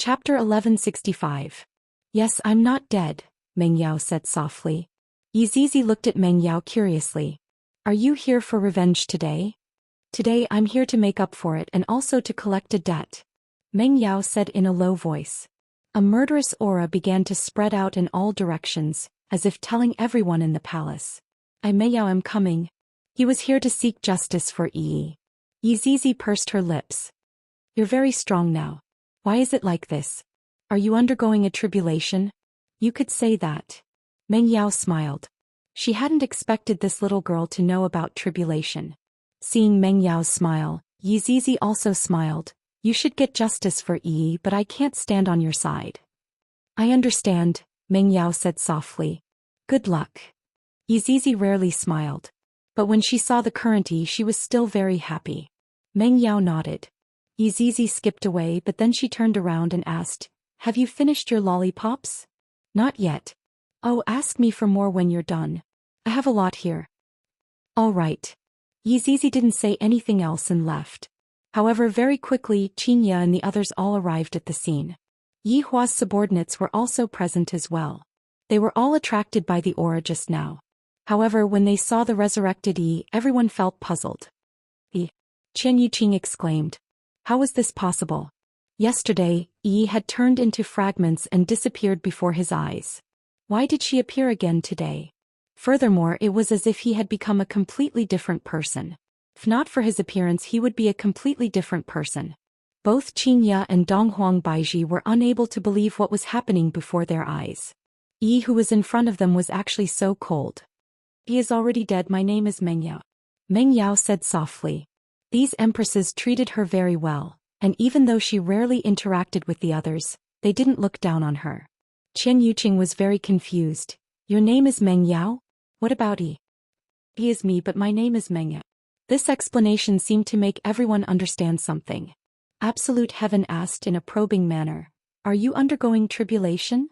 Chapter 1165. Yes, I'm not dead, Meng Yao said softly. Yizizi looked at Meng Yao curiously. Are you here for revenge today? Today I'm here to make up for it and also to collect a debt, Meng Yao said in a low voice. A murderous aura began to spread out in all directions, as if telling everyone in the palace. I Meng Yao am coming. He was here to seek justice for Yi. Yizizi pursed her lips. You're very strong now. Why is it like this? Are you undergoing a tribulation? You could say that. Meng Yao smiled. She hadn't expected this little girl to know about tribulation. Seeing Meng Yao's smile, Yizizi also smiled. You should get justice for Yi, but I can't stand on your side. I understand, Meng Yao said softly. Good luck. Yizizi rarely smiled. But when she saw the current Yi, she was still very happy. Meng Yao nodded. Yizizi skipped away, but then she turned around and asked, Have you finished your lollipops? Not yet. Oh, ask me for more when you're done. I have a lot here. All right. Yizizi didn't say anything else and left. However, very quickly, Xianxia and the others all arrived at the scene. Yi Hua's subordinates were also present as well. They were all attracted by the aura just now. However, when they saw the resurrected Yi, everyone felt puzzled. Chen Yuqing exclaimed. How was this possible? Yesterday, Yi had turned into fragments and disappeared before his eyes. Why did she appear again today? Furthermore, it was as if he had become a completely different person. If not for his appearance, he would be a completely different person. Both Xianxia and Donghuang Baiji were unable to believe what was happening before their eyes. Yi, who was in front of them, was actually so cold. He is already dead. My name is Meng Yao. Meng Yao said softly. These empresses treated her very well, and even though she rarely interacted with the others, they didn't look down on her. Chen Yuqing was very confused. Your name is Meng Yao? What about Yi? He is me, but my name is Meng Yao. This explanation seemed to make everyone understand something. Absolute Heaven asked in a probing manner. Are you undergoing tribulation?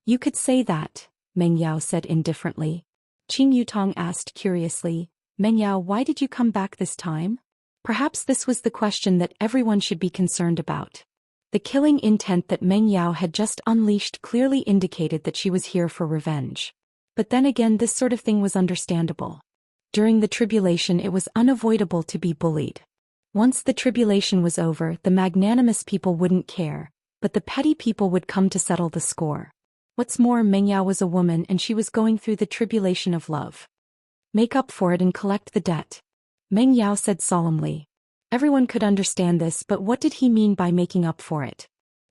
You could say that, Meng Yao said indifferently. Qing Yutong asked curiously. Meng Yao, why did you come back this time? Perhaps this was the question that everyone should be concerned about. The killing intent that Meng Yao had just unleashed clearly indicated that she was here for revenge. But then again, this sort of thing was understandable. During the tribulation, it was unavoidable to be bullied. Once the tribulation was over, the magnanimous people wouldn't care, but the petty people would come to settle the score. What's more, Meng Yao was a woman and she was going through the tribulation of love. Make up for it and collect the debt, Meng Yao said solemnly. Everyone could understand this, but what did he mean by making up for it?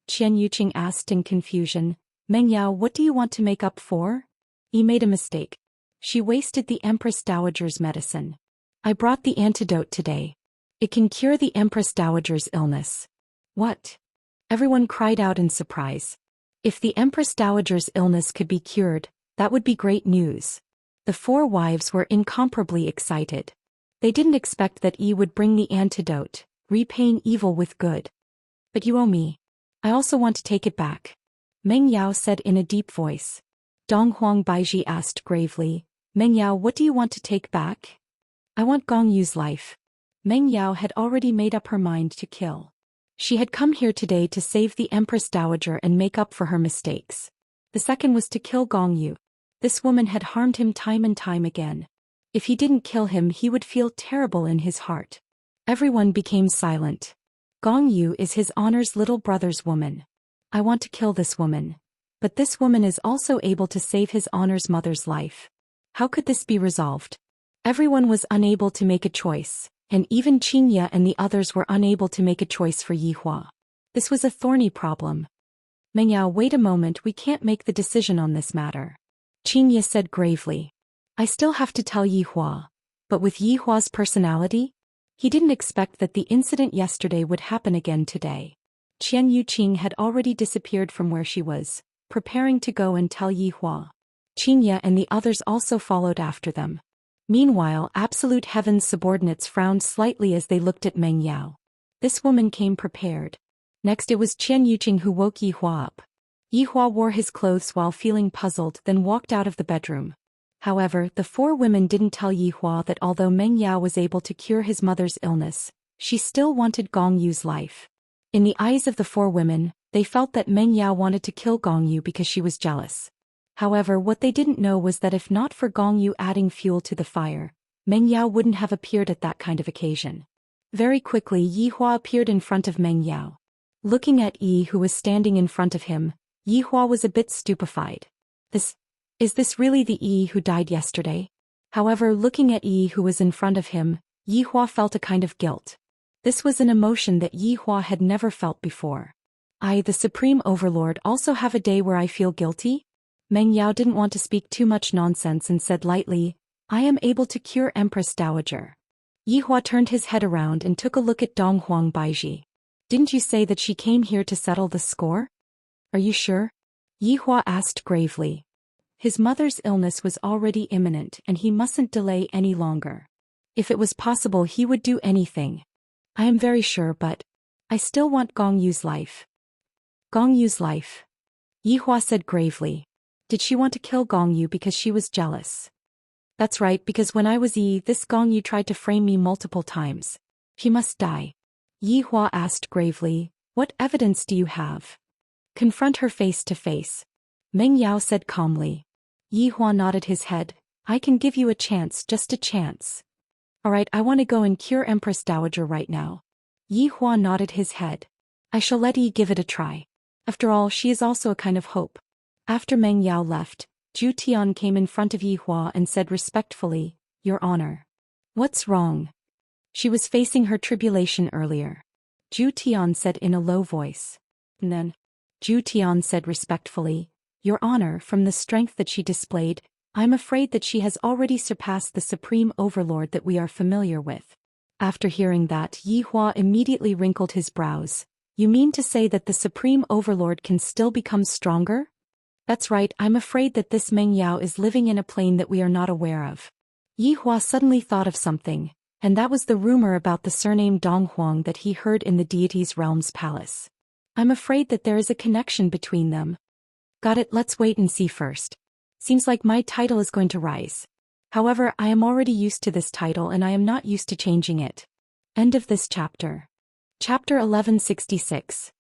Chen Yuqing asked in confusion. Meng Yao, what do you want to make up for? He made a mistake. She wasted the Empress Dowager's medicine. I brought the antidote today. It can cure the Empress Dowager's illness. What? Everyone cried out in surprise. If the Empress Dowager's illness could be cured, that would be great news. The four wives were incomparably excited. They didn't expect that Yi would bring the antidote, repaying evil with good. But you owe me. I also want to take it back, Meng Yao said in a deep voice. Donghuang Baiji asked gravely. Meng Yao, what do you want to take back? I want Gong Yu's life. Meng Yao had already made up her mind to kill. She had come here today to save the Empress Dowager and make up for her mistakes. The second was to kill Gong Yu. This woman had harmed him time and time again. If he didn't kill him, he would feel terrible in his heart. Everyone became silent. Gong Yu is his honor's little brother's woman. I want to kill this woman. But this woman is also able to save his honor's mother's life. How could this be resolved? Everyone was unable to make a choice, and even Xianxia and the others were unable to make a choice for Yi Hua. This was a thorny problem. Meng Yao, wait a moment, we can't make the decision on this matter, Xianxia said gravely. I still have to tell Yi Hua. But with Yi Hua's personality? He didn't expect that the incident yesterday would happen again today. Chen Yuqing had already disappeared from where she was, preparing to go and tell Yi Hua. Xianxia and the others also followed after them. Meanwhile, Absolute Heaven's subordinates frowned slightly as they looked at Meng Yao. This woman came prepared. Next it was Chen Yuqing who woke Yi Hua up. Yi Hua wore his clothes while feeling puzzled, then walked out of the bedroom. However, the four women didn't tell Yi Hua that although Meng Yao was able to cure his mother's illness, she still wanted Gong Yu's life. In the eyes of the four women, They felt that Meng Yao wanted to kill Gong Yu because she was jealous. However, what they didn't know was that if not for Gong Yu adding fuel to the fire, Meng Yao wouldn't have appeared at that kind of occasion. Very quickly Yi Hua appeared in front of Meng Yao. Looking at Yi who was standing in front of him, Yi Hua was a bit stupefied. Is this really the Yi who died yesterday? However, looking at Yi who was in front of him, Yi Hua felt a kind of guilt. This was an emotion that Yi Hua had never felt before. I, the Supreme Overlord, also have a day where I feel guilty? Meng Yao didn't want to speak too much nonsense and said lightly, I am able to cure Empress Dowager. Yi Hua turned his head around and took a look at Dong Huang Baiji. Didn't you say that she came here to settle the score? Are you sure? Yi Hua asked gravely. His mother's illness was already imminent and he mustn't delay any longer. If it was possible he would do anything. I am very sure, but I still want Gong Yu's life. Gong Yu's life? Yi Hua said gravely. Did she want to kill Gong Yu because she was jealous? That's right, because when I was this Gong Yu tried to frame me multiple times. He must die. Yi Hua asked gravely, what evidence do you have? Confront her face to face. Meng Yao said calmly. Yi Hua nodded his head. I can give you a chance, just a chance. Alright, I want to go and cure Empress Dowager right now. Yi Hua nodded his head. I shall let Yi give it a try. After all, she is also a kind of hope. After Meng Yao left, Zhu Tian came in front of Yi Hua and said respectfully, Your Honor. What's wrong? She was facing her tribulation earlier. Zhu Tian said in a low voice. And then, Zhu Tian said respectfully, Your Honor, from the strength that she displayed, I'm afraid that she has already surpassed the Supreme Overlord that we are familiar with. After hearing that, Yi Hua immediately wrinkled his brows. You mean to say that the Supreme Overlord can still become stronger? That's right, I'm afraid that this Meng Yao is living in a plane that we are not aware of. Yi Hua suddenly thought of something, and that was the rumor about the surname Dong Huang that he heard in the deity's realm's palace. I'm afraid that there is a connection between them. Got it, let's wait and see first. Seems like my title is going to rise. However, I am already used to this title and I am not used to changing it. End of this chapter. Chapter 1166.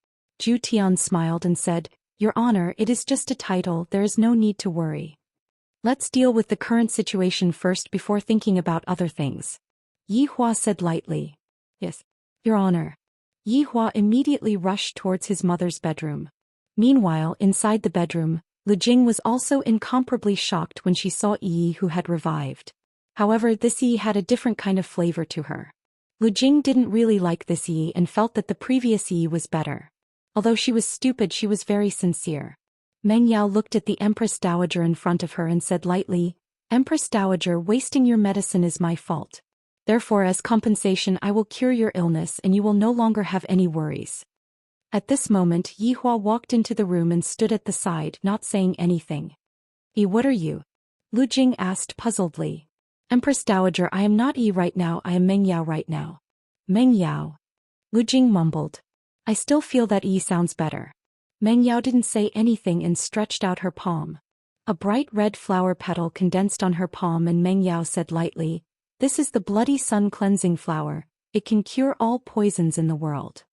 Zhu Tian smiled and said, Your Honor, it is just a title, there is no need to worry. Let's deal with the current situation first before thinking about other things. Yi Hua said lightly. Yes, Your Honor. Yi Hua immediately rushed towards his mother's bedroom. Meanwhile, inside the bedroom, Lu Jing was also incomparably shocked when she saw Yi who had revived. However, this Yi had a different kind of flavor to her. Lu Jing didn't really like this Yi and felt that the previous Yi was better. Although she was stupid, she was very sincere. Meng Yao looked at the Empress Dowager in front of her and said lightly, Empress Dowager, wasting your medicine is my fault. Therefore, as compensation, I will cure your illness and you will no longer have any worries. At this moment, Yi Hua walked into the room and stood at the side, not saying anything. Yi, what are you? Lu Jing asked puzzledly. Empress Dowager, I am not Yi right now, I am Meng Yao right now. Meng Yao. Lu Jing mumbled. I still feel that Yi sounds better. Meng Yao didn't say anything and stretched out her palm. A bright red flower petal condensed on her palm and Meng Yao said lightly, This is the Bloody Sun cleansing flower, it can cure all poisons in the world.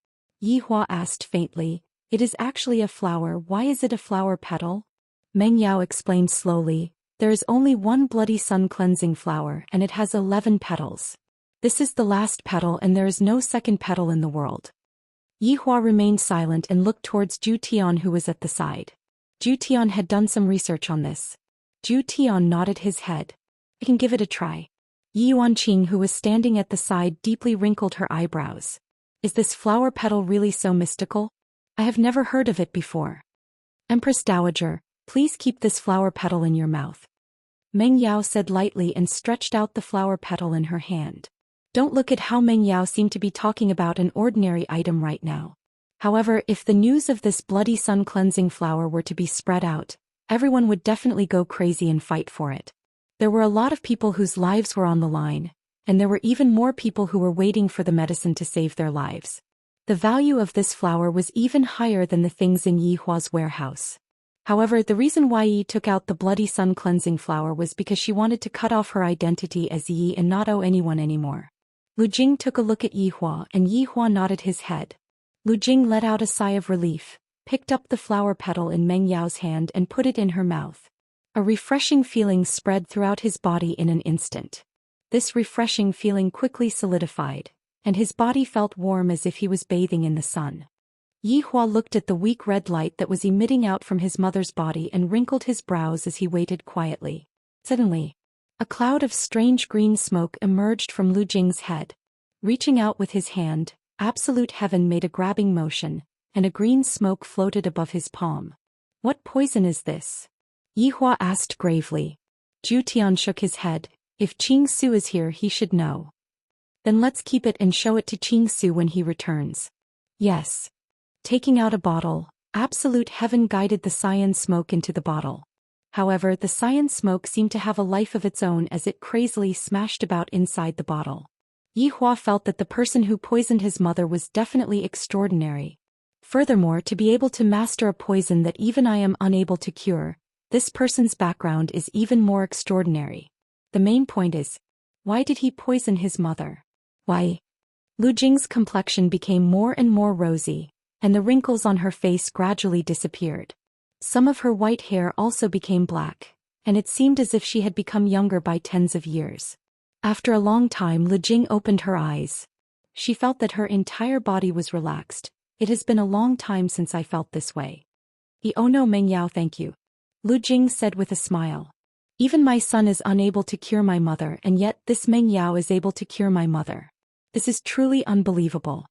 Yi Hua asked faintly, It is actually a flower, why is it a flower petal? Meng Yao explained slowly, There is only one Bloody Sun cleansing flower and it has 11 petals. This is the last petal and there is no second petal in the world. Yi Hua remained silent and looked towards Zhu Tian who was at the side. Zhu Tian had done some research on this. Zhu Tian nodded his head. I can give it a try. Yi Yuanqing who was standing at the side deeply wrinkled her eyebrows. Is this flower petal really so mystical? I have never heard of it before. Empress Dowager, please keep this flower petal in your mouth. Meng Yao said lightly and stretched out the flower petal in her hand. Don't look at how Meng Yao seemed to be talking about an ordinary item right now. However, if the news of this Bloody Sun cleansing flower were to be spread out, everyone would definitely go crazy and fight for it. There were a lot of people whose lives were on the line, and there were even more people who were waiting for the medicine to save their lives. The value of this flower was even higher than the things in Yi Hua's warehouse. However, the reason why Yi took out the Bloody Sun cleansing flower was because she wanted to cut off her identity as Yi and not owe anyone anymore. Lu Jing took a look at Yi Hua and Yi Hua nodded his head. Lu Jing let out a sigh of relief. picked up the flower petal in Meng Yao's hand and put it in her mouth. A refreshing feeling spread throughout his body in an instant. This refreshing feeling quickly solidified, and his body felt warm as if he was bathing in the sun. Yi Hua looked at the weak red light that was emitting out from his mother's body and wrinkled his brows as he waited quietly. Suddenly, a cloud of strange green smoke emerged from Lu Jing's head. Reaching out with his hand, Absolute Heaven made a grabbing motion, and a green smoke floated above his palm. "What poison is this?" Yi Hua asked gravely. Zhou Xian shook his head. "If Qing Su is here, he should know." "Then let's keep it and show it to Qing Su when he returns." "Yes." Taking out a bottle, Absolute Heaven guided the cyan smoke into the bottle. However, the cyan smoke seemed to have a life of its own as it crazily smashed about inside the bottle. Yi Hua felt that the person who poisoned his mother was definitely extraordinary. Furthermore, to be able to master a poison that even I am unable to cure, this person's background is even more extraordinary. The main point is, why did he poison his mother? Why? Lu Jing's complexion became more and more rosy, and the wrinkles on her face gradually disappeared. Some of her white hair also became black, and it seemed as if she had become younger by tens of years. After a long time, Lu Jing opened her eyes. She felt that her entire body was relaxed. "It has been a long time since I felt this way." "Oh no, Meng Yao, thank you," Lu Jing said with a smile. "Even my son is unable to cure my mother, and yet this Meng Yao is able to cure my mother. This is truly unbelievable."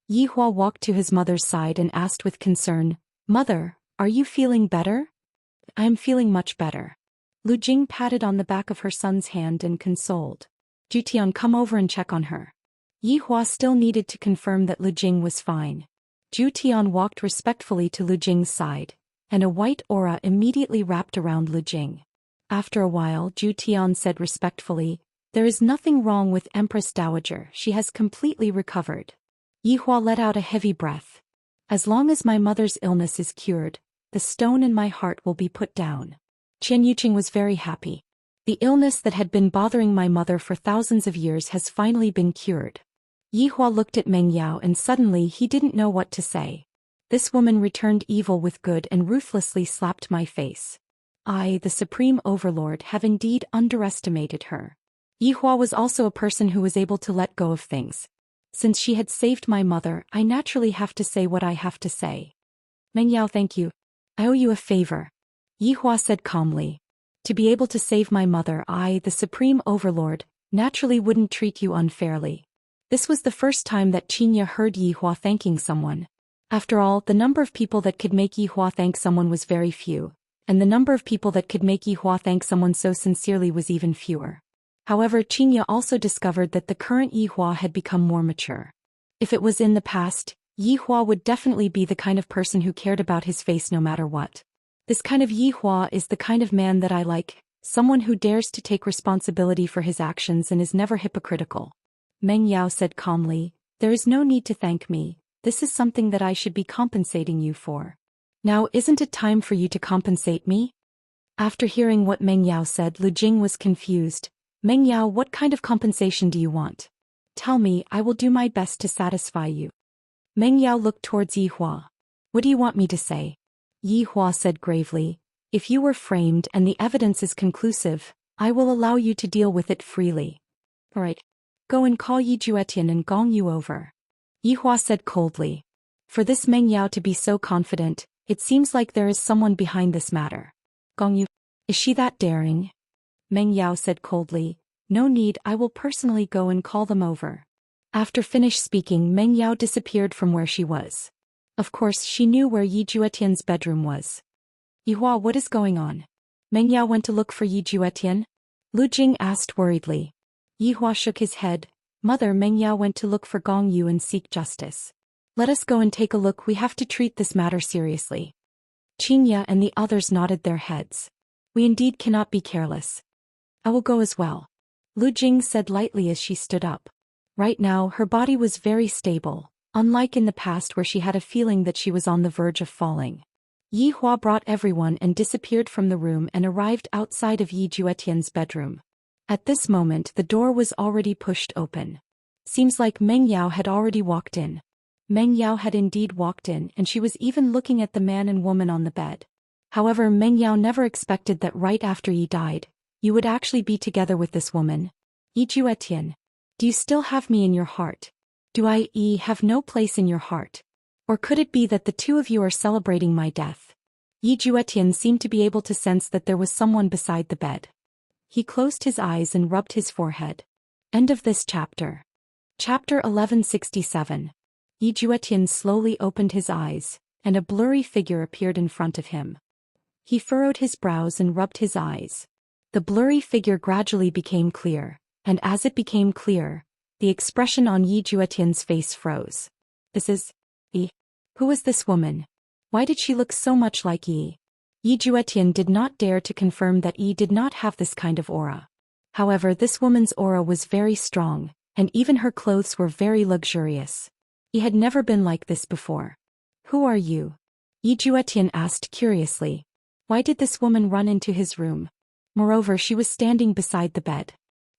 Yi Hua walked to his mother's side and asked with concern, "Mother, are you feeling better?" "I am feeling much better." Lu Jing patted on the back of her son's hand and consoled. "Zhu Tian, come over and check on her." Yi Hua still needed to confirm that Lu Jing was fine. Zhu Tian walked respectfully to Lu Jing's side, and a white aura immediately wrapped around Lu Jing. After a while, Zhu Tian said respectfully, "There is nothing wrong with Empress Dowager, she has completely recovered." Yi Hua let out a heavy breath. "As long as my mother's illness is cured, the stone in my heart will be put down." Qian Yuqing was very happy. The illness that had been bothering my mother for thousands of years has finally been cured. Yi Hua looked at Meng Yao and suddenly he didn't know what to say. This woman returned evil with good and ruthlessly slapped my face. I, the Supreme Overlord, have indeed underestimated her. Yi Hua was also a person who was able to let go of things. Since she had saved my mother, I naturally have to say what I have to say. "Meng Yao, thank you. I owe you a favor," Yi Hua said calmly. "To be able to save my mother, I, the Supreme Overlord, naturally wouldn't treat you unfairly." This was the first time that Qinya heard Yi Hua thanking someone. After all, the number of people that could make Yi Hua thank someone was very few, and the number of people that could make Yi Hua thank someone so sincerely was even fewer. However, Qinya also discovered that the current Yi Hua had become more mature. If it was in the past, Yi Hua would definitely be the kind of person who cared about his face no matter what. This kind of Yi Hua is the kind of man that I like, someone who dares to take responsibility for his actions and is never hypocritical. Meng Yao said calmly, "There is no need to thank me, this is something that I should be compensating you for." "Now isn't it time for you to compensate me?" After hearing what Meng Yao said, Lu Jing was confused. "Meng Yao, what kind of compensation do you want? Tell me, I will do my best to satisfy you." Meng Yao looked towards Yi Hua. "What do you want me to say?" Yi Hua said gravely, "If you were framed and the evidence is conclusive, I will allow you to deal with it freely." "All right. Go and call Yi Juetian and gong you over," Yi Hua said coldly. For this Meng Yao to be so confident, it seems like there is someone behind this matter. "Gong Yu? Is she that daring?" Meng Yao said coldly, "No need, I will personally go and call them over." After finished speaking, Meng Yao disappeared from where she was. Of course, she knew where Yi Juetian's bedroom was. "Yi Hua, what is going on?" Meng Yao went to look for Yi Juetian? Lu Jing asked worriedly. Yi Hua shook his head. "Mother, Meng Yao went to look for Gong Yu and seek justice. Let us go and take a look, we have to treat this matter seriously." Qinya and the others nodded their heads. "We indeed cannot be careless. I will go as well," Lu Jing said lightly as she stood up. Right now, her body was very stable, unlike in the past where she had a feeling that she was on the verge of falling. Yi Hua brought everyone and disappeared from the room and arrived outside of Yi Juetian's bedroom. At this moment, the door was already pushed open. Seems like Meng Yao had already walked in. Meng Yao had indeed walked in and she was even looking at the man and woman on the bed. However, Meng Yao never expected that right after Yi died, you would actually be together with this woman. Yi Juetian. Do you still have me in your heart? Do I have no place in your heart? Or could it be that the two of you are celebrating my death? Yi Juetian seemed to be able to sense that there was someone beside the bed. He closed his eyes and rubbed his forehead. End of this chapter. Chapter 1167. Yi Juetian slowly opened his eyes, and a blurry figure appeared in front of him. He furrowed his brows and rubbed his eyes. The blurry figure gradually became clear, and as it became clear, the expression on Yi Juetian's face froze. This is Yi. Who was this woman? Why did she look so much like Yi? Yi Juetian did not dare to confirm that Yi did not have this kind of aura. However, this woman's aura was very strong, and even her clothes were very luxurious. Yi had never been like this before. Who are you? Yi Juetian asked curiously. Why did this woman run into his room? Moreover, she was standing beside the bed.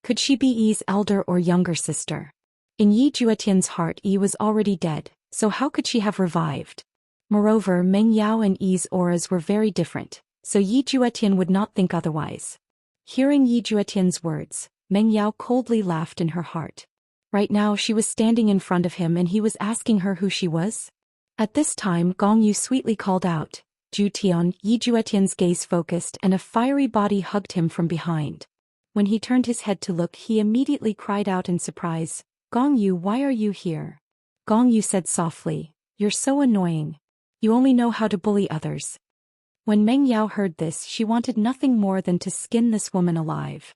Could she be Yi's elder or younger sister? In Yi Juetian's heart, Yi was already dead, so how could she have revived? Moreover, Meng Yao and Yi's auras were very different, so Yi Juetian would not think otherwise. Hearing Yi Juetian's words, Meng Yao coldly laughed in her heart. Right now she was standing in front of him and he was asking her who she was? At this time Gong Yu sweetly called out, Zhu Tian. Yi Juetian's gaze focused and a fiery body hugged him from behind. When he turned his head to look, he immediately cried out in surprise, Gong Yu, why are you here? Gong Yu said softly, you're so annoying. You only know how to bully others. When Meng Yao heard this, she wanted nothing more than to skin this woman alive.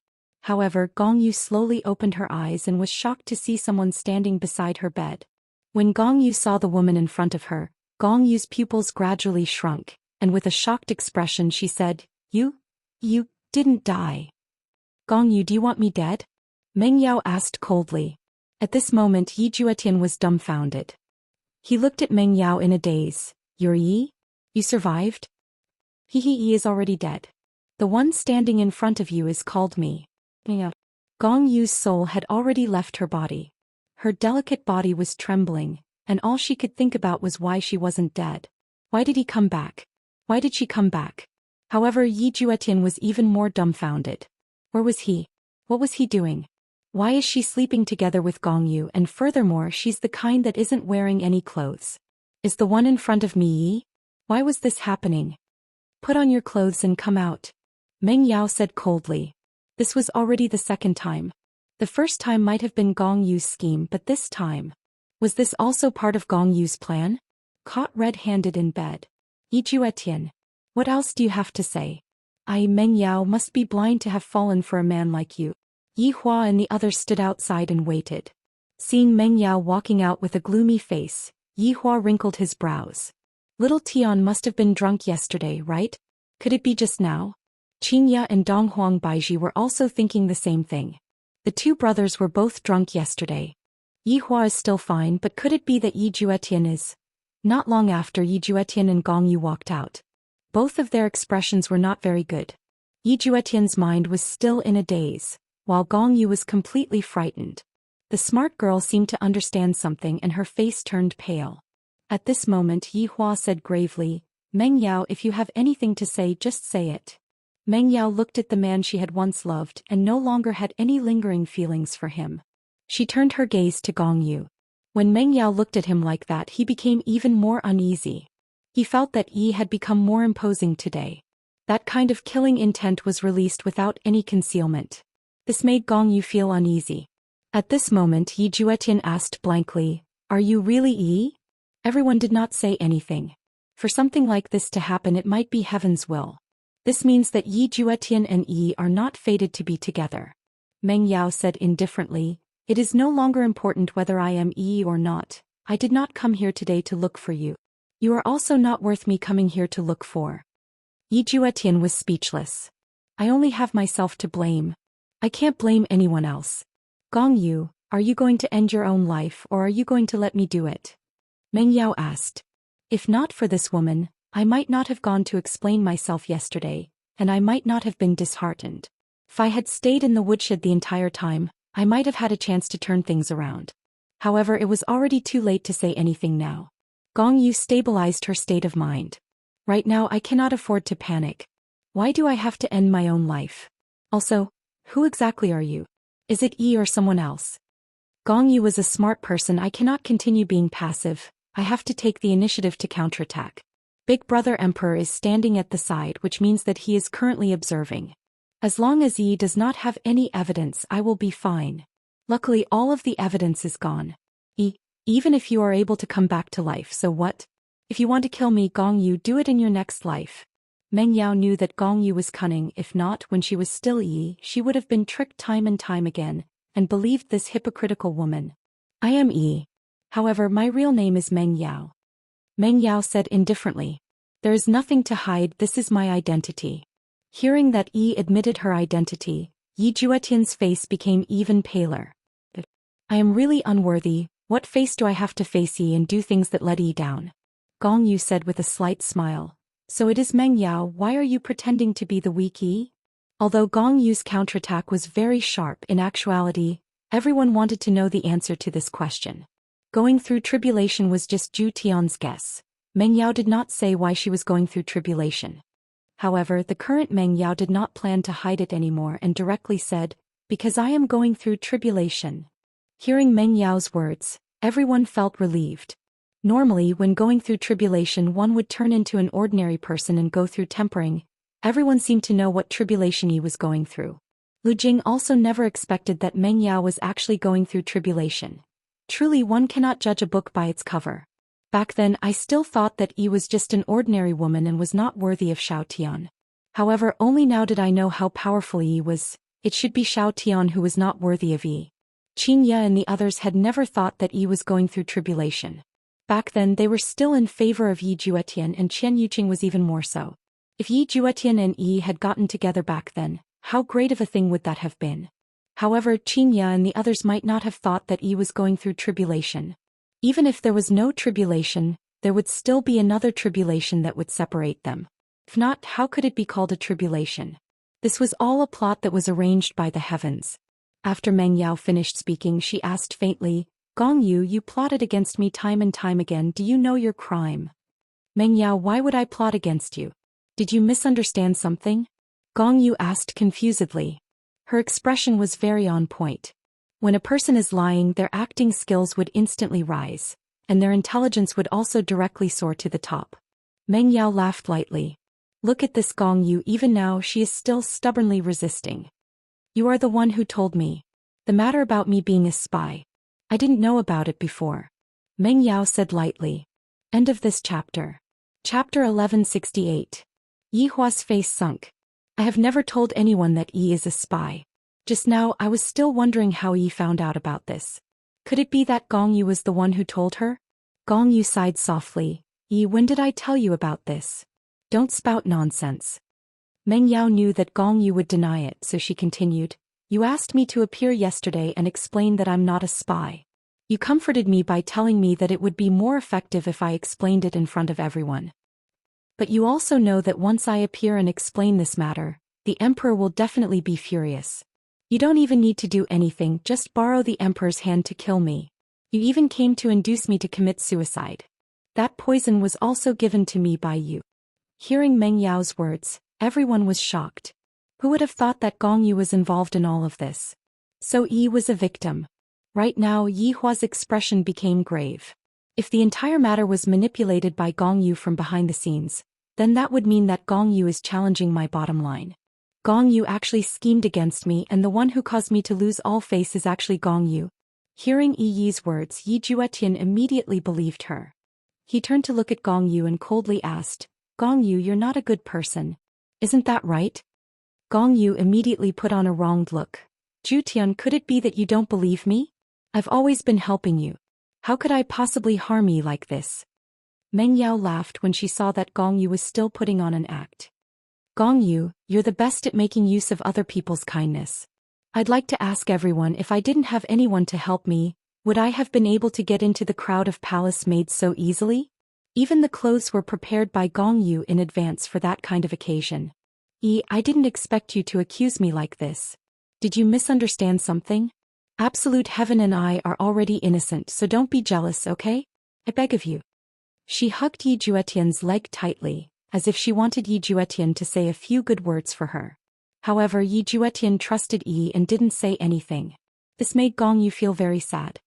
However, Gong Yu slowly opened her eyes and was shocked to see someone standing beside her bed. When Gong Yu saw the woman in front of her, Gong Yu's pupils gradually shrunk, and with a shocked expression she said, You didn't die. Gong Yu, do you want me dead? Meng Yao asked coldly. At this moment Yi Juetian was dumbfounded. He looked at Meng Yao in a daze. You're Yi? You survived? Yi is already dead. The one standing in front of you is called me. Gong Yu's soul had already left her body. Her delicate body was trembling, and all she could think about was why she wasn't dead. Why did he come back? Why did she come back? However, Yi Juetian was even more dumbfounded. Where was he? What was he doing? Why is she sleeping together with Gong Yu, and furthermore she's the kind that isn't wearing any clothes? Is the one in front of me Yi? Why was this happening? Put on your clothes and come out. Meng Yao said coldly. This was already the second time. The first time might have been Gong Yu's scheme, but this time. Was this also part of Gong Yu's plan? Caught red-handed in bed. Yi Juetian. What else do you have to say? Meng Yao must be blind to have fallen for a man like you. Yi Hua and the others stood outside and waited. Seeing Meng Yao walking out with a gloomy face, Yi Hua wrinkled his brows. Little Tian must have been drunk yesterday, right? Could it be just now? Qingya and Donghuang Baiji were also thinking the same thing. The two brothers were both drunk yesterday. Yi Hua is still fine, but could it be that Yi Juetian is? Not long after, Yi Juetian and Gong Yu walked out. Both of their expressions were not very good. Yi Juetian's mind was still in a daze, while Gong Yu was completely frightened. The smart girl seemed to understand something and her face turned pale. At this moment Yi Hua said gravely, Meng Yao, if you have anything to say, just say it. Meng Yao looked at the man she had once loved and no longer had any lingering feelings for him. She turned her gaze to Gong Yu. When Meng Yao looked at him like that, he became even more uneasy. He felt that Yi had become more imposing today. That kind of killing intent was released without any concealment. This made Gong Yu feel uneasy. At this moment Yi Juetian asked blankly, Are you really Yi? Everyone did not say anything. For something like this to happen, it might be heaven's will. This means that Yi Juetian and Yi are not fated to be together. Meng Yao said indifferently, It is no longer important whether I am Yi or not. I did not come here today to look for you. You are also not worth me coming here to look for. Yi Juetian was speechless. I only have myself to blame. I can't blame anyone else. Gong Yu, are you going to end your own life or are you going to let me do it? Meng Yao asked. If not for this woman, I might not have gone to explain myself yesterday, and I might not have been disheartened. If I had stayed in the woodshed the entire time, I might have had a chance to turn things around. However, it was already too late to say anything now. Gong Yu stabilized her state of mind. Right now I cannot afford to panic. Why do I have to end my own life? Also, who exactly are you? Is it Yi or someone else? Gong Yu was a smart person. I cannot continue being passive. I have to take the initiative to counterattack. Big Brother Emperor is standing at the side, which means that he is currently observing. As long as Yi does not have any evidence, I will be fine. Luckily, all of the evidence is gone. Even if you are able to come back to life, so what? If you want to kill me, Gong Yu, do it in your next life. Meng Yao knew that Gong Yu was cunning. If not, when she was still Yi, she would have been tricked time and time again, and believed this hypocritical woman. I am Yi. However, my real name is Meng Yao. Meng Yao said indifferently. There is nothing to hide, this is my identity. Hearing that Yi admitted her identity, Yi Juetian's face became even paler. I am really unworthy. What face do I have to face Yi and do things that let Yi down? Gong Yu said with a slight smile. So it is Meng Yao, why are you pretending to be the weak Yi? Although Gong Yu's counterattack was very sharp, in actuality, everyone wanted to know the answer to this question. Going through tribulation was just Zhu Tian's guess. Meng Yao did not say why she was going through tribulation. However, the current Meng Yao did not plan to hide it anymore and directly said, because I am going through tribulation. Hearing Meng Yao's words, everyone felt relieved. Normally, when going through tribulation, one would turn into an ordinary person and go through tempering. Everyone seemed to know what tribulation he was going through. Lu Jing also never expected that Meng Yao was actually going through tribulation. Truly, one cannot judge a book by its cover. Back then, I still thought that Yi was just an ordinary woman and was not worthy of Xiao Tian. However, only now did I know how powerful Yi was. It should be Xiao Tian who was not worthy of Yi. Qin Ye and the others had never thought that Yi was going through tribulation. Back then they were still in favor of Yi Juetian, and Qian Yuqing was even more so. If Yi Juetian and Yi had gotten together back then, how great of a thing would that have been? However, Qin Ye and the others might not have thought that Yi was going through tribulation. Even if there was no tribulation, there would still be another tribulation that would separate them. If not, how could it be called a tribulation? This was all a plot that was arranged by the heavens. After Meng Yao finished speaking, she asked faintly, Gong Yu, you plotted against me time and time again. Do you know your crime? Meng Yao, why would I plot against you? Did you misunderstand something? Gong Yu asked confusedly. Her expression was very on point. When a person is lying, their acting skills would instantly rise, and their intelligence would also directly soar to the top. Meng Yao laughed lightly. Look at this Gong Yu, even now she is still stubbornly resisting. You are the one who told me. The matter about me being a spy. I didn't know about it before. Meng Yao said lightly. End of this chapter. Chapter 1168. Yi Hua's face sunk. I have never told anyone that Yi is a spy. Just now I was still wondering how Yi found out about this. Could it be that Gong Yu was the one who told her? Gong Yu sighed softly. Yi, when did I tell you about this? Don't spout nonsense. Meng Yao knew that Gong Yu would deny it, so she continued. You asked me to appear yesterday and explain that I'm not a spy. You comforted me by telling me that it would be more effective if I explained it in front of everyone. But you also know that once I appear and explain this matter, the Emperor will definitely be furious. You don't even need to do anything, just borrow the Emperor's hand to kill me. You even came to induce me to commit suicide. That poison was also given to me by you. Hearing Meng Yao's words, everyone was shocked. Who would have thought that Gong Yu was involved in all of this? So Yi was a victim. Right now, Yi Hua's expression became grave. If the entire matter was manipulated by Gong Yu from behind the scenes, then that would mean that Gong Yu is challenging my bottom line. Gong Yu actually schemed against me, and the one who caused me to lose all face is actually Gong Yu. Hearing Yi's words, Yi Juetian immediately believed her. He turned to look at Gong Yu and coldly asked, Gong Yu, you're not a good person. Isn't that right? Gong Yu immediately put on a wronged look. Zhu Tian, could it be that you don't believe me? I've always been helping you. How could I possibly harm you like this? Meng Yao laughed when she saw that Gong Yu was still putting on an act. Gong Yu, you're the best at making use of other people's kindness. I'd like to ask everyone, if I didn't have anyone to help me, would I have been able to get into the crowd of palace maids so easily? Even the clothes were prepared by Gong Yu in advance for that kind of occasion. I didn't expect you to accuse me like this. Did you misunderstand something? Absolute heaven and I are already innocent, so don't be jealous, okay? I beg of you. She hugged Yi Juetian's leg tightly, as if she wanted Yi Juetian to say a few good words for her. However, Yi Juetian trusted Yi and didn't say anything. This made Gong Yu feel very sad.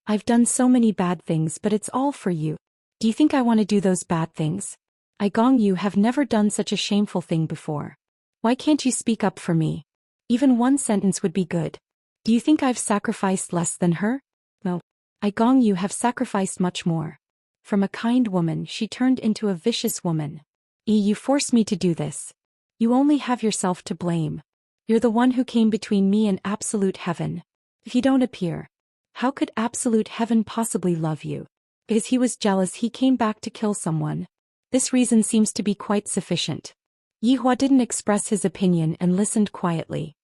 I've done so many bad things, but it's all for you. Do you think I want to do those bad things? I, Gong Yu, have never done such a shameful thing before. Why can't you speak up for me? Even one sentence would be good. Do you think I've sacrificed less than her? No. I, Gong Yu, have sacrificed much more. From a kind woman, she turned into a vicious woman. You forced me to do this. You only have yourself to blame. You're the one who came between me and absolute heaven. If you don't appear, how could absolute heaven possibly love you? Because he was jealous, he came back to kill someone. This reason seems to be quite sufficient. Yi Hua didn't express his opinion and listened quietly.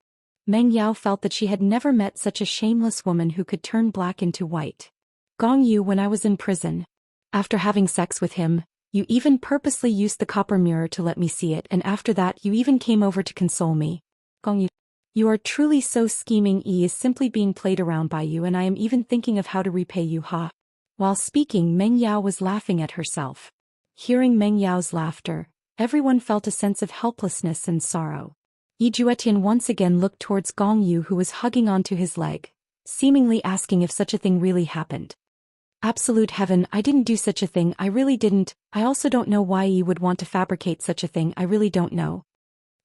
Meng Yao felt that she had never met such a shameless woman who could turn black into white. Gong Yu, when I was in prison, after having sex with him, you even purposely used the copper mirror to let me see it, and after that you even came over to console me. Gong Yu, you are truly so scheming. Yi is simply being played around by you, and I am even thinking of how to repay you, ha. While speaking, Meng Yao was laughing at herself. Hearing Meng Yao's laughter, everyone felt a sense of helplessness and sorrow. Yi Juetian once again looked towards Gong Yu, who was hugging onto his leg, seemingly asking if such a thing really happened. Absolute heaven, I didn't do such a thing, I really didn't. I also don't know why Yi would want to fabricate such a thing, I really don't know.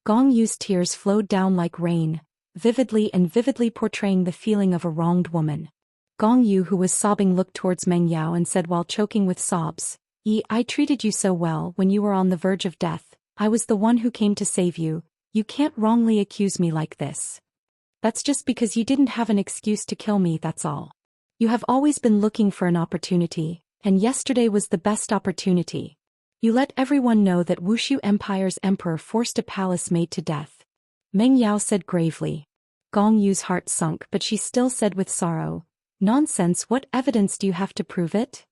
Gong Yu's tears flowed down like rain, vividly portraying the feeling of a wronged woman. Gong Yu, who was sobbing, looked towards Meng Yao and said while choking with sobs, Yi, I treated you so well when you were on the verge of death. I was the one who came to save you. You can't wrongly accuse me like this. That's just because you didn't have an excuse to kill me, that's all. You have always been looking for an opportunity, and yesterday was the best opportunity. You let everyone know that Wuxia Empire's emperor forced a palace maid to death. Meng Yao said gravely. Gong Yu's heart sunk, but she still said with sorrow, Nonsense, what evidence do you have to prove it?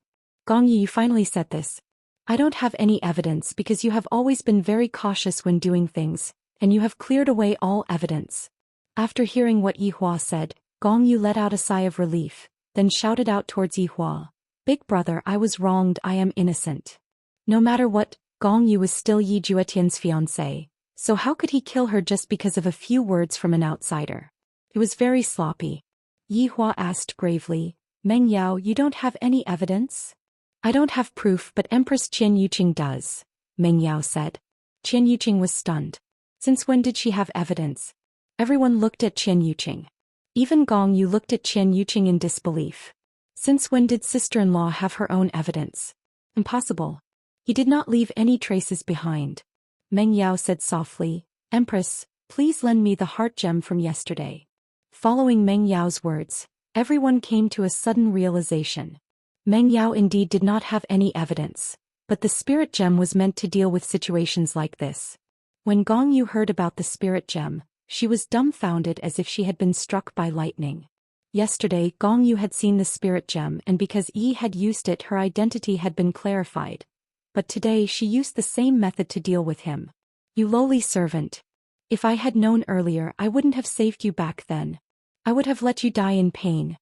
Gong Yu, you finally said this. I don't have any evidence because you have always been very cautious when doing things, and you have cleared away all evidence. After hearing what Yi Hua said, Gong Yu let out a sigh of relief, then shouted out towards Yi Hua, Big brother, I was wronged, I am innocent. No matter what, Gong Yu was still Yi Juetian's fiancé, so how could he kill her just because of a few words from an outsider? It was very sloppy. Yi Hua asked gravely, Meng Yao, you don't have any evidence? I don't have proof, but Empress Qian Yuqing does, Meng Yao said. Qian Yuqing was stunned. Since when did she have evidence? Everyone looked at Qian Yuqing. Even Gong Yu looked at Qian Yuqing in disbelief. Since when did sister-in-law have her own evidence? Impossible. He did not leave any traces behind. Meng Yao said softly, Empress, please lend me the heart gem from yesterday. Following Meng Yao's words, everyone came to a sudden realization. Meng Yao indeed did not have any evidence, but the spirit gem was meant to deal with situations like this. When Gong Yu heard about the spirit gem, she was dumbfounded as if she had been struck by lightning. Yesterday, Gong Yu had seen the spirit gem, and because Yi had used it, her identity had been clarified. But today she used the same method to deal with him. You lowly servant. If I had known earlier, I wouldn't have saved you back then. I would have let you die in pain.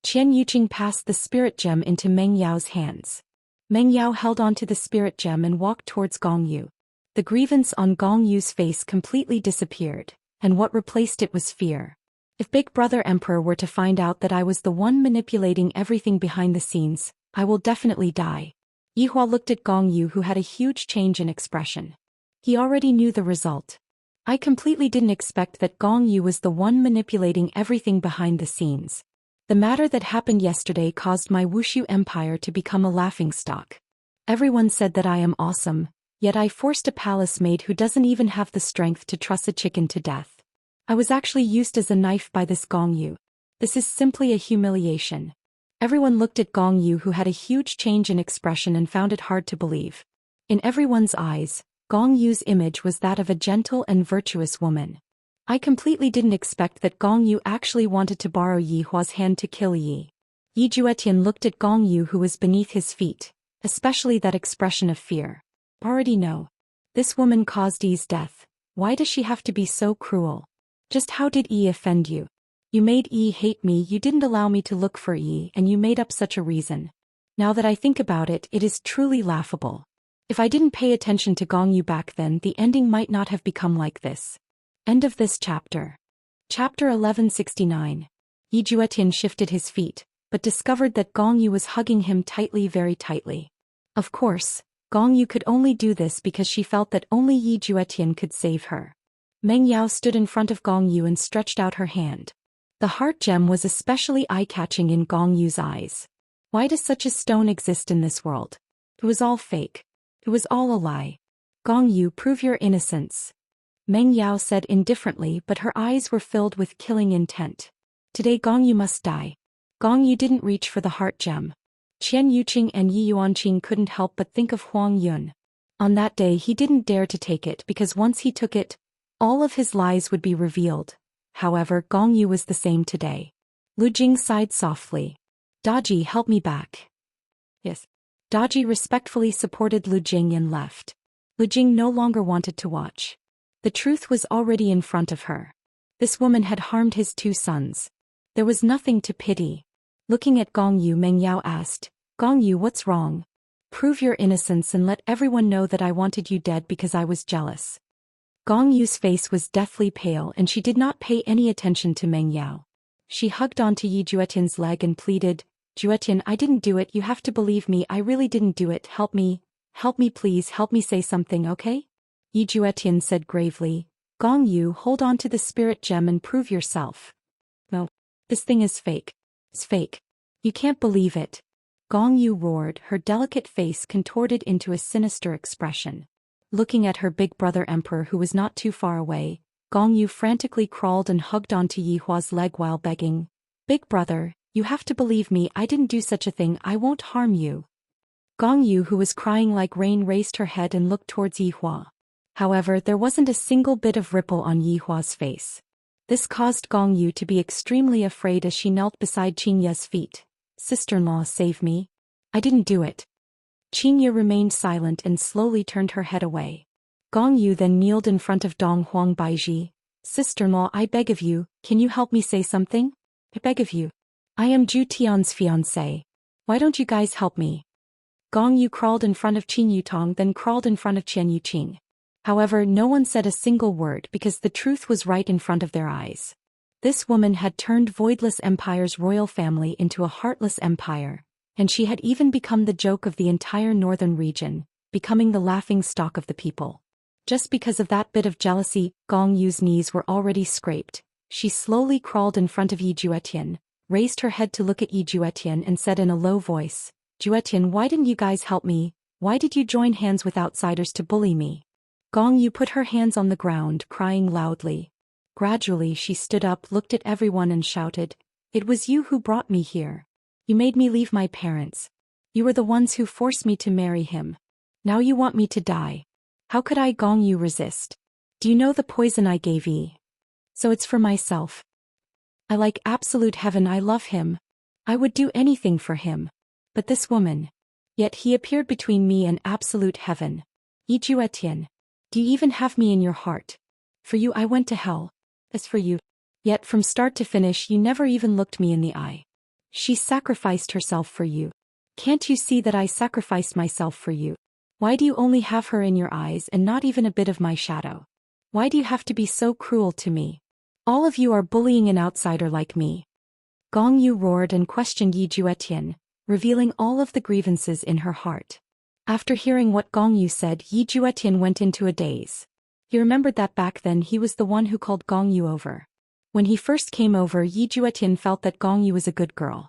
Qian Yuqing passed the spirit gem into Meng Yao's hands. Meng Yao held onto the spirit gem and walked towards Gong Yu. The grievance on Gong Yu's face completely disappeared, and what replaced it was fear. If Big Brother Emperor were to find out that I was the one manipulating everything behind the scenes, I will definitely die. Yi Hua looked at Gong Yu, who had a huge change in expression. He already knew the result. I completely didn't expect that Gong Yu was the one manipulating everything behind the scenes. The matter that happened yesterday caused my Wuxia Empire to become a laughingstock. Everyone said that I am awesome, yet I forced a palace maid who doesn't even have the strength to truss a chicken to death. I was actually used as a knife by this Gong Yu. This is simply a humiliation. Everyone looked at Gong Yu, who had a huge change in expression, and found it hard to believe. In everyone's eyes, Gong Yu's image was that of a gentle and virtuous woman. I completely didn't expect that Gong Yu actually wanted to borrow Yi Hua's hand to kill Yi. Yi Juetian looked at Gong Yu, who was beneath his feet, especially that expression of fear. Already know. This woman caused Yi's death. Why does she have to be so cruel? Just how did Yi offend you? You made Yi hate me, you didn't allow me to look for Yi, and you made up such a reason. Now that I think about it, it is truly laughable. If I didn't pay attention to Gong Yu back then, the ending might not have become like this. End of this chapter. Chapter 1169. Yi Juetian shifted his feet, but discovered that Gong Yu was hugging him tightly, very tightly. Of course, Gong Yu could only do this because she felt that only Yi Juetian could save her. Meng Yao stood in front of Gong Yu and stretched out her hand. The heart gem was especially eye-catching in Gong Yu's eyes. Why does such a stone exist in this world? It was all fake. It was all a lie. Gong Yu, prove your innocence. Meng Yao said indifferently, but her eyes were filled with killing intent. Today Gong Yu must die. Gong Yu didn't reach for the heart gem. Qian Yuqing and Yi Yuanqing couldn't help but think of Huang Yun. On that day he didn't dare to take it because once he took it, all of his lies would be revealed. However, Gong Yu was the same today. Lu Jing sighed softly. Daji, help me back. Yes. Daji respectfully supported Lu Jing and left. Lu Jing no longer wanted to watch. The truth was already in front of her. This woman had harmed his 2 sons. There was nothing to pity. Looking at Gong Yu, Meng Yao asked, Gong Yu, what's wrong? Prove your innocence and let everyone know that I wanted you dead because I was jealous. Gong Yu's face was deathly pale and she did not pay any attention to Meng Yao. She hugged onto Yi Juetian's leg and pleaded, Juetian, I didn't do it, you have to believe me, I really didn't do it, help me please, help me say something, okay? Yi Juetian said gravely, Gong Yu, hold on to the spirit gem and prove yourself. No. This thing is fake. It's fake. You can't believe it. Gong Yu roared, her delicate face contorted into a sinister expression. Looking at her big brother Emperor who was not too far away, Gong Yu frantically crawled and hugged onto Yi Hua's leg while begging, Big brother, you have to believe me, I didn't do such a thing, I won't harm you. Gong Yu, who was crying like rain, raised her head and looked towards Yi Hua. However, there wasn't a single bit of ripple on Yi Hua's face. This caused Gong Yu to be extremely afraid as she knelt beside Qingya's feet. Sister-in-law, save me. I didn't do it. Qingya remained silent and slowly turned her head away. Gong Yu then kneeled in front of Dong Huang Baiji. Sister-in-law, I beg of you, can you help me say something? I beg of you. I am Zhu Tian's fiancé. Why don't you guys help me? Gong Yu crawled in front of Qin Yutong, then crawled in front of Qian Yuqing. However, no one said a single word because the truth was right in front of their eyes. This woman had turned Voidless Empire's royal family into a heartless empire, and she had even become the joke of the entire northern region, becoming the laughing stock of the people. Just because of that bit of jealousy, Gong Yu's knees were already scraped. She slowly crawled in front of Yi Juetian, raised her head to look at Yi Juetian and said in a low voice, Juetian, why didn't you guys help me? Why did you join hands with outsiders to bully me? Gong Yu put her hands on the ground, crying loudly. Gradually she stood up, looked at everyone and shouted, It was you who brought me here. You made me leave my parents. You were the ones who forced me to marry him. Now you want me to die. How could I, Gong Yu, resist? Do you know the poison I gave Yi? So it's for myself. I like absolute heaven, I love him. I would do anything for him. But this woman. Yet he appeared between me and absolute heaven. Yi Juetian. Do you even have me in your heart? For you I went to hell. As for you. Yet from start to finish you never even looked me in the eye. She sacrificed herself for you. Can't you see that I sacrificed myself for you? Why do you only have her in your eyes and not even a bit of my shadow? Why do you have to be so cruel to me? All of you are bullying an outsider like me. Gong Yu roared and questioned Yi Juetian, revealing all of the grievances in her heart. After hearing what Gong Yu said, Yi Juetian went into a daze. He remembered that back then he was the one who called Gong Yu over. When he first came over, Yi Juetian felt that Gong Yu was a good girl.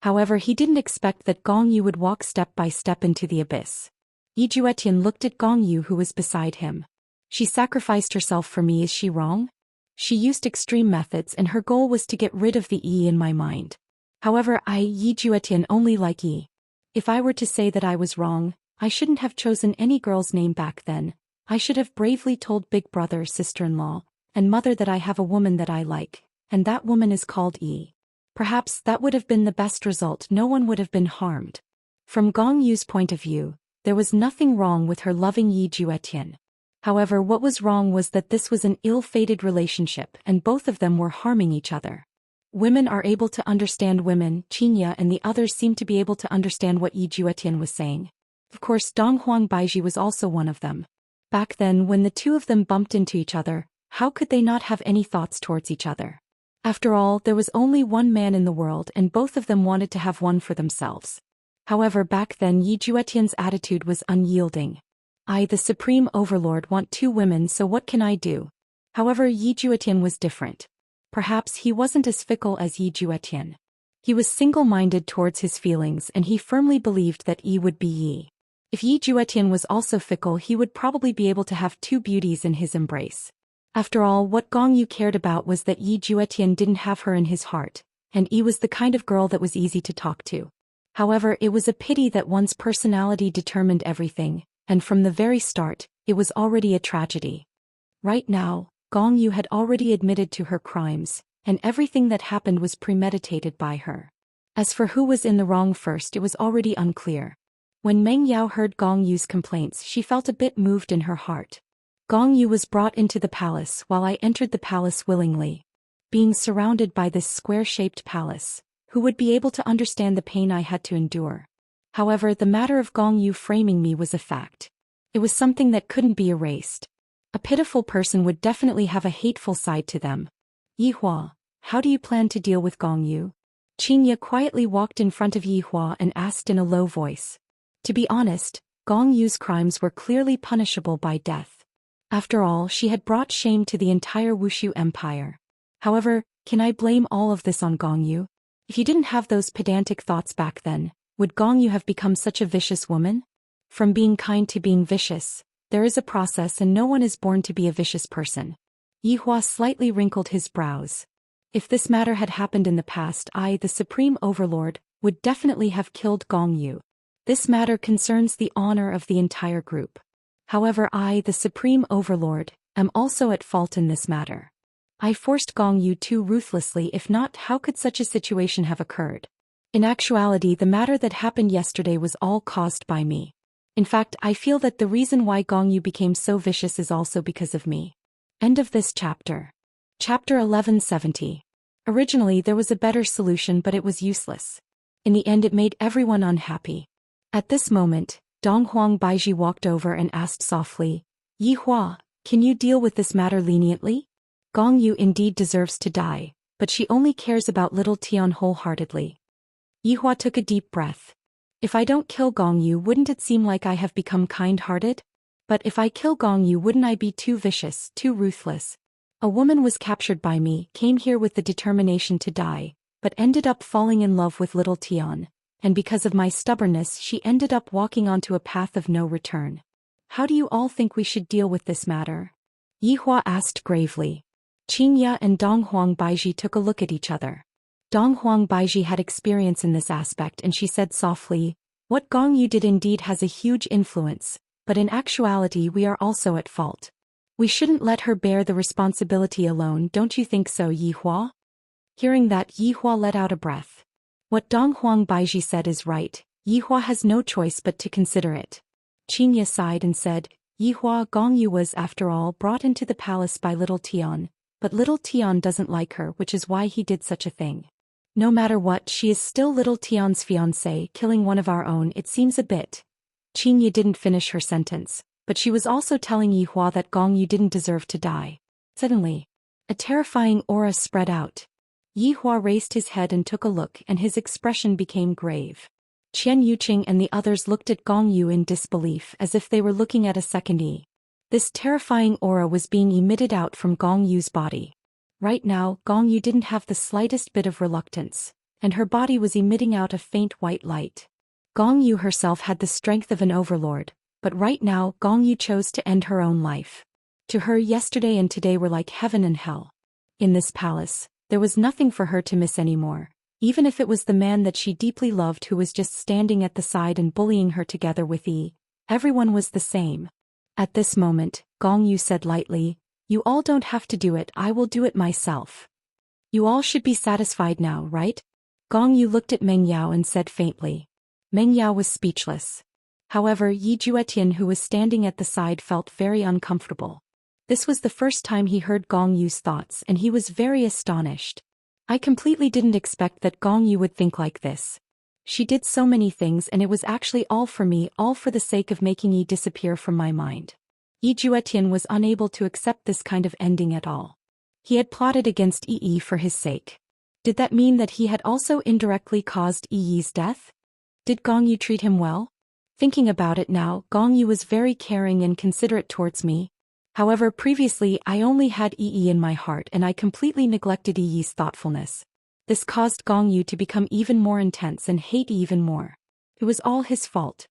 However, he didn't expect that Gong Yu would walk step by step into the abyss. Yi Juetian looked at Gong Yu, who was beside him. She sacrificed herself for me, is she wrong? She used extreme methods and her goal was to get rid of the Yi in my mind. However, I, Yi Juetian, only like Yi. If I were to say that I was wrong, I shouldn't have chosen any girl's name back then. I should have bravely told big brother, sister-in-law, and mother that I have a woman that I like, and that woman is called Yi. Perhaps that would have been the best result, no one would have been harmed. From Gong Yu's point of view, there was nothing wrong with her loving Yi Juetian. However, what was wrong was that this was an ill-fated relationship and both of them were harming each other. Women are able to understand women. Xianxia and the others seemed to be able to understand what Yi Juetian was saying. Of course, Dong Huang Baiji was also one of them. Back then, when the two of them bumped into each other, how could they not have any thoughts towards each other? After all, there was only one man in the world and both of them wanted to have one for themselves. However, back then Yi Juetian's attitude was unyielding. I, the Supreme Overlord, want two women, so what can I do? However, Yi Juetian was different. Perhaps he wasn't as fickle as Yi Juetian. He was single-minded towards his feelings and he firmly believed that Yi would be Yi. If Yi Juetian was also fickle, he would probably be able to have two beauties in his embrace. After all, what Gong Yu cared about was that Yi Juetian didn't have her in his heart, and Yi was the kind of girl that was easy to talk to. However, it was a pity that one's personality determined everything, and from the very start, it was already a tragedy. Right now, Gong Yu had already admitted to her crimes, and everything that happened was premeditated by her. As for who was in the wrong first, it was already unclear. When Meng Yao heard Gong Yu's complaints, she felt a bit moved in her heart. Gong Yu was brought into the palace while I entered the palace willingly. Being surrounded by this square-shaped palace, who would be able to understand the pain I had to endure? However, the matter of Gong Yu framing me was a fact. It was something that couldn't be erased. A pitiful person would definitely have a hateful side to them. Yi Hua, how do you plan to deal with Gong Yu? Xianxia quietly walked in front of Yi Hua and asked in a low voice. To be honest, Gong Yu's crimes were clearly punishable by death. After all, she had brought shame to the entire Wuxia Empire. However, can I blame all of this on Gong Yu? If you didn't have those pedantic thoughts back then, would Gong Yu have become such a vicious woman? From being kind to being vicious, there is a process and no one is born to be a vicious person. Yi Hua slightly wrinkled his brows. If this matter had happened in the past, I, the Supreme Overlord, would definitely have killed Gong Yu. This matter concerns the honor of the entire group. However, I, the Supreme Overlord, am also at fault in this matter. I forced Gong Yu too ruthlessly. If not, how could such a situation have occurred? In actuality, the matter that happened yesterday was all caused by me. In fact, I feel that the reason why Gong Yu became so vicious is also because of me. End of this chapter. Chapter 1170. Originally, there was a better solution, but it was useless. In the end, it made everyone unhappy. At this moment, Dong Huang Baiji walked over and asked softly, Yi Hua, can you deal with this matter leniently? Gong Yu indeed deserves to die, but she only cares about little Tian wholeheartedly. Yi Hua took a deep breath. If I don't kill Gong Yu, wouldn't it seem like I have become kind-hearted? But if I kill Gong Yu, wouldn't I be too vicious, too ruthless? A woman was captured by me, came here with the determination to die, but ended up falling in love with little Tian. And because of my stubbornness, she ended up walking onto a path of no return. How do you all think we should deal with this matter? Yi Hua asked gravely. Xianxia and Dong Huang Baiji took a look at each other. Dong Huang Baiji had experience in this aspect and she said softly, what Gong Yu did indeed has a huge influence, but in actuality we are also at fault. We shouldn't let her bear the responsibility alone, don't you think so, Yi Hua? Hearing that, Yi Hua let out a breath. What Dong Huang Baiji said is right, Yi Hua has no choice but to consider it. Xianxia sighed and said, Yi Hua, Gong Yu was, after all, brought into the palace by little Tian, but little Tian doesn't like her, which is why he did such a thing. No matter what, she is still little Tian's fiancée. Killing one of our own, it seems a bit. Xianxia didn't finish her sentence, but she was also telling Yi Hua that Gong Yu didn't deserve to die. Suddenly, a terrifying aura spread out. Yi Hua raised his head and took a look, and his expression became grave. Qian Yuqing and the others looked at Gong Yu in disbelief, as if they were looking at a second Yi. This terrifying aura was being emitted out from Gong Yu's body. Right now, Gong Yu didn't have the slightest bit of reluctance, and her body was emitting out a faint white light. Gong Yu herself had the strength of an overlord, but right now Gong Yu chose to end her own life. To her, yesterday and today were like heaven and hell. In this palace, there was nothing for her to miss anymore, even if it was the man that she deeply loved who was just standing at the side and bullying her together with Yi. Everyone was the same. At this moment, Gong Yu said lightly, you all don't have to do it, I will do it myself. You all should be satisfied now, right? Gong Yu looked at Meng Yao and said faintly. Meng Yao was speechless. However, Yi Juetian, who was standing at the side, felt very uncomfortable. This was the first time he heard Gong Yu's thoughts and he was very astonished. I completely didn't expect that Gong Yu would think like this. She did so many things and it was actually all for me, all for the sake of making Yi disappear from my mind. Yi Juetian was unable to accept this kind of ending at all. He had plotted against Yi for his sake. Did that mean that he had also indirectly caused Yi's death? Did Gong Yu treat him well? Thinking about it now, Gong Yu was very caring and considerate towards me. However, previously I only had Yi in my heart and I completely neglected Yi's thoughtfulness. This caused Gong Yu to become even more intense and hate even more. It was all his fault.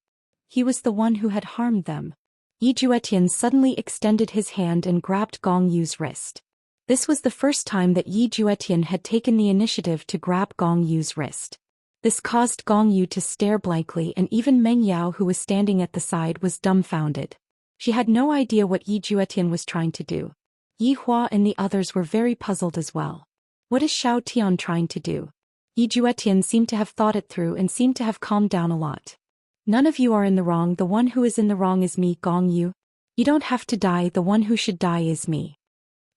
He was the one who had harmed them. Yi Juetian suddenly extended his hand and grabbed Gong Yu's wrist. This was the first time that Yi Juetian had taken the initiative to grab Gong Yu's wrist. This caused Gong Yu to stare blankly and even Meng Yao who was standing at the side was dumbfounded. She had no idea what Yi Juetian was trying to do. Yi Hua and the others were very puzzled as well. What is Xiao Tian trying to do? Yi Juetian seemed to have thought it through and seemed to have calmed down a lot. None of you are in the wrong, the one who is in the wrong is me, Gong Yu. You don't have to die, the one who should die is me.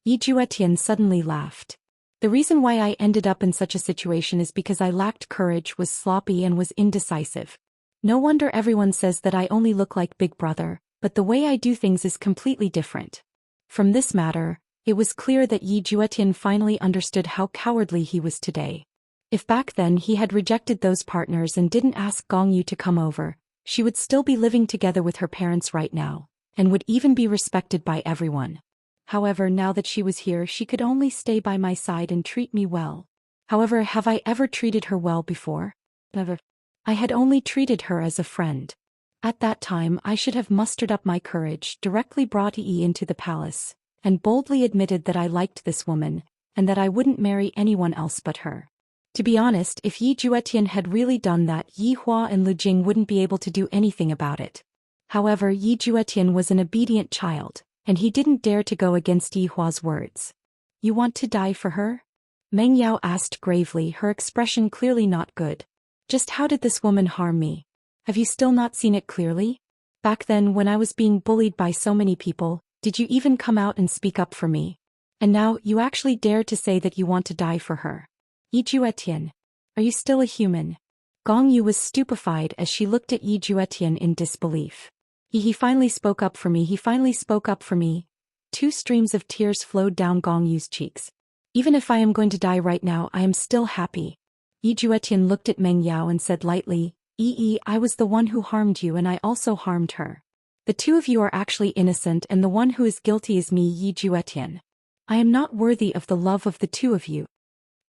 Yi Juetian suddenly laughed. The reason why I ended up in such a situation is because I lacked courage, was sloppy and was indecisive. No wonder everyone says that I only look like Big Brother, but the way I do things is completely different. From this matter, it was clear that Yi Juetian finally understood how cowardly he was today. If back then he had rejected those partners and didn't ask Gong Yu to come over, she would still be living together with her parents right now, and would even be respected by everyone. However, now that she was here, she could only stay by my side and treat me well. However, have I ever treated her well before? Never. I had only treated her as a friend. At that time, I should have mustered up my courage, directly brought Yi into the palace, and boldly admitted that I liked this woman, and that I wouldn't marry anyone else but her. To be honest, if Yi Juetian had really done that, Yi Hua and Lu Jing wouldn't be able to do anything about it. However, Yi Juetian was an obedient child, and he didn't dare to go against Yi Hua's words. You want to die for her? Meng Yao asked gravely, her expression clearly not good. Just how did this woman harm me? Have you still not seen it clearly? Back then when I was being bullied by so many people, did you even come out and speak up for me? And now, you actually dare to say that you want to die for her. Yi Juetian, are you still a human? Gong Yu was stupefied as she looked at Yi Juetian in disbelief. He finally spoke up for me, he finally spoke up for me. 2 streams of tears flowed down Gong Yu's cheeks. Even if I am going to die right now, I am still happy. Yi Juetian looked at Meng Yao and said lightly, I was the one who harmed you and I also harmed her. The 2 of you are actually innocent and the one who is guilty is me, Yi Juetian. I am not worthy of the love of the 2 of you.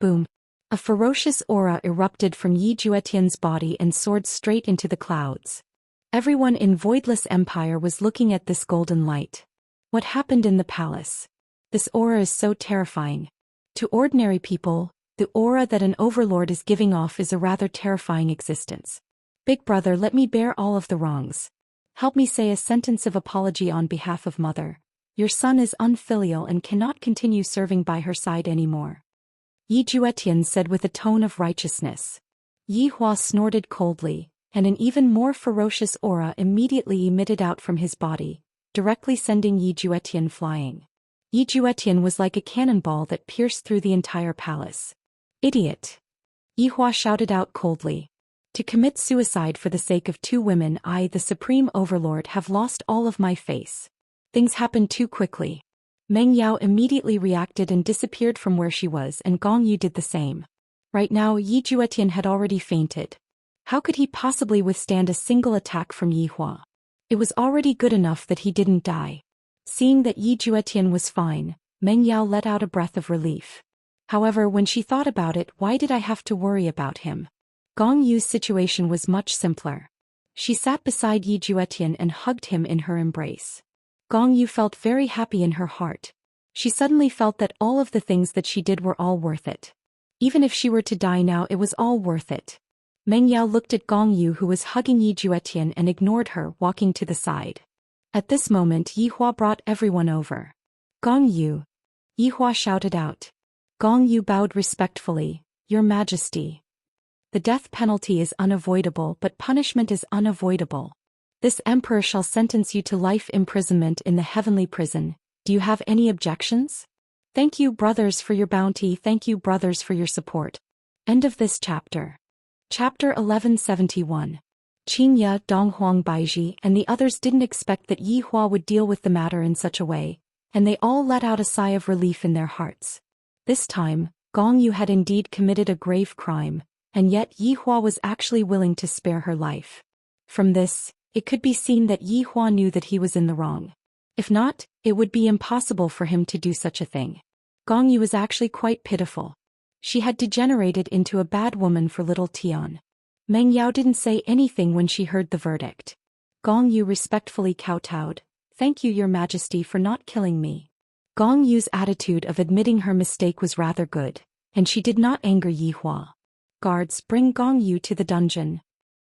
Boom. A ferocious aura erupted from Yi Juetian's body and soared straight into the clouds. Everyone in Voidless Empire was looking at this golden light. What happened in the palace? This aura is so terrifying. To ordinary people, the aura that an overlord is giving off is a rather terrifying existence. Big Brother, let me bear all of the wrongs. Help me say a sentence of apology on behalf of Mother. Your son is unfilial and cannot continue serving by her side anymore. Yi Juetian said with a tone of righteousness. Yi Hua snorted coldly, and an even more ferocious aura immediately emitted out from his body, directly sending Yi Juetian flying. Yi Juetian was like a cannonball that pierced through the entire palace. Idiot! Yi Hua shouted out coldly. To commit suicide for the sake of 2 women, I, the Supreme Overlord, have lost all of my face. Things happened too quickly. Meng Yao immediately reacted and disappeared from where she was, and Gong Yu did the same. Right now, Yi Juetian had already fainted. How could he possibly withstand a single attack from Yi Hua? It was already good enough that he didn't die. Seeing that Yi Juetian was fine, Meng Yao let out a breath of relief. However, when she thought about it, why did I have to worry about him? Gong Yu's situation was much simpler. She sat beside Yi Juetian and hugged him in her embrace. Gong Yu felt very happy in her heart. She suddenly felt that all of the things that she did were all worth it. Even if she were to die now, it was all worth it. Meng Yao looked at Gong Yu who was hugging Yi Juetian and ignored her, walking to the side. At this moment Yi Hua brought everyone over. Gong Yu! Yi Hua shouted out. Gong Yu bowed respectfully. Your Majesty. The death penalty is unavoidable, but punishment is unavoidable. This emperor shall sentence you to life imprisonment in the heavenly prison. Do you have any objections? Thank you, brothers, for your bounty. Thank you, brothers, for your support. End of this chapter. Chapter 1171. Xianxia, Donghuang Baiji, and the others didn't expect that Yi Hua would deal with the matter in such a way, and they all let out a sigh of relief in their hearts. This time, Gong Yu had indeed committed a grave crime, and yet Yi Hua was actually willing to spare her life. From this, it could be seen that Yi Hua knew that he was in the wrong. If not, it would be impossible for him to do such a thing. Gong Yu was actually quite pitiful. She had degenerated into a bad woman for little Tian. Meng Yao didn't say anything when she heard the verdict. Gong Yu respectfully kowtowed. Thank you, Your Majesty, for not killing me. Gong Yu's attitude of admitting her mistake was rather good, and she did not anger Yi Hua. Guards, bring Gong Yu to the dungeon.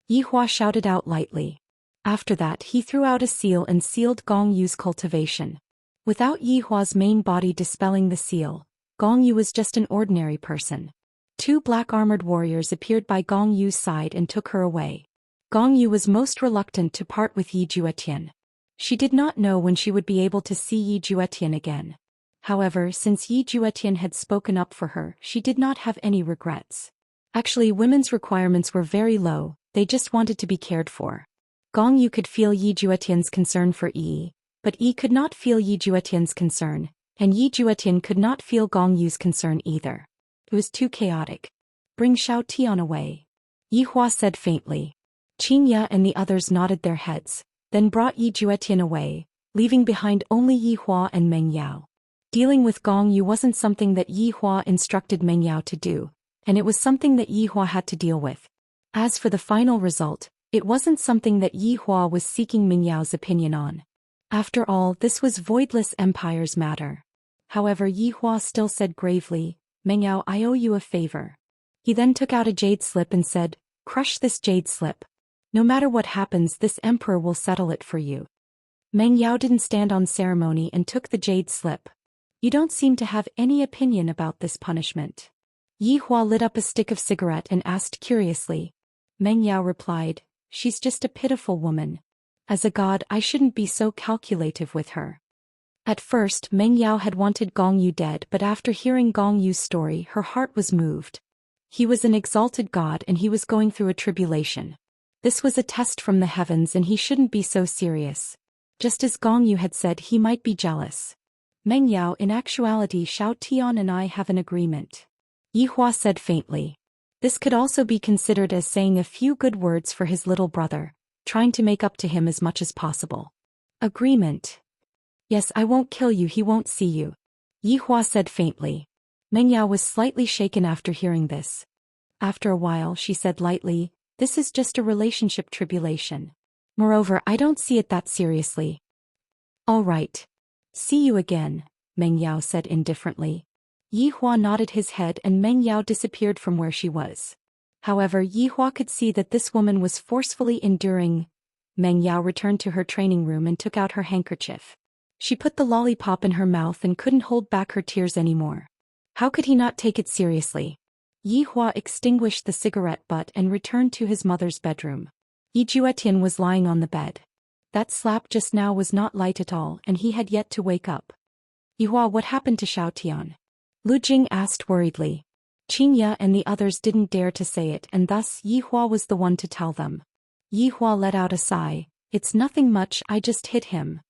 Yi Hua shouted out lightly. After that he threw out a seal and sealed Gong Yu's cultivation. Without Yi Hua's main body dispelling the seal, Gong Yu was just an ordinary person. Two black-armored warriors appeared by Gong Yu's side and took her away. Gong Yu was most reluctant to part with Yi Juetian. She did not know when she would be able to see Yi Juetian again. However, since Yi Juetian had spoken up for her, she did not have any regrets. Actually, women's requirements were very low, they just wanted to be cared for. Gong Yu could feel Yi Juetian's concern for Yi, but Yi could not feel Yi Juetian's concern, and Yi Juetian could not feel Gong Yu's concern either. It was too chaotic. Bring Xiao Tian away. Yi Hua said faintly. Xianxia and the others nodded their heads, then brought Yi Juetian away, leaving behind only Yi Hua and Meng Yao. Dealing with Gong Yu wasn't something that Yi Hua instructed Meng Yao to do, and it was something that Yi Hua had to deal with. As for the final result, it wasn't something that Yi Hua was seeking Meng Yao's opinion on. After all, this was Voidless Empire's matter. However, Yi Hua still said gravely, Meng Yao, I owe you a favor. He then took out a jade slip and said, crush this jade slip. No matter what happens, this emperor will settle it for you. Meng Yao didn't stand on ceremony and took the jade slip. You don't seem to have any opinion about this punishment. Yi Hua lit up a stick of cigarette and asked curiously. Meng Yao replied, she's just a pitiful woman. As a god, I shouldn't be so calculative with her. At first, Meng Yao had wanted Gong Yu dead, but after hearing Gong Yu's story, her heart was moved. He was an exalted god and he was going through a tribulation. This was a test from the heavens and he shouldn't be so serious. Just as Gong Yu had said, he might be jealous. Meng Yao, in actuality, Xiao Tian and I have an agreement. Yi Hua said faintly. This could also be considered as saying a few good words for his little brother, trying to make up to him as much as possible. Agreement. Yes, I won't kill you, he won't see you. Yi Hua said faintly. Meng Yao was slightly shaken after hearing this. After a while she said lightly, this is just a relationship tribulation. Moreover, I don't see it that seriously. All right. See you again, Meng Yao said indifferently. Yi Hua nodded his head and Meng Yao disappeared from where she was. However, Yi Hua could see that this woman was forcefully enduring. Meng Yao returned to her training room and took out her handkerchief. She put the lollipop in her mouth and couldn't hold back her tears anymore. How could he not take it seriously? Yi Hua extinguished the cigarette butt and returned to his mother's bedroom. Yi Juetian was lying on the bed. That slap just now was not light at all and he had yet to wake up. Yi Hua, what happened to Xiao Tian? Lu Jing asked worriedly. Xianxia and the others didn't dare to say it and thus Yi Hua was the one to tell them. Yi Hua let out a sigh. It's nothing much, I just hit him.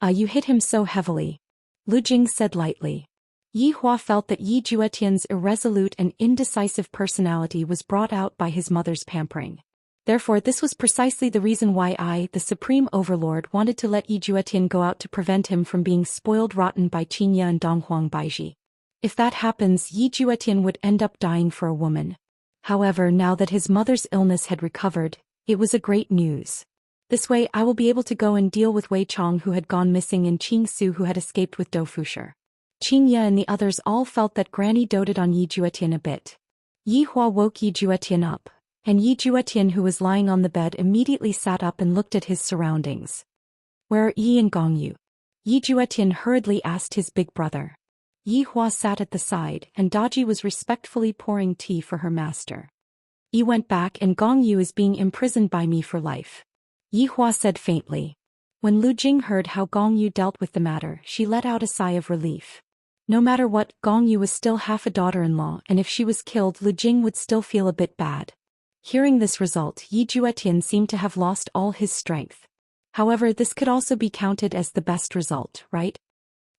You hit him so heavily. Lu Jing said lightly. Yi Hua felt that Yi Juetian's irresolute and indecisive personality was brought out by his mother's pampering. Therefore this was precisely the reason why I, the Supreme Overlord, wanted to let Yi Juetian go out to prevent him from being spoiled rotten by Xianxia and Donghuang Baiji. If that happens, Yi Juetian would end up dying for a woman. However, now that his mother's illness had recovered, it was a great news. This way I will be able to go and deal with Wei Chong who had gone missing and Qing Su who had escaped with Dou Fusher. Xianxia and the others all felt that Granny doted on Yi Juetian a bit. Yi Hua woke Yi Juetian up, and Yi Juetian who was lying on the bed immediately sat up and looked at his surroundings. Where are Yi and Gong Yu? Yi Juetian hurriedly asked his big brother. Yi Hua sat at the side and Daji was respectfully pouring tea for her master. Yi went back and Gong Yu is being imprisoned by me for life. Yi Hua said faintly. When Lu Jing heard how Gong Yu dealt with the matter, she let out a sigh of relief. No matter what, Gong Yu was still half a daughter-in-law, and if she was killed, Lu Jing would still feel a bit bad. Hearing this result, Yi Juetian seemed to have lost all his strength. However, this could also be counted as the best result, right?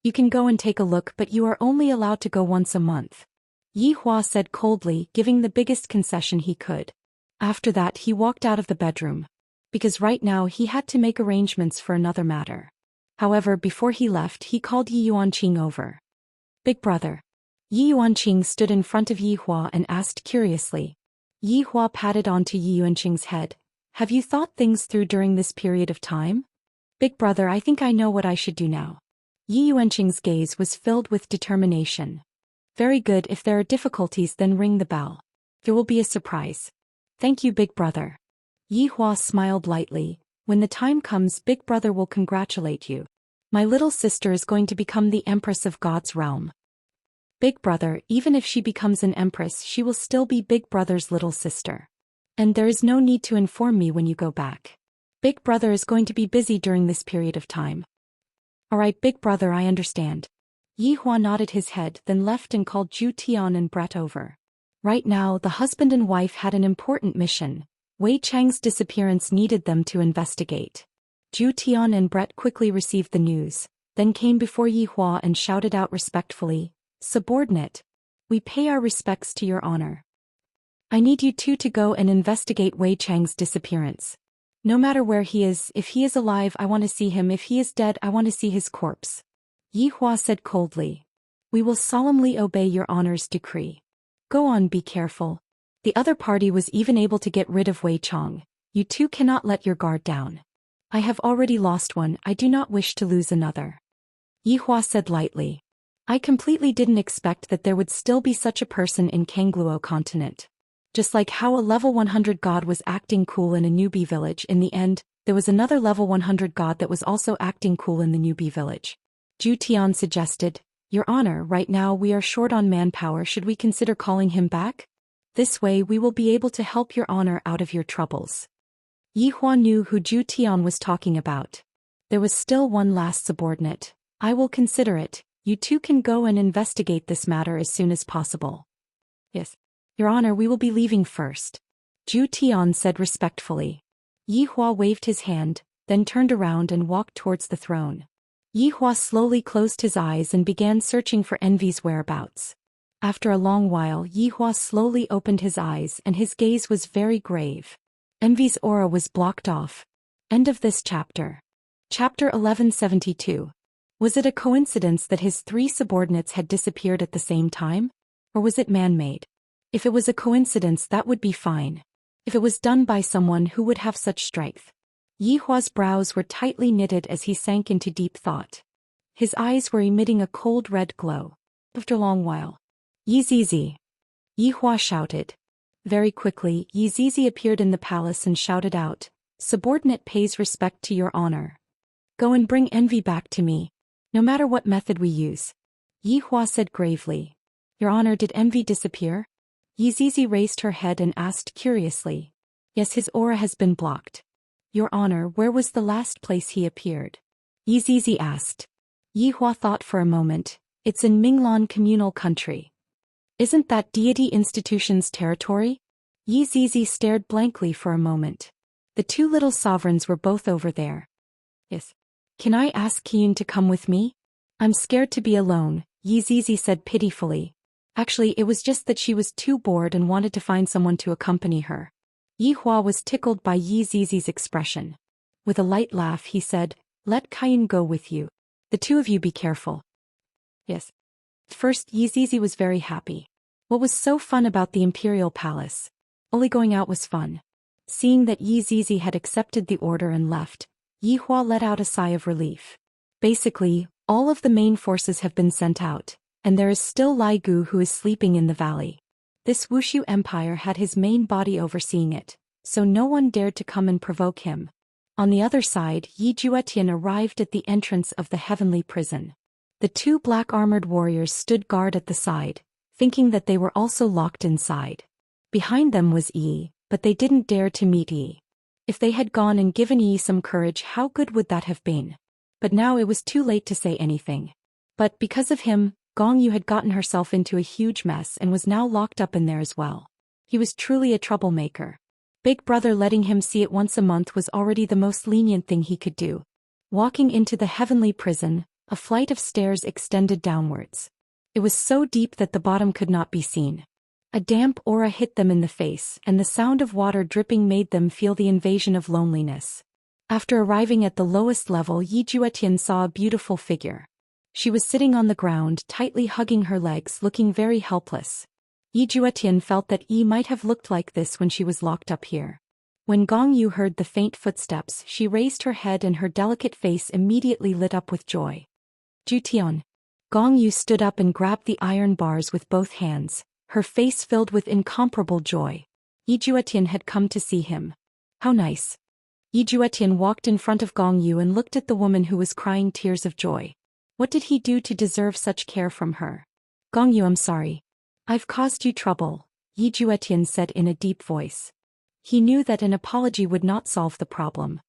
You can go and take a look, but you are only allowed to go once a month. Yi Hua said coldly, giving the biggest concession he could. After that he walked out of the bedroom. Because right now he had to make arrangements for another matter. However, before he left he called Yi Yuanqing over. Big brother. Yi Yuanqing stood in front of Yi Hua and asked curiously. Yi Hua patted onto Yi Yuanqing's head. Have you thought things through during this period of time? Big brother, I think I know what I should do now. Yi Yuanqing's gaze was filled with determination. Very good, if there are difficulties then ring the bell. There will be a surprise. Thank you, big brother. Yi Hua smiled lightly. When the time comes, big brother will congratulate you. My little sister is going to become the empress of God's realm. Big brother, even if she becomes an empress, she will still be big brother's little sister. And there is no need to inform me when you go back. Big brother is going to be busy during this period of time. Alright, big brother, I understand. Yi Hua nodded his head, then left and called Zhu Tian and Brett over. Right now, the husband and wife had an important mission. Wei Chang's disappearance needed them to investigate. Zhu Tian and Brett quickly received the news, then came before Yi Hua and shouted out respectfully, "Subordinate, we pay our respects to your honor. I need you two to go and investigate Wei Chang's disappearance. No matter where he is, if he is alive I want to see him, if he is dead I want to see his corpse." Yi Hua said coldly. "We will solemnly obey your honor's decree. Go on, be careful. The other party was even able to get rid of Wei Chang. You two cannot let your guard down. I have already lost one, I do not wish to lose another." Yi Hua said lightly. "I completely didn't expect that there would still be such a person in Kangluo continent. Just like how a level 100 god was acting cool in a newbie village, in the end, there was another level 100 god that was also acting cool in the newbie village." Zhu Tian suggested, "Your honor, right now we are short on manpower, should we consider calling him back? This way we will be able to help your honor out of your troubles." Yi Hua knew who Zhu Tian was talking about. There was still one last subordinate. "I will consider it, you two can go and investigate this matter as soon as possible." "Yes. Your honor, we will be leaving first," Zhu Tian said respectfully. Yi Hua waved his hand, then turned around and walked towards the throne. Yi Hua slowly closed his eyes and began searching for Envy's whereabouts. After a long while Yi Hua slowly opened his eyes and his gaze was very grave. Envy's aura was blocked off. End of this chapter. Chapter 1172. Was it a coincidence that his three subordinates had disappeared at the same time? Or was it man-made? If it was a coincidence that would be fine. If it was done by someone who would have such strength. Yi Hua's brows were tightly knitted as he sank into deep thought. His eyes were emitting a cold red glow. After a long while. "Yi Zizi!" Yi Hua shouted. Very quickly, Yi Zizi appeared in the palace and shouted out, "Subordinate pays respect to your honor. Go and bring Envy back to me. No matter what method we use." Yi Hua said gravely. "Your honor, did Envy disappear?" Yi Zizi raised her head and asked curiously. "Yes, his aura has been blocked." "Your honor, where was the last place he appeared?" Yi Zizi asked. Yi Hua thought for a moment. "It's in Minglan communal country." "Isn't that deity institution's territory?" Yi Zizi stared blankly for a moment. The two little sovereigns were both over there. "Yes. Can I ask Qiyun to come with me?" "I'm scared to be alone," Yi Zizi said pitifully. Actually, it was just that she was too bored and wanted to find someone to accompany her. Yi Hua was tickled by Yi Zizi's expression. With a light laugh he said, "Let Qiyun go with you. The two of you be careful." "Yes." First, Yi Zizi was very happy. What was so fun about the imperial palace? Only going out was fun. Seeing that Yi Zizi had accepted the order and left, Yi Hua let out a sigh of relief. Basically, all of the main forces have been sent out, and there is still Lai Gu who is sleeping in the valley. This Wushu Empire had his main body overseeing it, so no one dared to come and provoke him. On the other side, Yi Juetian arrived at the entrance of the heavenly prison. The two black-armored warriors stood guard at the side, thinking that they were also locked inside. Behind them was Yi, but they didn't dare to meet Yi. If they had gone and given Yi some courage, how good would that have been? But now it was too late to say anything. But because of him, Gong Yu had gotten herself into a huge mess and was now locked up in there as well. He was truly a troublemaker. Big Brother letting him see it once a month was already the most lenient thing he could do. Walking into the heavenly prison, a flight of stairs extended downwards. It was so deep that the bottom could not be seen. A damp aura hit them in the face, and the sound of water dripping made them feel the invasion of loneliness. After arriving at the lowest level, Yi Juetian saw a beautiful figure. She was sitting on the ground, tightly hugging her legs, looking very helpless. Yi Juetian felt that Yi might have looked like this when she was locked up here. When Gong Yu heard the faint footsteps, she raised her head and her delicate face immediately lit up with joy. Jutian. Gong Yu stood up and grabbed the iron bars with both hands, her face filled with incomparable joy. Yi Juetian had come to see him. How nice. Yi Juetian walked in front of Gong Yu and looked at the woman who was crying tears of joy. What did he do to deserve such care from her? Gong Yu, I'm sorry. I've caused you trouble, Yi Juetian said in a deep voice. He knew that an apology would not solve the problem.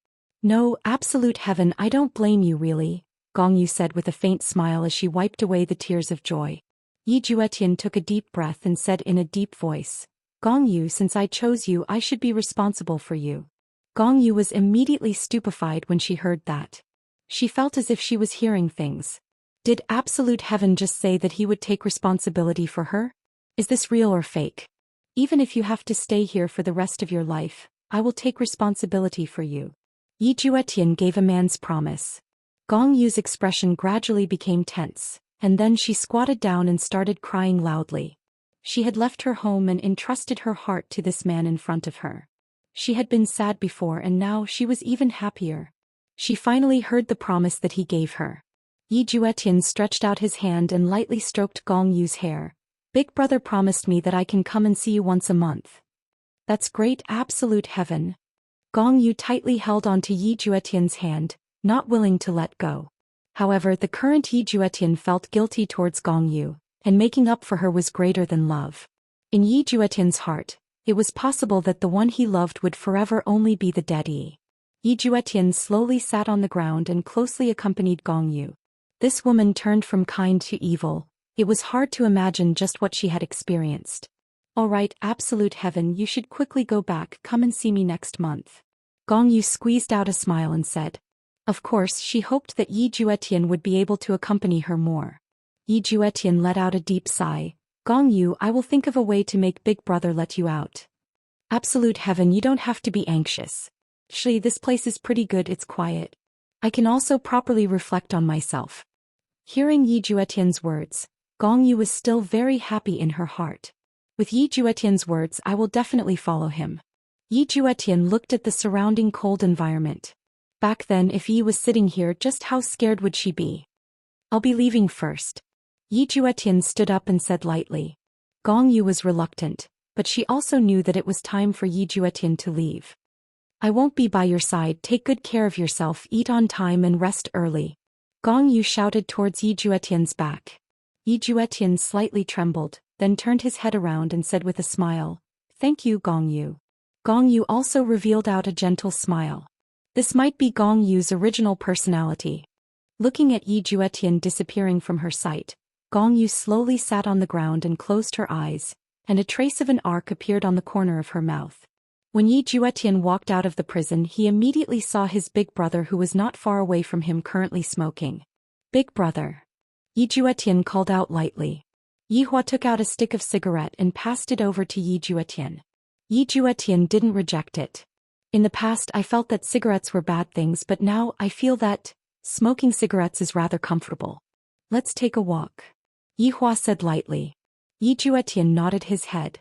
No, absolute heaven, I don't blame you really, Gong Yu said with a faint smile as she wiped away the tears of joy. Yi Juetian took a deep breath and said in a deep voice, Gong Yu, since I chose you, I should be responsible for you. Gong Yu was immediately stupefied when she heard that. She felt as if she was hearing things. Did absolute heaven just say that he would take responsibility for her? Is this real or fake? Even if you have to stay here for the rest of your life, I will take responsibility for you. Yi Juetian gave a man's promise. Gong Yu's expression gradually became tense, and then she squatted down and started crying loudly. She had left her home and entrusted her heart to this man in front of her. She had been sad before and now she was even happier. She finally heard the promise that he gave her. Yi Juetian stretched out his hand and lightly stroked Gong Yu's hair. Big Brother promised me that I can come and see you once a month. That's great, absolute heaven. Gong Yu tightly held onto Yi Juetian's hand, not willing to let go. However, the current Yi Juetian felt guilty towards Gong Yu, and making up for her was greater than love. In Yi Juetian's heart, it was possible that the one he loved would forever only be the dead Yi. Yi Juetian slowly sat on the ground and closely accompanied Gong Yu. This woman turned from kind to evil. It was hard to imagine just what she had experienced. All right, absolute heaven, you should quickly go back, come and see me next month. Gong Yu squeezed out a smile and said. Of course, she hoped that Yi Juetian would be able to accompany her more. Yi Juetian let out a deep sigh. Gong Yu, I will think of a way to make Big Brother let you out. Absolute heaven, you don't have to be anxious. Actually, this place is pretty good, it's quiet. I can also properly reflect on myself. Hearing Yi Juetian's words, Gong Yu was still very happy in her heart. With Yi Juetian's words, I will definitely follow him. Yi Juetian looked at the surrounding cold environment. Back then, if Yi was sitting here, just how scared would she be? I'll be leaving first. Yi Juetian stood up and said lightly. Gong Yu was reluctant, but she also knew that it was time for Yi Juetian to leave. I won't be by your side, take good care of yourself, eat on time and rest early. Gong Yu shouted towards Yi Juetian's back. Yi Juetian slightly trembled, then turned his head around and said with a smile, Thank you, Gong Yu. Gong Yu also revealed out a gentle smile. This might be Gong Yu's original personality. Looking at Yi Juetian disappearing from her sight, Gong Yu slowly sat on the ground and closed her eyes, and a trace of an arc appeared on the corner of her mouth. When Yi Juetian walked out of the prison, he immediately saw his big brother who was not far away from him currently smoking. Big brother. Yi Juetian called out lightly. Yi Hua took out a stick of cigarette and passed it over to Yi Juetian. Yi Juetian didn't reject it. In the past I felt that cigarettes were bad things, but now I feel that smoking cigarettes is rather comfortable. Let's take a walk. Yi Hua said lightly. Yi Juetian nodded his head.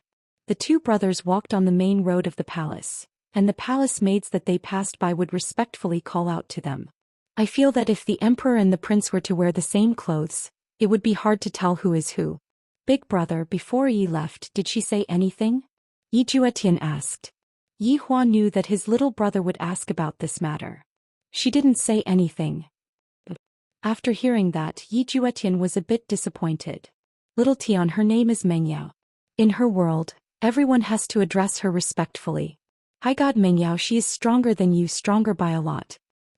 The two brothers walked on the main road of the palace, and the palace maids that they passed by would respectfully call out to them. I feel that if the emperor and the prince were to wear the same clothes, it would be hard to tell who is who. Big brother, before Yi left, did she say anything? Yi Juetian asked. Yi Hua knew that his little brother would ask about this matter. She didn't say anything. After hearing that, Yi Juetian was a bit disappointed. Little Tian, her name is Mengyao. In her world, everyone has to address her respectfully. High God Mengyao, she is stronger than you, stronger by a lot.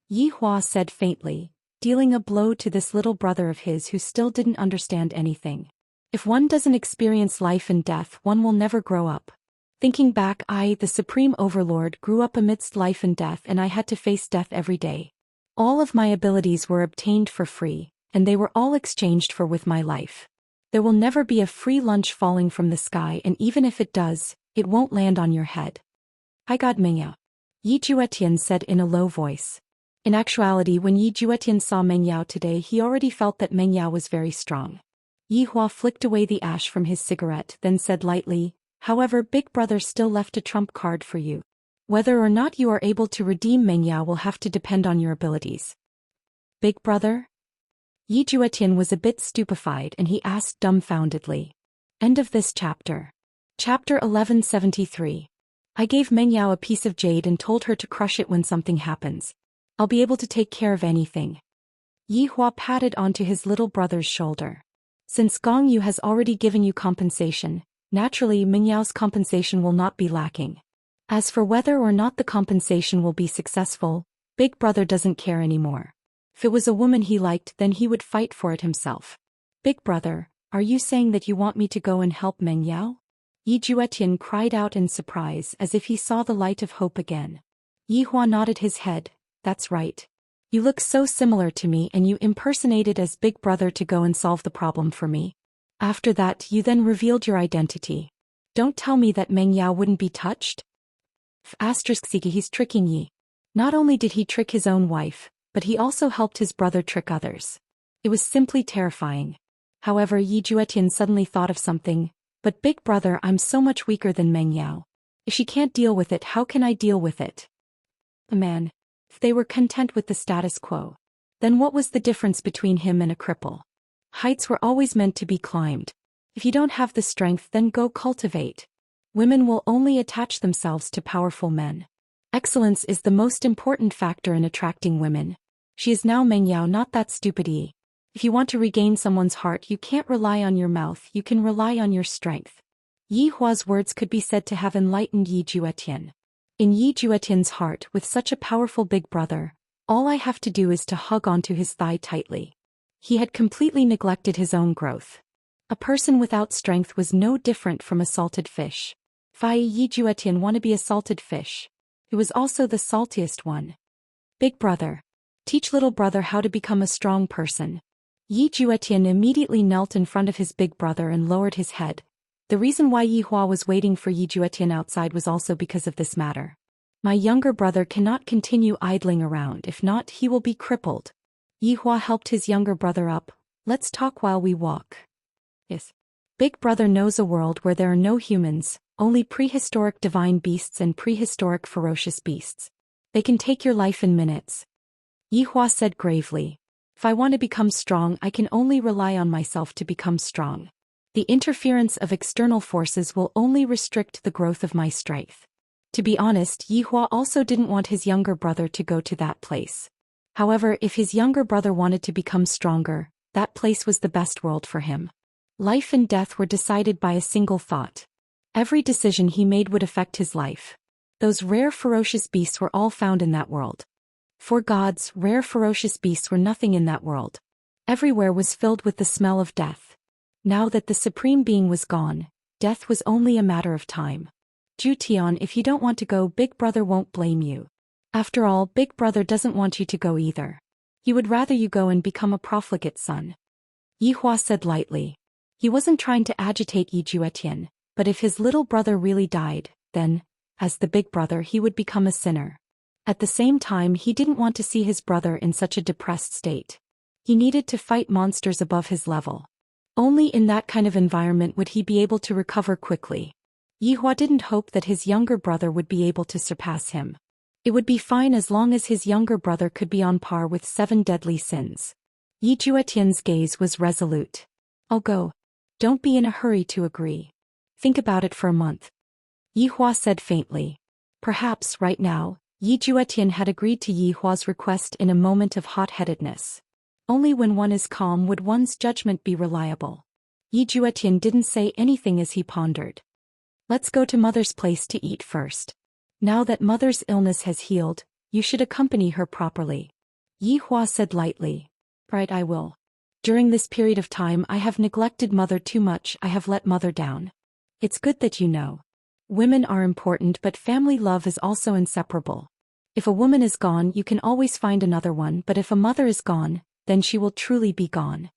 Yi Hua said faintly. dealing a blow to this little brother of his who still didn't understand anything. If one doesn't experience life and death, one will never grow up. Thinking back, I, the Supreme Overlord, grew up amidst life and death, and I had to face death every day. All of my abilities were obtained for free, and they were all exchanged for with my life. There will never be a free lunch falling from the sky, and even if it does, it won't land on your head. I got Mengyao. Yi Juetian said in a low voice. In actuality, when Yi Juetian saw Mengyao today, he already felt that Mengyao was very strong. Yi Hua flicked away the ash from his cigarette, then said lightly, "However, Big Brother still left a trump card for you. Whether or not you are able to redeem Mengyao will have to depend on your abilities." Big Brother? Yi Juetian was a bit stupefied and he asked dumbfoundedly. End of this chapter. Chapter 1173. I gave Mengyao a piece of jade and told her to crush it when something happens. I'll be able to take care of anything. Yi Hua patted onto his little brother's shoulder. Since Gong Yu has already given you compensation, naturally Mengyao's compensation will not be lacking. As for whether or not the compensation will be successful, Big Brother doesn't care anymore. If it was a woman he liked, then he would fight for it himself. Big Brother, are you saying that you want me to go and help Mengyao? Yi Juetian cried out in surprise as if he saw the light of hope again. Yi Hua nodded his head. That's right. You look so similar to me, and you impersonated as Big Brother to go and solve the problem for me. After that, you then revealed your identity. Don't tell me that Mengyao wouldn't be touched? He's tricking Yi. Not only did he trick his own wife, but he also helped his brother trick others. It was simply terrifying. However, Yi Juetian suddenly thought of something. But Big Brother, I'm so much weaker than Mengyao. If she can't deal with it, how can I deal with it? Man. If they were content with the status quo, then what was the difference between him and a cripple? Heights were always meant to be climbed. If you don't have the strength, then go cultivate. Women will only attach themselves to powerful men. Excellence is the most important factor in attracting women. She is now Mengyao, not that stupid Yi. If you want to regain someone's heart, you can't rely on your mouth, you can rely on your strength. Yi Hua's words could be said to have enlightened Yi Juetian. In Yi Juetian's heart, with such a powerful Big Brother, all I have to do is to hug onto his thigh tightly. He had completely neglected his own growth. A person without strength was no different from a salted fish. Yi Juetian wanted to be a salted fish. It was also the saltiest one. Big Brother. Teach little brother how to become a strong person. Yi Juetian immediately knelt in front of his big brother and lowered his head. The reason why Yi Hua was waiting for Yi Juetian outside was also because of this matter. My younger brother cannot continue idling around, if not, he will be crippled. Yi Hua helped his younger brother up. Let's talk while we walk. Yes. Big Brother knows a world where there are no humans, only prehistoric divine beasts and prehistoric ferocious beasts. They can take your life in minutes. Yi Hua said gravely. If I want to become strong, I can only rely on myself to become strong. The interference of external forces will only restrict the growth of my strength. To be honest, Yi Hua also didn't want his younger brother to go to that place. However, if his younger brother wanted to become stronger, that place was the best world for him. Life and death were decided by a single thought. Every decision he made would affect his life. Those rare ferocious beasts were all found in that world. For gods, rare ferocious beasts were nothing in that world. Everywhere was filled with the smell of death. Now that the Supreme Being was gone, death was only a matter of time. Jutian, if you don't want to go, Big Brother won't blame you. After all, Big Brother doesn't want you to go either. He would rather you go and become a profligate son. Yi Hua said lightly. He wasn't trying to agitate Yi Juetian, but if his little brother really died, then, as the Big Brother, he would become a sinner. At the same time, he didn't want to see his brother in such a depressed state. He needed to fight monsters above his level. Only in that kind of environment would he be able to recover quickly. Yi Hua didn't hope that his younger brother would be able to surpass him. It would be fine as long as his younger brother could be on par with 7 deadly sins. Yi Juetian's gaze was resolute. I'll go. Don't be in a hurry to agree. Think about it for a month. Yi Hua said faintly. Perhaps right now, Yi Juetian had agreed to Yi Hua's request in a moment of hot-headedness. Only when one is calm would one's judgment be reliable. Yi Juetian didn't say anything as he pondered. Let's go to Mother's place to eat first. Now that Mother's illness has healed, you should accompany her properly. Yi Hua said lightly. Right, I will. During this period of time I have neglected mother too much, I have let mother down. It's good that you know. Women are important, but family love is also inseparable. If a woman is gone, you can always find another one, but if a mother is gone, then she will truly be gone.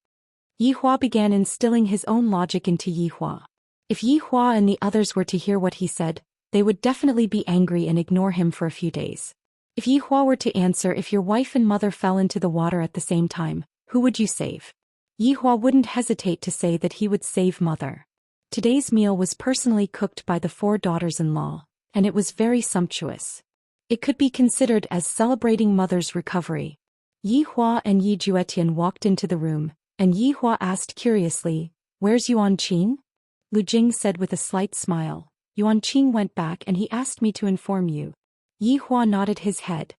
Yi Hua began instilling his own logic into Yi Hua. If Yi Hua and the others were to hear what he said, they would definitely be angry and ignore him for a few days. If Yi Hua were to answer, if your wife and mother fell into the water at the same time, who would you save? Yi Hua wouldn't hesitate to say that he would save mother. Today's meal was personally cooked by the 4 daughters-in-law, and it was very sumptuous. It could be considered as celebrating mother's recovery. Yi Hua and Yi Juetian walked into the room, and Yi Hua asked curiously, "Where's Yuan Qing?" Lu Jing said with a slight smile, "Yuan Qing went back and he asked me to inform you." Yi Hua nodded his head.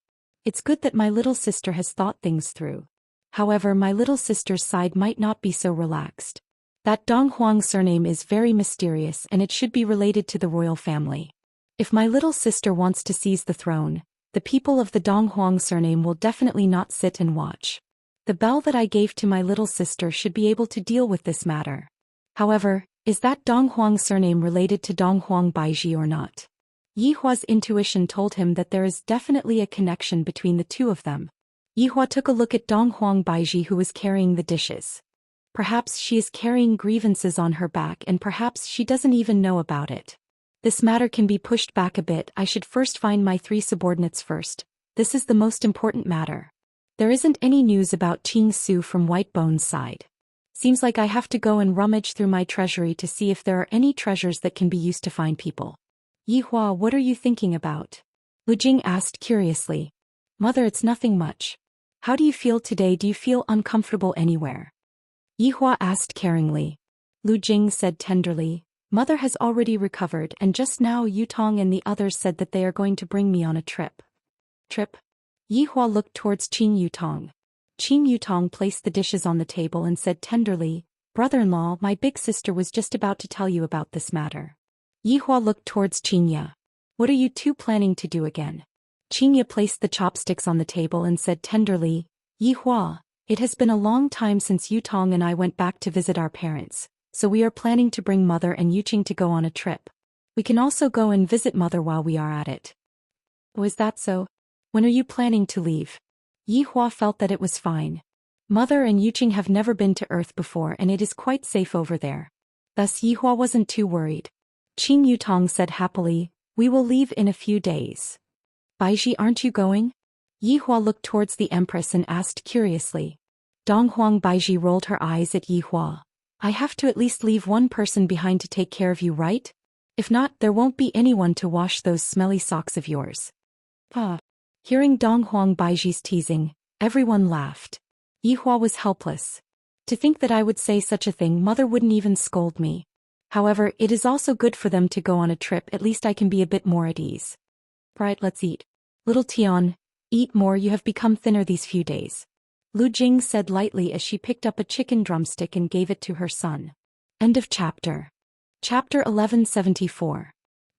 "It's good that my little sister has thought things through. However, my little sister's side might not be so relaxed. That Dong Huang surname is very mysterious and it should be related to the royal family. If my little sister wants to seize the throne, the people of the Dong Huang surname will definitely not sit and watch. The bell that I gave to my little sister should be able to deal with this matter. However, is that Dong Huang surname related to Dong Huang Baiji or not?" Yi Hua's intuition told him that there is definitely a connection between the two of them. Yi Hua took a look at Dong Huang Baiji, who was carrying the dishes. Perhaps she is carrying grievances on her back and perhaps she doesn't even know about it. This matter can be pushed back a bit. I should first find my 3 subordinates first. This is the most important matter. There isn't any news about Qing Su from Whitebone's side. Seems like I have to go and rummage through my treasury to see if there are any treasures that can be used to find people. Yi Hua, what are you thinking about? Lu Jing asked curiously. Mother, it's nothing much. How do you feel today? Do you feel uncomfortable anywhere? Yi Hua asked caringly. Lu Jing said tenderly, Mother has already recovered and just now Yutong and the others said that they are going to bring me on a trip. Trip? Yi Hua looked towards Qing Yutong. Qing Yutong placed the dishes on the table and said tenderly, Brother-in-law, my big sister was just about to tell you about this matter. Yi Hua looked towards Xianxia. What are you two planning to do again? Xianxia placed the chopsticks on the table and said tenderly, Yi Hua, it has been a long time since Yutong and I went back to visit our parents, so we are planning to bring Mother and Yuqing to go on a trip. We can also go and visit Mother while we are at it. Oh, is that so? When are you planning to leave? Yi Hua felt that it was fine. Mother and Yuqing have never been to Earth before and it is quite safe over there. Thus Yi Hua wasn't too worried. Qing Yutong said happily, we will leave in a few days. Baiji, aren't you going? Yi Hua looked towards the Empress and asked curiously. Dong Huang Baiji rolled her eyes at Yi Hua. I have to at least leave one person behind to take care of you, right? If not, there won't be anyone to wash those smelly socks of yours. Hearing Dong Huang Baiji's teasing, everyone laughed. Yi Hua was helpless. To think that I would say such a thing, Mother wouldn't even scold me. However, it is also good for them to go on a trip, at least I can be a bit more at ease. Right, let's eat. Little Tian, eat more, you have become thinner these few days. Lu Jing said lightly as she picked up a chicken drumstick and gave it to her son. End of chapter. Chapter 1174.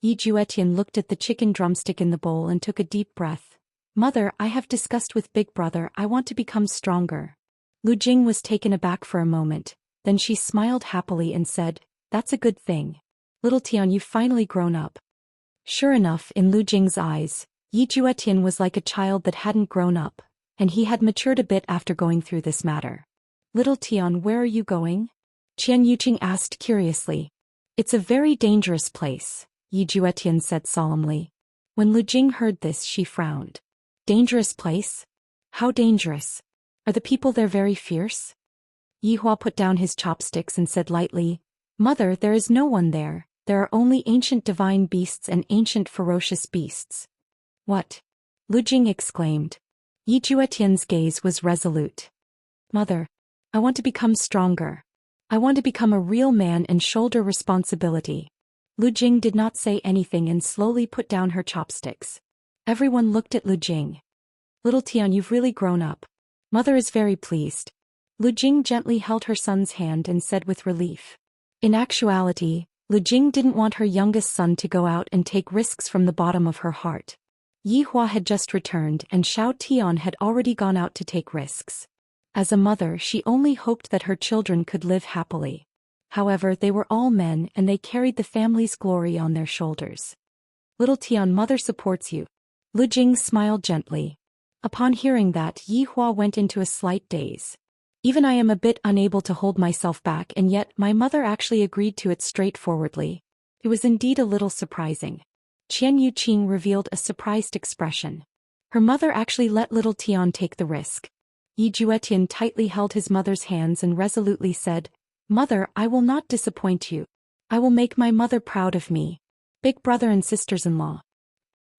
Yi Juetian looked at the chicken drumstick in the bowl and took a deep breath. Mother, I have discussed with Big Brother, I want to become stronger. Lu Jing was taken aback for a moment, then she smiled happily and said, that's a good thing. Little Tian, you've finally grown up. Sure enough, in Lu Jing's eyes, Yi Juetian was like a child that hadn't grown up, and he had matured a bit after going through this matter. Little Tian, where are you going? Qian Yuqing asked curiously. It's a very dangerous place, Yi Juetian said solemnly. When Lu Jing heard this, she frowned. Dangerous place? How dangerous? Are the people there very fierce? Yi Hua put down his chopsticks and said lightly, Mother, there is no one there. There are only ancient divine beasts and ancient ferocious beasts. What? Lu Jing exclaimed. Yi Juetian's gaze was resolute. Mother, I want to become stronger. I want to become a real man and shoulder responsibility. Lu Jing did not say anything and slowly put down her chopsticks. Everyone looked at Lu Jing. Little Tian, you've really grown up. Mother is very pleased. Lu Jing gently held her son's hand and said with relief. In actuality, Lu Jing didn't want her youngest son to go out and take risks from the bottom of her heart. Yi Hua had just returned and Xiao Tian had already gone out to take risks. As a mother, she only hoped that her children could live happily. However, they were all men and they carried the family's glory on their shoulders. Little Tian, mother supports you. Lu Jing smiled gently. Upon hearing that, Yi Hua went into a slight daze. Even I am a bit unable to hold myself back, and yet my mother actually agreed to it straightforwardly. It was indeed a little surprising. Qian Yuqing revealed a surprised expression. Her mother actually let little Tian take the risk. Yi Juetian tightly held his mother's hands and resolutely said, "Mother, I will not disappoint you. I will make my mother proud of me. Big brother and sisters-in-law.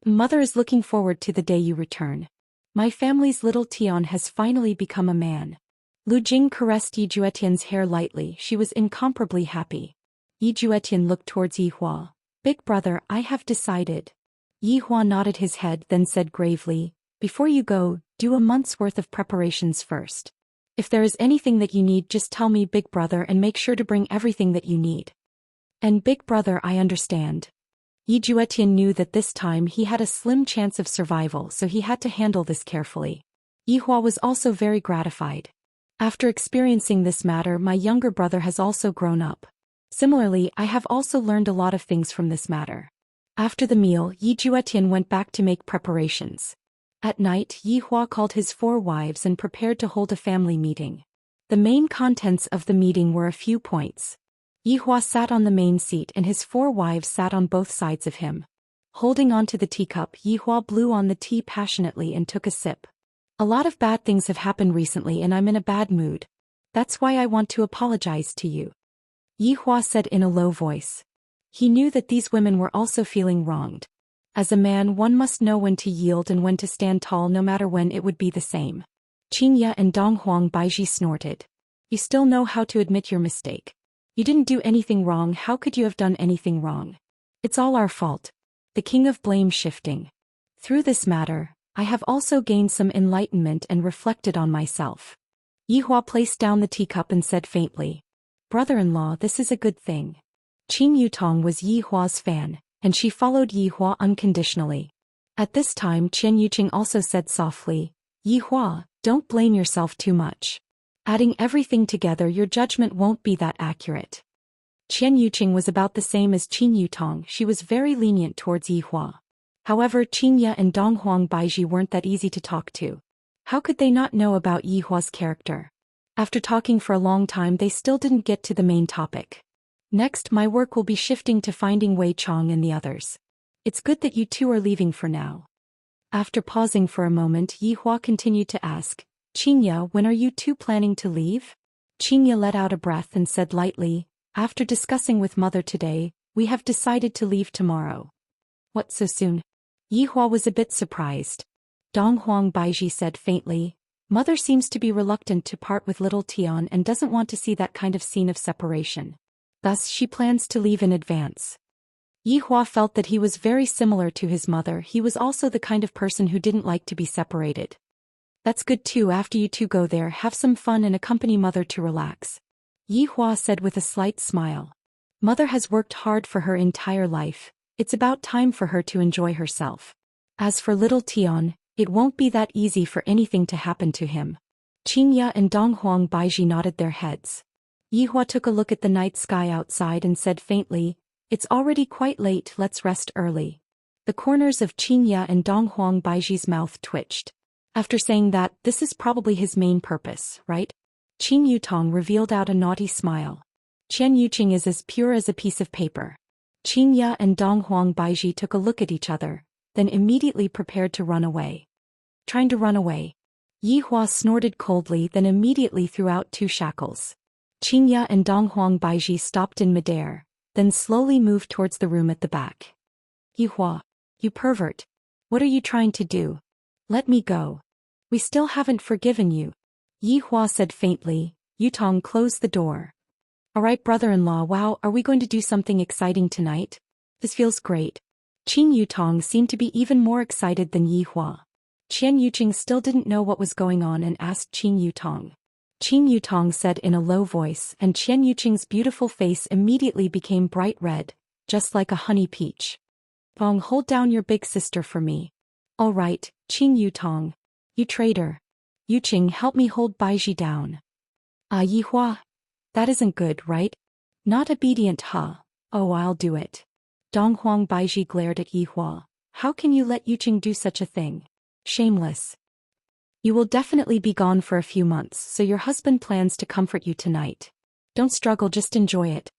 Mother is looking forward to the day you return. My family's little Tian has finally become a man." Lu Jing caressed Yi Juetian's hair lightly. She was incomparably happy. Yi Juetian looked towards Yi Hua. "Big brother, I have decided." Yi Hua nodded his head then said gravely, "Before you go, do a month's worth of preparations first. If there is anything that you need, just tell me, big brother, and make sure to bring everything that you need." "And big brother, I understand." Yi Juetian knew that this time he had a slim chance of survival, so he had to handle this carefully. Yi Hua was also very gratified. "After experiencing this matter, my younger brother has also grown up. Similarly, I have also learned a lot of things from this matter." After the meal, Yi Juetian went back to make preparations. At night, Yi Hua called his 4 wives and prepared to hold a family meeting. The main contents of the meeting were a few points. Yi Hua sat on the main seat and his 4 wives sat on both sides of him. Holding onto the teacup, Yi Hua blew on the tea passionately and took a sip. "A lot of bad things have happened recently and I'm in a bad mood. That's why I want to apologize to you," Yi Hua said in a low voice. He knew that these women were also feeling wronged. As a man, one must know when to yield and when to stand tall, no matter when it would be the same. Qingya and Donghuang Baiji snorted. "You still know how to admit your mistake. You didn't do anything wrong. How could you have done anything wrong? It's all our fault." The king of blame shifting. "Through this matter, I have also gained some enlightenment and reflected on myself." Yi Hua placed down the teacup and said faintly, "Brother-in-law, this is a good thing." Qing Yutong was Yi Hua's fan, and she followed Yi Hua unconditionally. At this time, Qian Yuqing also said softly, "Yi Hua, don't blame yourself too much. Adding everything together, your judgment won't be that accurate." Qian Yuqing was about the same as Qing Yutong. She was very lenient towards Yi Hua. However, Qingya and Donghuang Baiji weren't that easy to talk to. How could they not know about Yi Hua's character? After talking for a long time, they still didn't get to the main topic. "Next, my work will be shifting to finding Wei Chong and the others. It's good that you two are leaving for now." After pausing for a moment, Yi Hua continued to ask, "Qingya, when are you two planning to leave?" Qingya let out a breath and said lightly, "After discussing with mother today, we have decided to leave tomorrow." "What, so soon?" Yi Hua was a bit surprised. Donghuang Baiji said faintly, "Mother seems to be reluctant to part with little Tian and doesn't want to see that kind of scene of separation. Thus, she plans to leave in advance." Yi Hua felt that he was very similar to his mother. He was also the kind of person who didn't like to be separated. "That's good too. After you two go there, have some fun and accompany mother to relax," Yi Hua said with a slight smile. "Mother has worked hard for her entire life. It's about time for her to enjoy herself. As for little Tian, it won't be that easy for anything to happen to him." Qingya and Donghuang Baiji nodded their heads. Yi Hua took a look at the night sky outside and said faintly, "It's already quite late, let's rest early." The corners of Qingya and Donghuang Baiji's mouth twitched. After saying that, this is probably his main purpose, right? Qing Yutong revealed out a naughty smile. Qian Yuqing is as pure as a piece of paper. Qingya and Donghuang Baiji took a look at each other, then immediately prepared to run away. "Trying to run away?" Yi Hua snorted coldly, then immediately threw out 2 shackles. Qingya and Donghuang Baiji stopped in midair, then slowly moved towards the room at the back. "Yi Hua, you pervert. What are you trying to do? Let me go. We still haven't forgiven you," Yi Hua said faintly. Yutong closed the door. "Alright, brother-in-law, wow, are we going to do something exciting tonight? This feels great." Qing Yutong seemed to be even more excited than Yi Hua. Qian Yuqing still didn't know what was going on and asked Qing Yutong. Qing Yutong said in a low voice, and Qian Yuqing's beautiful face immediately became bright red, just like a honey peach. "Bong, hold down your big sister for me." All right, Qing Yutong. You traitor. Yuqing, help me hold Baiji down. Ah, Yihua. That isn't good, right? Not obedient, huh? Oh, I'll do it. Donghuang Baiji glared at Yihua. How can you let Yuqing do such a thing? Shameless. You will definitely be gone for a few months, so your husband plans to comfort you tonight. Don't struggle, just enjoy it.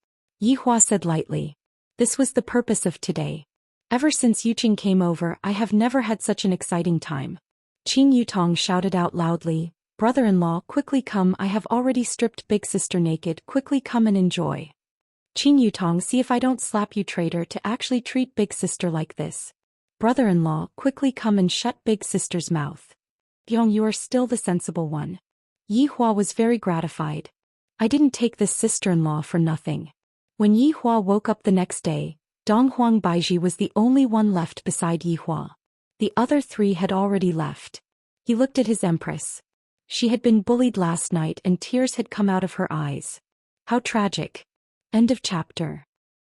Yihua said lightly. This was the purpose of today. Ever since Yuqing came over, I have never had such an exciting time. Qing Yutong shouted out loudly, brother-in-law, quickly come, I have already stripped big sister naked, quickly come and enjoy. Qing Yutong, see if I don't slap you, traitor, to actually treat big sister like this. Brother-in-law, quickly come and shut big sister's mouth. Yong, you are still the sensible one. Yihua was very gratified. I didn't take this sister-in-law for nothing. When Yihua woke up the next day, Donghuang Baiji was the only one left beside Yihua. The other three had already left. He looked at his empress. She had been bullied last night and tears had come out of her eyes. How tragic. End of chapter.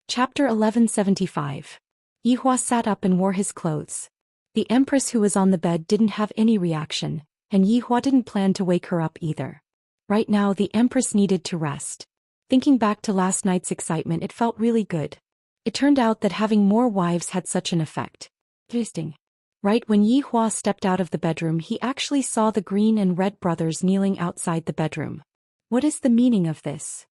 Chapter 1175. Yihua sat up and wore his clothes. The empress who was on the bed didn't have any reaction, and Yihua didn't plan to wake her up either. Right now the empress needed to rest. Thinking back to last night's excitement, it felt really good. It turned out that having more wives had such an effect. Interesting. Right when Yihua stepped out of the bedroom, he actually saw the green and red brothers kneeling outside the bedroom. What is the meaning of this?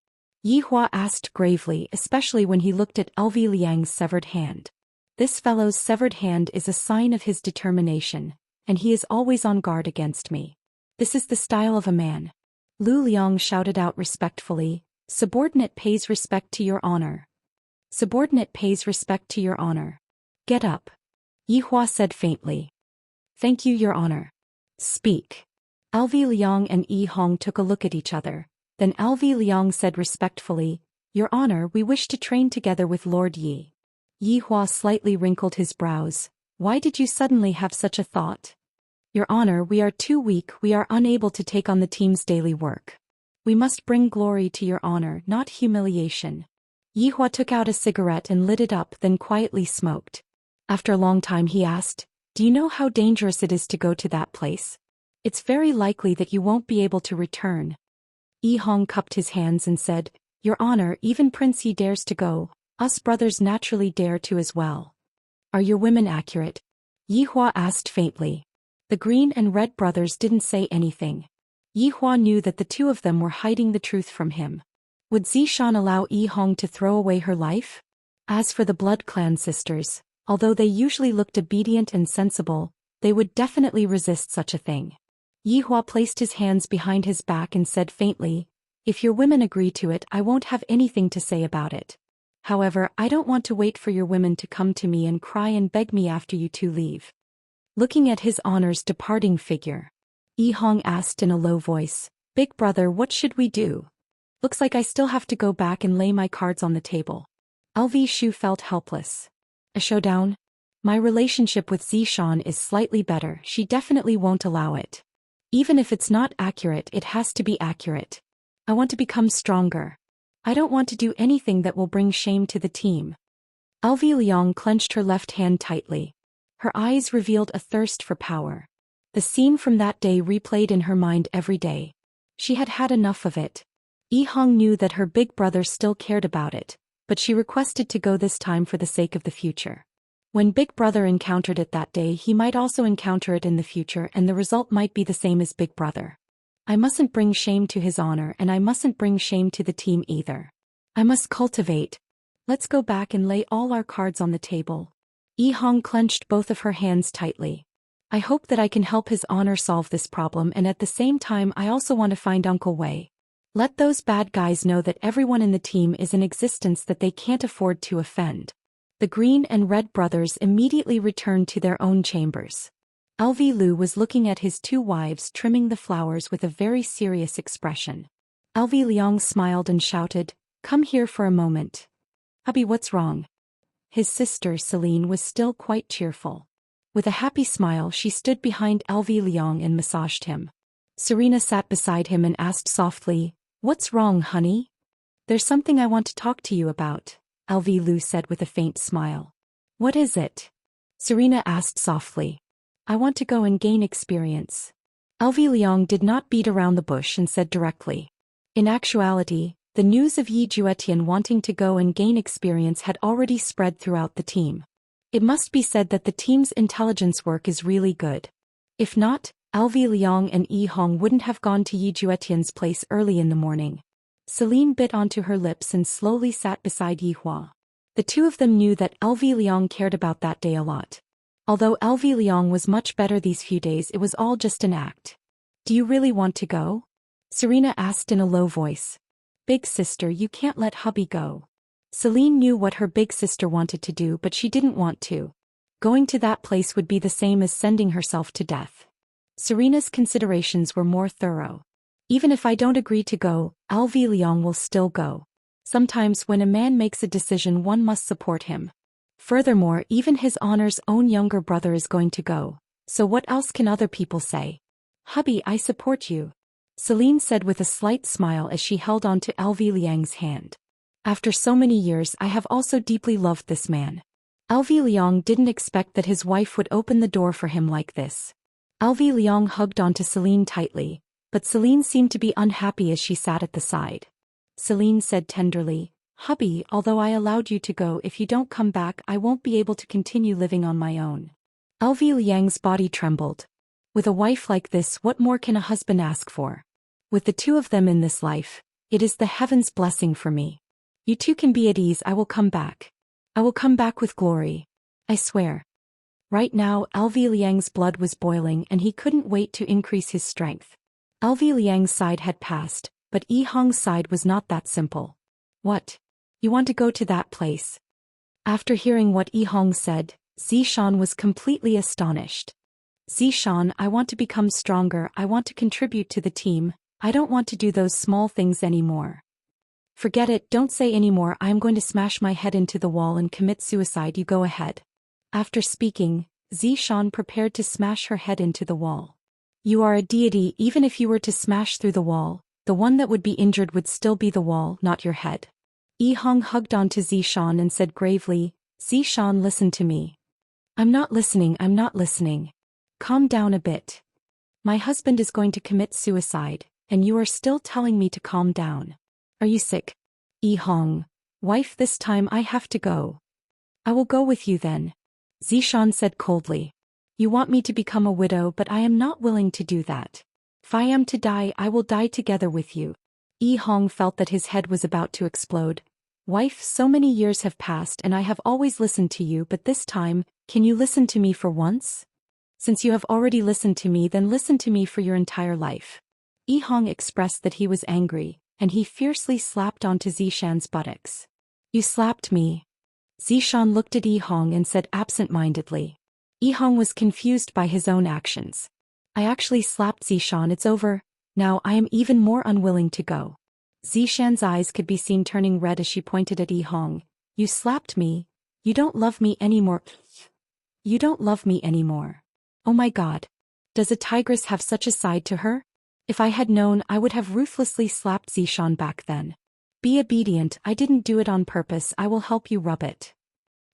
Yihua asked gravely, especially when he looked at LV Liang's severed hand. This fellow's severed hand is a sign of his determination, and he is always on guard against me. This is the style of a man. Lu Liang shouted out respectfully, subordinate pays respect to your honor. Subordinate pays respect to your honor. Get up. Yihua said faintly. Thank you, your honor. Speak. LV Liang and Yi Hong took a look at each other. Then LV Liang said respectfully, your honor, we wish to train together with Lord Yi. Yihua slightly wrinkled his brows. Why did you suddenly have such a thought? Your honor, we are too weak, we are unable to take on the team's daily work. We must bring glory to your honor, not humiliation. Yihua took out a cigarette and lit it up, then quietly smoked. After a long time he asked, do you know how dangerous it is to go to that place? It's very likely that you won't be able to return. Yi Hong cupped his hands and said, your honor, even Prince Yi dares to go, us brothers naturally dare to as well. Are your women accurate? Yihua asked faintly. The green and red brothers didn't say anything. Yihua knew that the two of them were hiding the truth from him. Would Zishan allow Yi Hong to throw away her life? As for the blood clan sisters, although they usually looked obedient and sensible, they would definitely resist such a thing. Yihua placed his hands behind his back and said faintly, if your women agree to it, I won't have anything to say about it. However, I don't want to wait for your women to come to me and cry and beg me after you two leave. Looking at his honor's departing figure, Yi Hong asked in a low voice, big brother, what should we do? Looks like I still have to go back and lay my cards on the table. LV Shu felt helpless. A showdown? My relationship with Zishan is slightly better, she definitely won't allow it. Even if it's not accurate, it has to be accurate. I want to become stronger. I don't want to do anything that will bring shame to the team. LV Liang clenched her left hand tightly. Her eyes revealed a thirst for power. The scene from that day replayed in her mind every day. She had had enough of it. Yi Hong knew that her big brother still cared about it, but she requested to go this time for the sake of the future. When Big Brother encountered it that day, he might also encounter it in the future, and the result might be the same as Big Brother. I mustn't bring shame to his honor, and I mustn't bring shame to the team either. I must cultivate. Let's go back and lay all our cards on the table. Yi Hong clenched both of her hands tightly. I hope that I can help his honor solve this problem, and at the same time I also want to find Uncle Wei. Let those bad guys know that everyone in the team is in existence that they can't afford to offend. The green and red brothers immediately returned to their own chambers. LV Lu was looking at his two wives trimming the flowers with a very serious expression. LV Liang smiled and shouted, come here for a moment. Hubby, what's wrong? His sister Celine was still quite cheerful. With a happy smile, she stood behind LV Liang and massaged him. Serena sat beside him and asked softly, what's wrong, honey? There's something I want to talk to you about, LV Lu said with a faint smile. What is it? Serena asked softly. I want to go and gain experience. LV Liang did not beat around the bush and said directly. In actuality, the news of Yi Juetian wanting to go and gain experience had already spread throughout the team. It must be said that the team's intelligence work is really good. If not, LV Liang and Yi Hong wouldn't have gone to Yi Juetian's place early in the morning. Celine bit onto her lips and slowly sat beside Yi Hua. The two of them knew that LV Liang cared about that day a lot. Although LV Liang was much better these few days, it was all just an act. Do you really want to go? Serena asked in a low voice. Big sister, you can't let hubby go. Celine knew what her big sister wanted to do, but she didn't want to. Going to that place would be the same as sending herself to death. Serena's considerations were more thorough. Even if I don't agree to go, LV Liang will still go. Sometimes when a man makes a decision, one must support him. Furthermore, even his honor's own younger brother is going to go, so what else can other people say? Hubby, I support you, Celine said with a slight smile as she held on to LV Liang's hand. After so many years, I have also deeply loved this man. LV Liang didn't expect that his wife would open the door for him like this. LV Liang hugged onto Celine tightly, but Celine seemed to be unhappy as she sat at the side. Celine said tenderly, Hubby, although I allowed you to go, if you don't come back, I won't be able to continue living on my own. LV Liang's body trembled. With a wife like this, what more can a husband ask for? With the two of them in this life, it is the heaven's blessing for me. You two can be at ease, I will come back. I will come back with glory. I swear. Right now, LV Liang's blood was boiling and he couldn't wait to increase his strength. LV Liang's side had passed, but Yi Hong's side was not that simple. What? You want to go to that place? After hearing what Yi Hong said, Zhou Xian was completely astonished. Zhou Xian, I want to become stronger, I want to contribute to the team, I don't want to do those small things anymore. Forget it, don't say anymore, I am going to smash my head into the wall and commit suicide, you go ahead. After speaking, Zhou Xian prepared to smash her head into the wall. You are a deity, even if you were to smash through the wall, the one that would be injured would still be the wall, not your head. Yi Hong hugged onto Zhou Xian and said gravely, Zhou Xian, listen to me. I'm not listening, I'm not listening. Calm down a bit. My husband is going to commit suicide, and you are still telling me to calm down. Are you sick? Yi Hong. Wife, this time I have to go. I will go with you then. Zhou Xian said coldly. You want me to become a widow, but I am not willing to do that. If I am to die, I will die together with you. Yi Hong felt that his head was about to explode. Wife, so many years have passed and I have always listened to you, but this time, can you listen to me for once? Since you have already listened to me, then listen to me for your entire life. Yi Hong expressed that he was angry, and he fiercely slapped onto Zhou Xian's buttocks. You slapped me. Zhou Xian looked at Yi Hong and said absent-mindedly. Yi Hong was confused by his own actions. I actually slapped Zhou Xian, it's over. Now I am even more unwilling to go. Zhou Xian's eyes could be seen turning red as she pointed at Yi Hong. You slapped me. You don't love me anymore. You don't love me anymore. Oh my God. Does a tigress have such a side to her? If I had known, I would have ruthlessly slapped Zhou Xian back then. Be obedient, I didn't do it on purpose, I will help you rub it.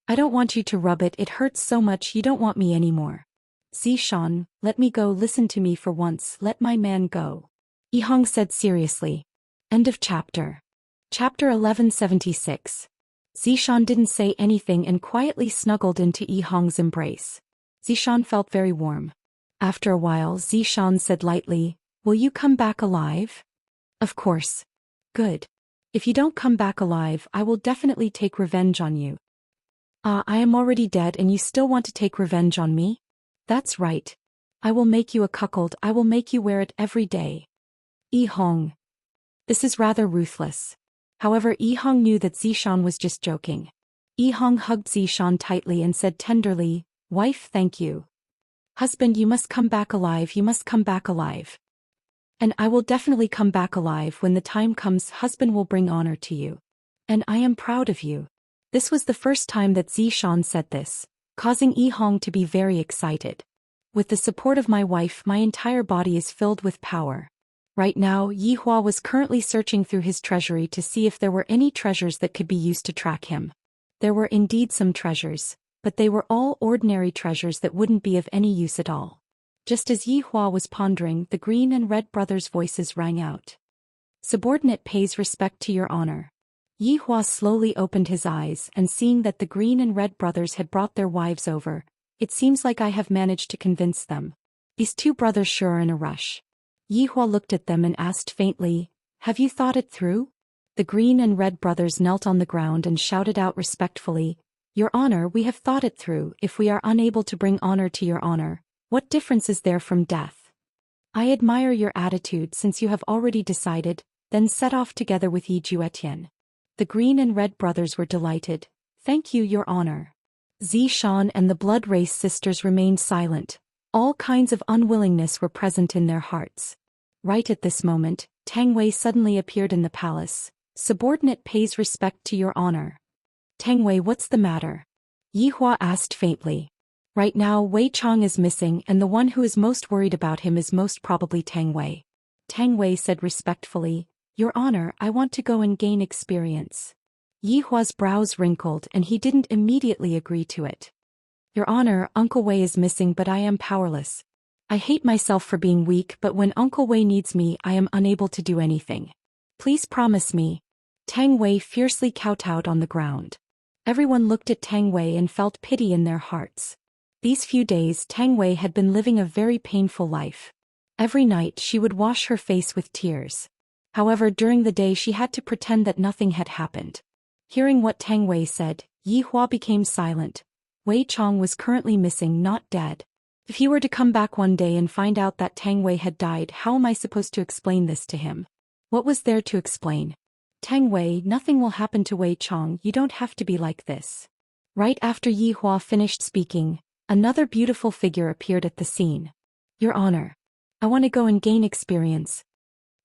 I don't want you to rub it, it hurts so much, you don't want me anymore. Zhou Xian, let me go, listen to me for once, let my man go. Yi Hong said seriously. End of chapter. Chapter 1176. Zhou Xian didn't say anything and quietly snuggled into Yi Hong's embrace. Zhou Xian felt very warm. After a while, Zhou Xian said lightly, will you come back alive? Of course. Good. If you don't come back alive, I will definitely take revenge on you. Ah, I am already dead and you still want to take revenge on me? That's right. I will make you a cuckold, I will make you wear it every day. Yi Hong. This is rather ruthless. However, Yi Hong knew that Zhou Xian was just joking. Yi Hong hugged Zhou Xian tightly and said tenderly, Wife, thank you. Husband, you must come back alive, you must come back alive. And I will definitely come back alive when the time comes, husband will bring honor to you. And I am proud of you. This was the first time that Zhou Xian said this, causing Yi Hong to be very excited. With the support of my wife, my entire body is filled with power. Right now, Yi Hua was currently searching through his treasury to see if there were any treasures that could be used to track him. There were indeed some treasures, but they were all ordinary treasures that wouldn't be of any use at all. Just as Yi Hua was pondering, the green and red brothers' voices rang out. Subordinate pays respect to your honor. Yi Hua slowly opened his eyes, and seeing that the green and red brothers had brought their wives over, it seems like I have managed to convince them. These two brothers sure are in a rush. Yi Hua looked at them and asked faintly, have you thought it through? The green and red brothers knelt on the ground and shouted out respectfully, Your honor, we have thought it through. If we are unable to bring honor to your honor, what difference is there from death? I admire your attitude since you have already decided, then set off together with Yi Juetian. The green and red brothers were delighted. Thank you, your honor. Zhou Xian and the blood race sisters remained silent. All kinds of unwillingness were present in their hearts. Right at this moment, Tang Wei suddenly appeared in the palace. Subordinate pays respect to your honor. Tang Wei, what's the matter? Yi Hua asked faintly. Right now Wei Chong is missing and the one who is most worried about him is most probably Tang Wei. Tang Wei said respectfully, Your honor, I want to go and gain experience. Yi Hua's brows wrinkled and he didn't immediately agree to it. Your honor, Uncle Wei is missing but I am powerless. I hate myself for being weak, but when Uncle Wei needs me I am unable to do anything. Please promise me. Tang Wei fiercely kowtowed on the ground. Everyone looked at Tang Wei and felt pity in their hearts. These few days Tang Wei had been living a very painful life. Every night she would wash her face with tears. However, during the day she had to pretend that nothing had happened. Hearing what Tang Wei said, Yi Hua became silent. Wei Chong was currently missing, not dead. If he were to come back one day and find out that Tang Wei had died, how am I supposed to explain this to him? What was there to explain? Tang Wei, nothing will happen to Wei Chong, you don't have to be like this. Right after Yi Hua finished speaking, another beautiful figure appeared at the scene. Your honor. I want to go and gain experience.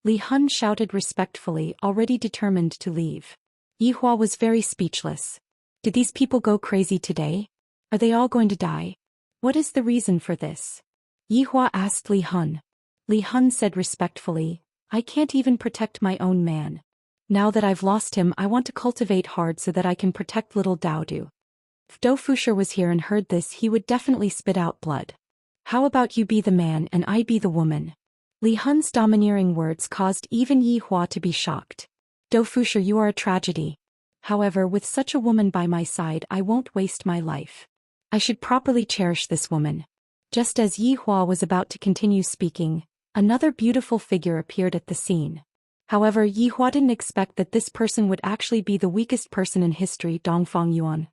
Li Hun shouted respectfully, already determined to leave. Yi Hua was very speechless. Did these people go crazy today? Are they all going to die? What is the reason for this? Yi Hua asked Li Hun. Li Hun said respectfully, I can't even protect my own man. Now that I've lost him, I want to cultivate hard so that I can protect little Daodu. If Dou Fusher was here and heard this, he would definitely spit out blood. How about you be the man and I be the woman? Li Hun's domineering words caused even Yi Hua to be shocked. Dou Fusher, you are a tragedy. However, with such a woman by my side, I won't waste my life. I should properly cherish this woman. Just as Yi Hua was about to continue speaking, another beautiful figure appeared at the scene. However, Yi Hua didn't expect that this person would actually be the weakest person in history, Dongfang Yuan.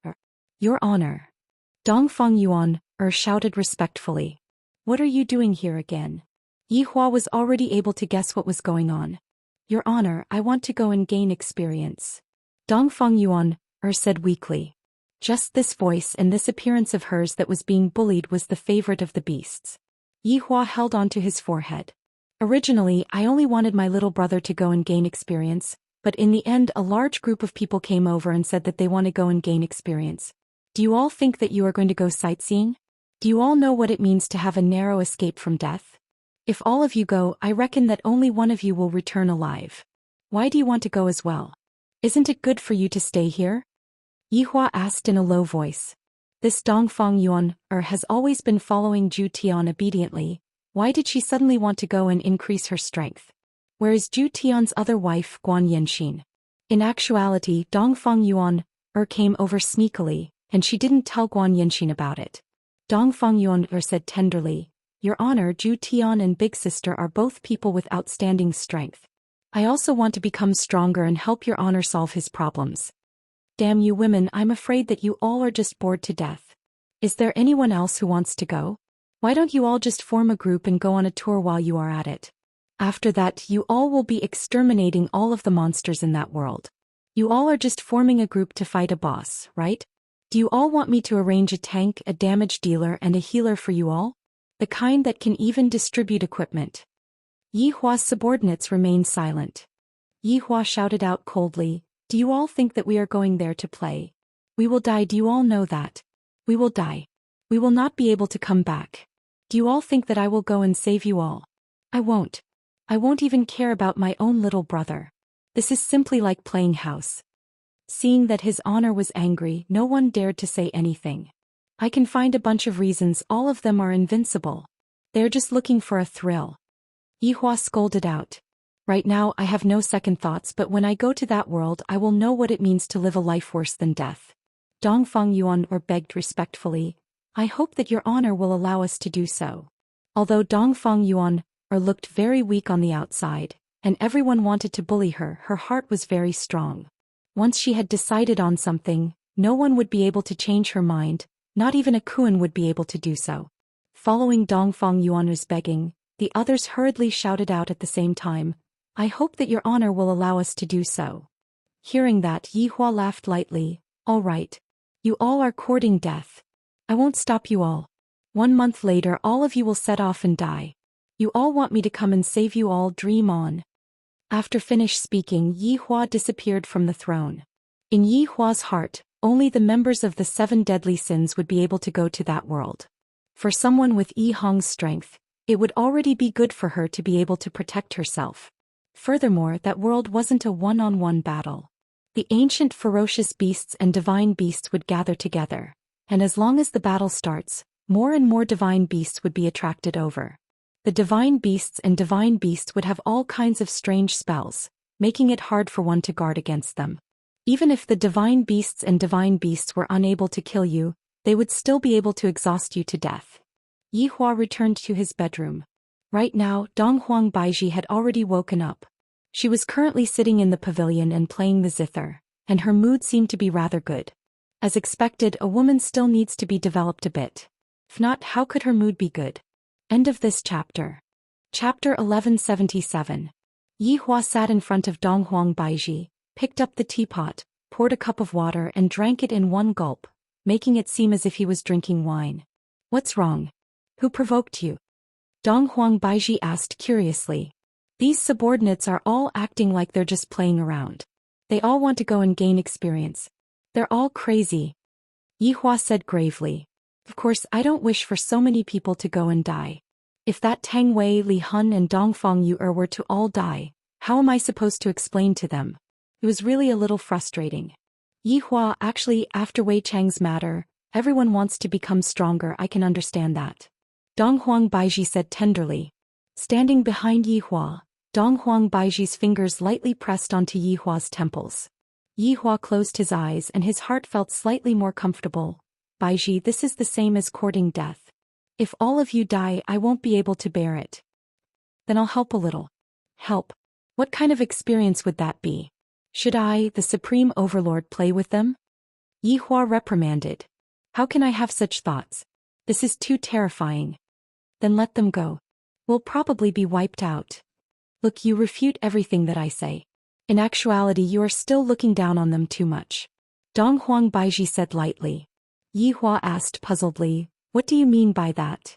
Your honor. Dongfang Yuan shouted respectfully. What are you doing here again? Yi Hua was already able to guess what was going on. Your honor, I want to go and gain experience. Dongfang Yuan said weakly. Just this voice and this appearance of hers that was being bullied was the favorite of the beasts. Yi Hua held onto his forehead. Originally, I only wanted my little brother to go and gain experience, but in the end a large group of people came over and said that they want to go and gain experience. Do you all think that you are going to go sightseeing? Do you all know what it means to have a narrow escape from death? If all of you go, I reckon that only one of you will return alive. Why do you want to go as well? Isn't it good for you to stay here? Yi Hua asked in a low voice. This Dongfang Yuan has always been following Zhu Tian obediently. Why did she suddenly want to go and increase her strength? Where is Zhu Tian's other wife, Guan Yanxin? In actuality, Dongfang Yuan came over sneakily, and she didn't tell Guan Yanxin about it. Dongfang Yuan said tenderly, Your honor, Zhu Tian and Big Sister are both people with outstanding strength. I also want to become stronger and help your honor solve his problems. Damn you women, I'm afraid that you all are just bored to death. Is there anyone else who wants to go? Why don't you all just form a group and go on a tour while you are at it? After that, you all will be exterminating all of the monsters in that world. You all are just forming a group to fight a boss, right? Do you all want me to arrange a tank, a damage dealer and a healer for you all? The kind that can even distribute equipment. Yi Hua's subordinates remained silent. Yi Hua shouted out coldly, Do you all think that we are going there to play? We will die, do you all know that? We will die. We will not be able to come back. Do you all think that I will go and save you all? I won't. I won't even care about my own little brother. This is simply like playing house. Seeing that his honor was angry, no one dared to say anything. I can find a bunch of reasons, all of them are invincible. They're just looking for a thrill. Yihua scolded out. Right now I have no second thoughts, but when I go to that world I will know what it means to live a life worse than death. Dongfang Yuan begged respectfully, I hope that your honor will allow us to do so. Although Dongfang Yuan looked very weak on the outside, and everyone wanted to bully her, her heart was very strong. Once she had decided on something, no one would be able to change her mind, not even a Kuan would be able to do so. Following Dongfang Yuan's begging, the others hurriedly shouted out at the same time, I hope that your honor will allow us to do so. Hearing that, Yihua laughed lightly, all right. You all are courting death. I won't stop you all. 1 month later all of you will set off and die. You all want me to come and save you all, dream on. After finished speaking, Yihua disappeared from the throne. In Yihua's heart, only the members of the 7 deadly sins would be able to go to that world. For someone with Yi Hong's strength, it would already be good for her to be able to protect herself. Furthermore, that world wasn't a one-on-one battle. The ancient ferocious beasts and divine beasts would gather together, and as long as the battle starts, more and more divine beasts would be attracted over. The divine beasts would have all kinds of strange spells, making it hard for one to guard against them. Even if the divine beasts were unable to kill you, they would still be able to exhaust you to death. Yihua returned to his bedroom. Right now, Donghuang Baiji had already woken up. She was currently sitting in the pavilion and playing the zither, and her mood seemed to be rather good. As expected, a woman still needs to be developed a bit. If not, how could her mood be good? End of this chapter. Chapter 1177. Yihua sat in front of Donghuang Baiji, picked up the teapot, poured a cup of water and drank it in one gulp, making it seem as if he was drinking wine. What's wrong? Who provoked you? Donghuang Baiji asked curiously. These subordinates are all acting like they're just playing around. They all want to go and gain experience. They're all crazy. Yihua said gravely. Of course, I don't wish for so many people to go and die. If that Tang Wei, Li Hun and Dongfang Yu were to all die, how am I supposed to explain to them? It was really a little frustrating. Yihua, actually, after Wei Chang's matter, everyone wants to become stronger, I can understand that. Donghuang Baiji said tenderly. Standing behind Yihua, Donghuang Baiji's fingers lightly pressed onto Yihua's temples. Yihua closed his eyes and his heart felt slightly more comfortable. Baiji, this is the same as courting death. If all of you die, I won't be able to bear it. Then I'll help a little. Help? What kind of experience would that be? Should I, the Supreme Overlord, play with them? Yihua reprimanded. How can I have such thoughts? This is too terrifying. Then let them go. We'll probably be wiped out. Look, you refute everything that I say. In actuality, you are still looking down on them too much. Donghuang Baiji said lightly. Yihua asked puzzledly, what do you mean by that?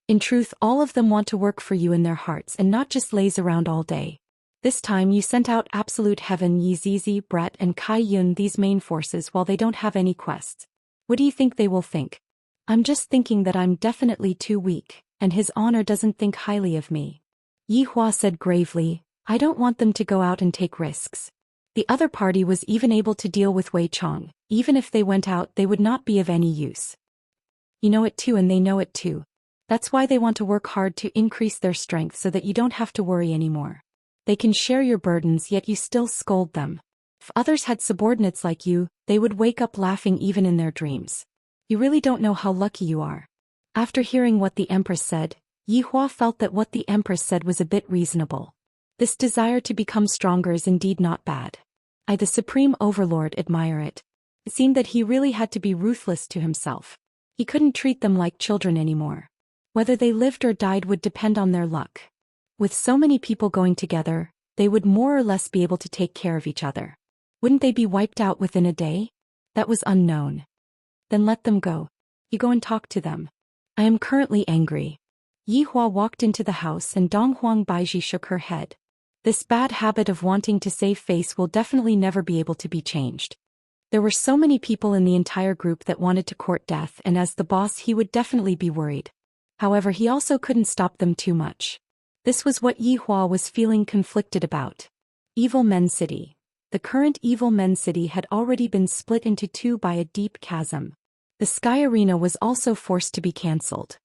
In truth, all of them want to work for you in their hearts and not just laze around all day. This time you sent out Absolute Heaven, Yi Zizi, Brett and Kai Yun, these main forces, while they don't have any quests. What do you think they will think? I'm just thinking that I'm definitely too weak, and his honor doesn't think highly of me. Yihua said gravely, I don't want them to go out and take risks. The other party was even able to deal with Wei Chong. Even if they went out, they would not be of any use. You know it too, and they know it too. That's why they want to work hard to increase their strength so that you don't have to worry anymore. They can share your burdens, yet you still scold them. If others had subordinates like you, they would wake up laughing even in their dreams. You really don't know how lucky you are. After hearing what the Empress said, Yihua felt that what the Empress said was a bit reasonable. This desire to become stronger is indeed not bad. I, the Supreme Overlord, admire it. It seemed that he really had to be ruthless to himself. He couldn't treat them like children anymore. Whether they lived or died would depend on their luck. With so many people going together, they would more or less be able to take care of each other. Wouldn't they be wiped out within a day? That was unknown. Then let them go. You go and talk to them. I am currently angry. Yihua walked into the house and Donghuang Baiji shook her head. This bad habit of wanting to save face will definitely never be able to be changed. There were so many people in the entire group that wanted to court death, and as the boss he would definitely be worried. However, he also couldn't stop them too much. This was what Yihua was feeling conflicted about. Evil Men City. The current Evil Men City had already been split into two by a deep chasm. The Sky Arena was also forced to be cancelled.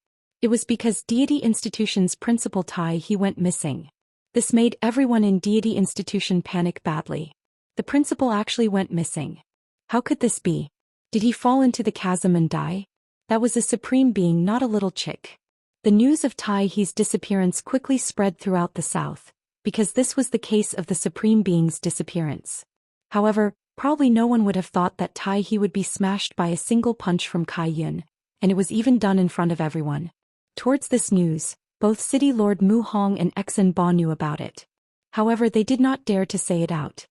It was because Deity Institution's principal Tai He went missing. This made everyone in Deity Institution panic badly. The principal actually went missing. How could this be? Did he fall into the chasm and die? That was a supreme being, not a little chick. The news of Tai He's disappearance quickly spread throughout the south, because this was the case of the supreme being's disappearance. However, probably no one would have thought that Tai He would be smashed by a single punch from Kai Yun, and it was even done in front of everyone. Towards this news, both City Lord Mu Hong and Exen Ba knew about it. However, they did not dare to say it out.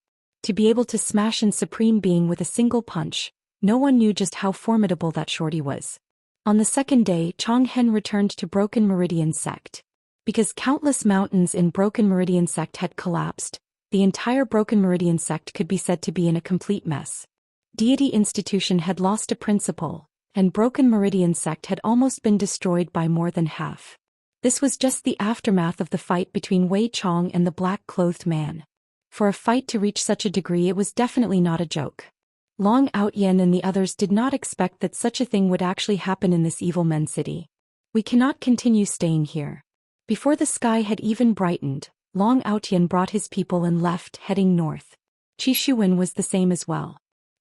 To be able to smash an supreme being with a single punch, no one knew just how formidable that shorty was. On the second day, Chong Hen returned to Broken Meridian Sect. Because countless mountains in Broken Meridian Sect had collapsed, the entire Broken Meridian Sect could be said to be in a complete mess. Deity Institution had lost a principal, and Broken Meridian Sect had almost been destroyed by more than half. This was just the aftermath of the fight between Wei Chong and the black-clothed man. For a fight to reach such a degree, it was definitely not a joke. Long Outyen and the others did not expect that such a thing would actually happen in this evil men city. We cannot continue staying here. Before the sky had even brightened, Long Outyen brought his people and left, heading north. Qi Shuwen was the same as well.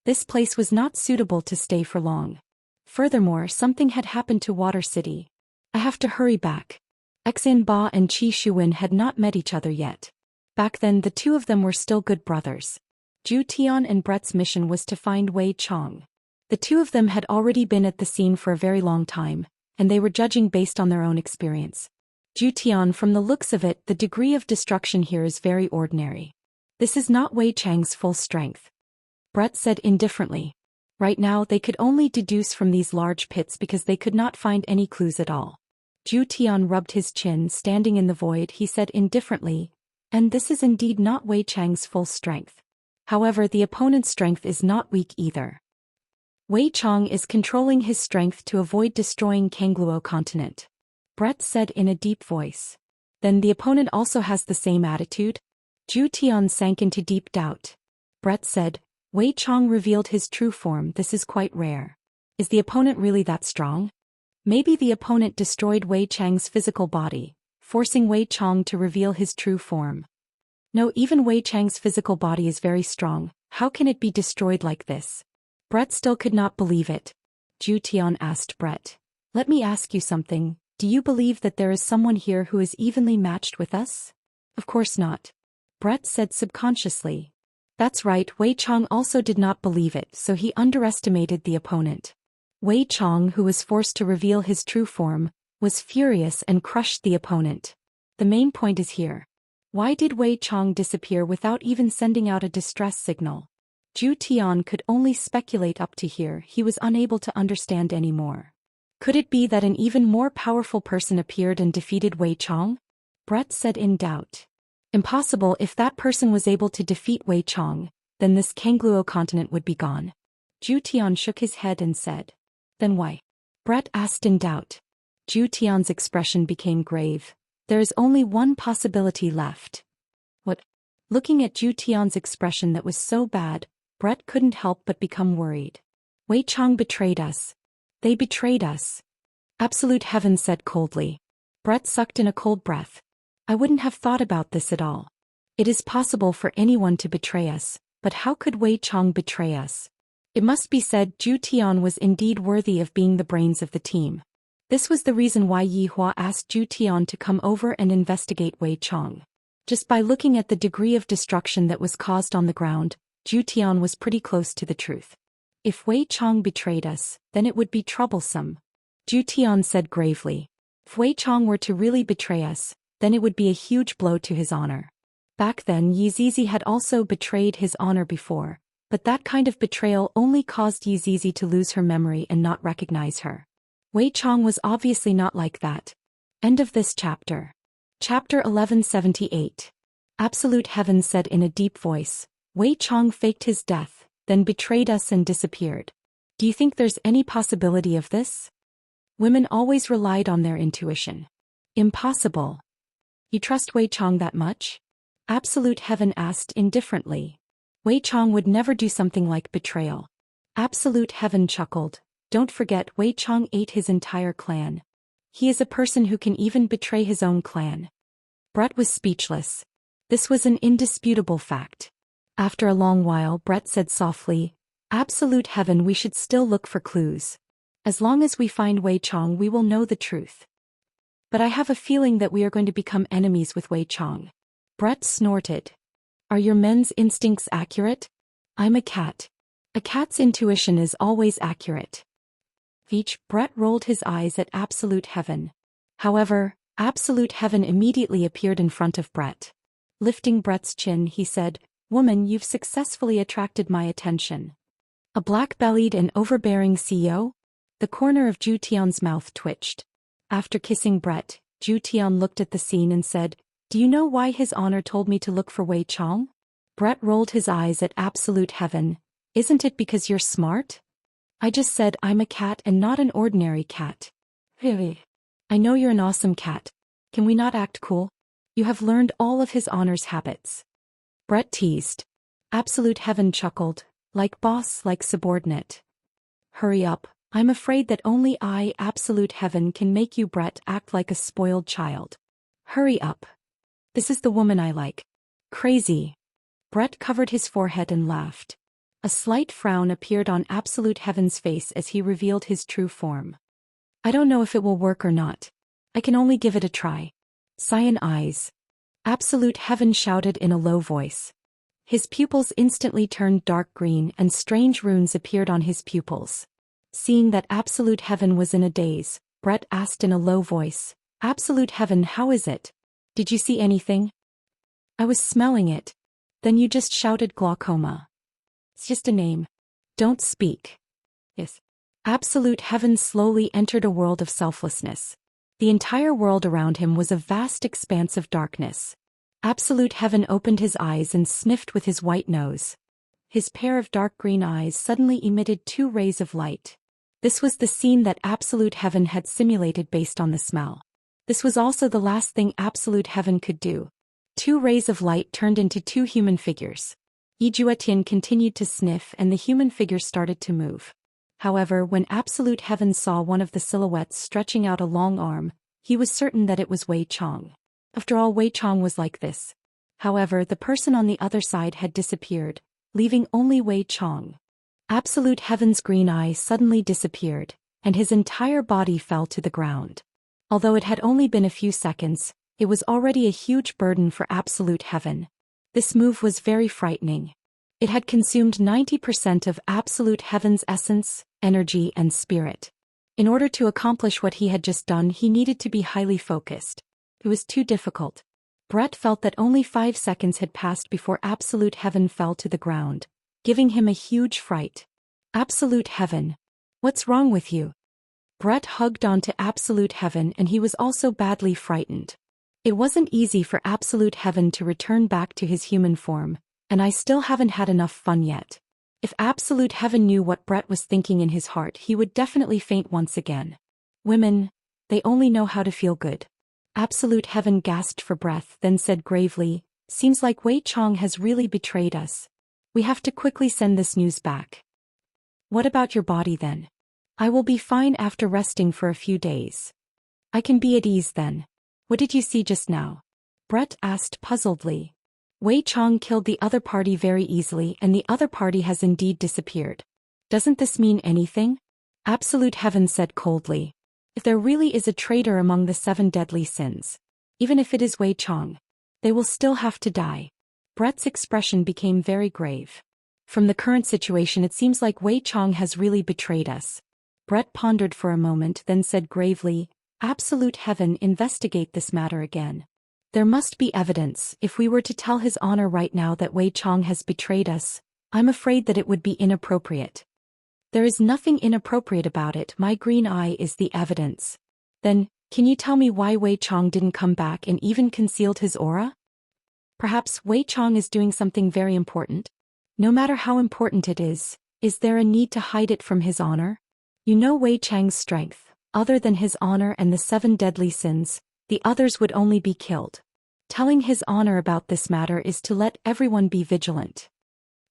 This place was not suitable to stay for long. Furthermore, something had happened to Water City. I have to hurry back. Exin Ba and Qi Shuwen had not met each other yet. Back then the two of them were still good brothers. Zhu Tian and Brett's mission was to find Wei Chong. The two of them had already been at the scene for a very long time, and they were judging based on their own experience. Zhu Tian, from the looks of it, the degree of destruction here is very ordinary. This is not Wei Chang's full strength. Brett said indifferently. Right now they could only deduce from these large pits because they could not find any clues at all. Zhu Tian rubbed his chin. Standing in the void, he said indifferently, and this is indeed not Wei Chang's full strength. However, the opponent's strength is not weak either. Wei Chong is controlling his strength to avoid destroying Kangluo continent. Brett said in a deep voice. Then the opponent also has the same attitude? Zhu Tian sank into deep doubt. Brett said, Wei Chong revealed his true form. This is quite rare. Is the opponent really that strong? Maybe the opponent destroyed Wei Chang's physical body, forcing Wei Chong to reveal his true form. No, even Wei Chang's physical body is very strong. How can it be destroyed like this? Brett still could not believe it. Zhu Tian asked Brett. Let me ask you something. Do you believe that there is someone here who is evenly matched with us? Of course not. Brett said subconsciously. That's right, Wei Chong also did not believe it, so he underestimated the opponent. Wei Chong, who was forced to reveal his true form, was furious and crushed the opponent. The main point is here. Why did Wei Chong disappear without even sending out a distress signal? Zhu Tian could only speculate up to here. He was unable to understand anymore. Could it be that an even more powerful person appeared and defeated Wei Chong? Brett said in doubt. Impossible. If that person was able to defeat Wei Chong, then this Kangluo continent would be gone. Zhu Tian shook his head and said. Then why? Brett asked in doubt. Zhu Tian's expression became grave. There is only one possibility left. What? Looking at Zhu Tian's expression that was so bad, Brett couldn't help but become worried. Wei Chong betrayed us. They betrayed us. Absolute Heaven said coldly. Brett sucked in a cold breath. I wouldn't have thought about this at all. It is possible for anyone to betray us, but how could Wei Chong betray us? It must be said Zhu Tian was indeed worthy of being the brains of the team. This was the reason why Yi Hua asked Zhu Tian to come over and investigate Wei Chong. Just by looking at the degree of destruction that was caused on the ground, Zhu Tian was pretty close to the truth. If Wei Chong betrayed us, then it would be troublesome. Zhu Tian said gravely. If Wei Chong were to really betray us, then it would be a huge blow to his honor. Back then Yi Zizi had also betrayed his honor before, but that kind of betrayal only caused Yi Zizi to lose her memory and not recognize her. Wei Chong was obviously not like that. End of this chapter. Chapter 1178. Absolute Heaven said in a deep voice, Wei Chong faked his death, then betrayed us and disappeared. Do you think there's any possibility of this? Women always relied on their intuition. Impossible. You trust Wei Chong that much? Absolute Heaven asked indifferently. Wei Chong would never do something like betrayal. Absolute Heaven chuckled. Don't forget Wei Chong ate his entire clan. He is a person who can even betray his own clan. Brett was speechless. This was an indisputable fact. After a long while, Brett said softly, "Absolute heaven, we should still look for clues. As long as we find Wei Chong, we will know the truth. But I have a feeling that we are going to become enemies with Wei Chong." Brett snorted. "Are your men's instincts accurate? I'm a cat. A cat's intuition is always accurate." Brett rolled his eyes at Absolute Heaven. However, Absolute Heaven immediately appeared in front of Brett. Lifting Brett's chin, he said, "Woman, you've successfully attracted my attention." A black-bellied and overbearing CEO? The corner of Zhou Tian's mouth twitched. After kissing Brett, Zhou Tian looked at the scene and said, "Do you know why His Honor told me to look for Wei Chong?" Brett rolled his eyes at Absolute Heaven. "Isn't it because you're smart?" "I just said I'm a cat and not an ordinary cat." "Really? I know you're an awesome cat. Can we not act cool? You have learned all of His Honor's habits." Brett teased. Absolute Heaven chuckled, "Like boss, like subordinate." "Hurry up, I'm afraid that only I, Absolute Heaven, can make you, Brett, act like a spoiled child. Hurry up. This is the woman I like." "Crazy." Brett covered his forehead and laughed. A slight frown appeared on Absolute Heaven's face as he revealed his true form. "I don't know if it will work or not. I can only give it a try." "Cyan eyes." Absolute Heaven shouted in a low voice. His pupils instantly turned dark green and strange runes appeared on his pupils. Seeing that Absolute Heaven was in a daze, Brett asked in a low voice, "Absolute Heaven, how is it? Did you see anything?" "I was smelling it." "Then you just shouted glaucoma. It's just a name. Don't speak." "Yes." Absolute Heaven slowly entered a world of selflessness. The entire world around him was a vast expanse of darkness. Absolute Heaven opened his eyes and sniffed with his white nose. His pair of dark green eyes suddenly emitted 2 rays of light. This was the scene that Absolute Heaven had simulated based on the smell. This was also the last thing Absolute Heaven could do. 2 rays of light turned into 2 human figures. Yijuetian continued to sniff and the human figures started to move. However, when Absolute Heaven saw one of the silhouettes stretching out a long arm, he was certain that it was Wei Chong. After all, Wei Chong was like this. However, the person on the other side had disappeared, leaving only Wei Chong. Absolute Heaven's green eye suddenly disappeared, and his entire body fell to the ground. Although it had only been a few seconds, it was already a huge burden for Absolute Heaven. This move was very frightening. It had consumed 90% of Absolute Heaven's essence, energy, and spirit. In order to accomplish what he had just done, he needed to be highly focused. It was too difficult. Brett felt that only 5 seconds had passed before Absolute Heaven fell to the ground, giving him a huge fright. "Absolute Heaven, what's wrong with you?" Brett hugged onto Absolute Heaven and he was also badly frightened. It wasn't easy for Absolute Heaven to return back to his human form, and I still haven't had enough fun yet. If Absolute Heaven knew what Brett was thinking in his heart, he would definitely faint once again. "Women, they only know how to feel good." Absolute Heaven gasped for breath, then said gravely, "Seems like Wei Chong has really betrayed us. We have to quickly send this news back." "What about your body then?" "I will be fine after resting for a few days. I can be at ease then." "What did you see just now?" Brett asked puzzledly. "Wei Chong killed the other party very easily and the other party has indeed disappeared." "Doesn't this mean anything?" Absolute Heaven said coldly. "If there really is a traitor among the 7 deadly sins, even if it is Wei Chong, they will still have to die." Brett's expression became very grave. "From the current situation, it seems like Wei Chong has really betrayed us." Brett pondered for a moment, then said gravely, "Absolute Heaven, investigate this matter again. There must be evidence. If we were to tell His Honor right now that Wei Chong has betrayed us, I'm afraid that it would be inappropriate." "There is nothing inappropriate about it. My green eye is the evidence." "Then, can you tell me why Wei Chong didn't come back and even concealed his aura?" "Perhaps Wei Chong is doing something very important. No matter how important it is there a need to hide it from His Honor? You know Wei Chang's strength. Other than His Honor and the 7 deadly sins, the others would only be killed. Telling His Honor about this matter is to let everyone be vigilant."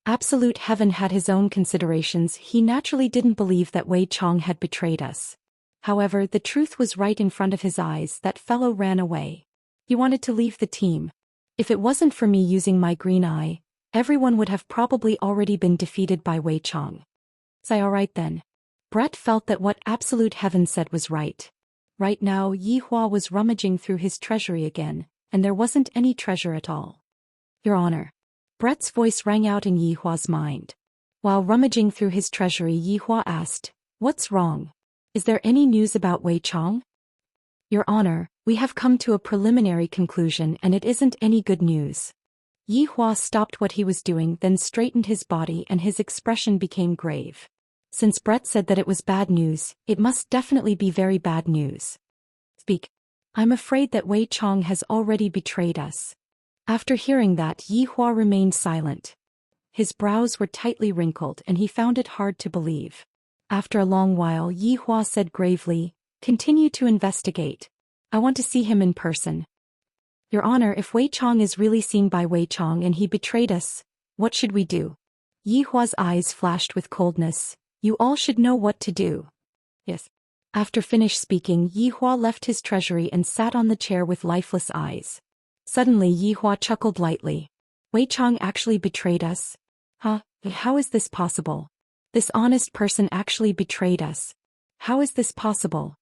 Absolute Heaven had his own considerations. He naturally didn't believe that Wei Chong had betrayed us. However, the truth was right in front of his eyes. That fellow ran away. He wanted to leave the team. If it wasn't for me using my green eye, everyone would have probably already been defeated by Wei Chong. Say alright then. Brett felt that what Absolute Heaven said was right. Right now Yi Hua was rummaging through his treasury again, and there wasn't any treasure at all. Your Honor. Brett's voice rang out in Yi Hua's mind. While rummaging through his treasury, Yi Hua asked, "What's wrong? Is there any news about Wei Chong?" Your Honor, we have come to a preliminary conclusion and it isn't any good news. Yi Hua stopped what he was doing, then straightened his body and his expression became grave. Since Brett said that it was bad news, it must definitely be very bad news. Speak. I'm afraid that Wei Chong has already betrayed us. After hearing that, Yi Hua remained silent. His brows were tightly wrinkled and he found it hard to believe. After a long while, Yi Hua said gravely, "Continue to investigate. I want to see him in person." Your Honor, if Wei Chong is really seen by Wei Chong and he betrayed us, what should we do? Yi Hua's eyes flashed with coldness. You all should know what to do. Yes. After finished speaking, Yi Hua left his treasury and sat on the chair with lifeless eyes. Suddenly Yi Hua chuckled lightly. Wei Chong actually betrayed us? Huh? How is this possible? This honest person actually betrayed us. How is this possible?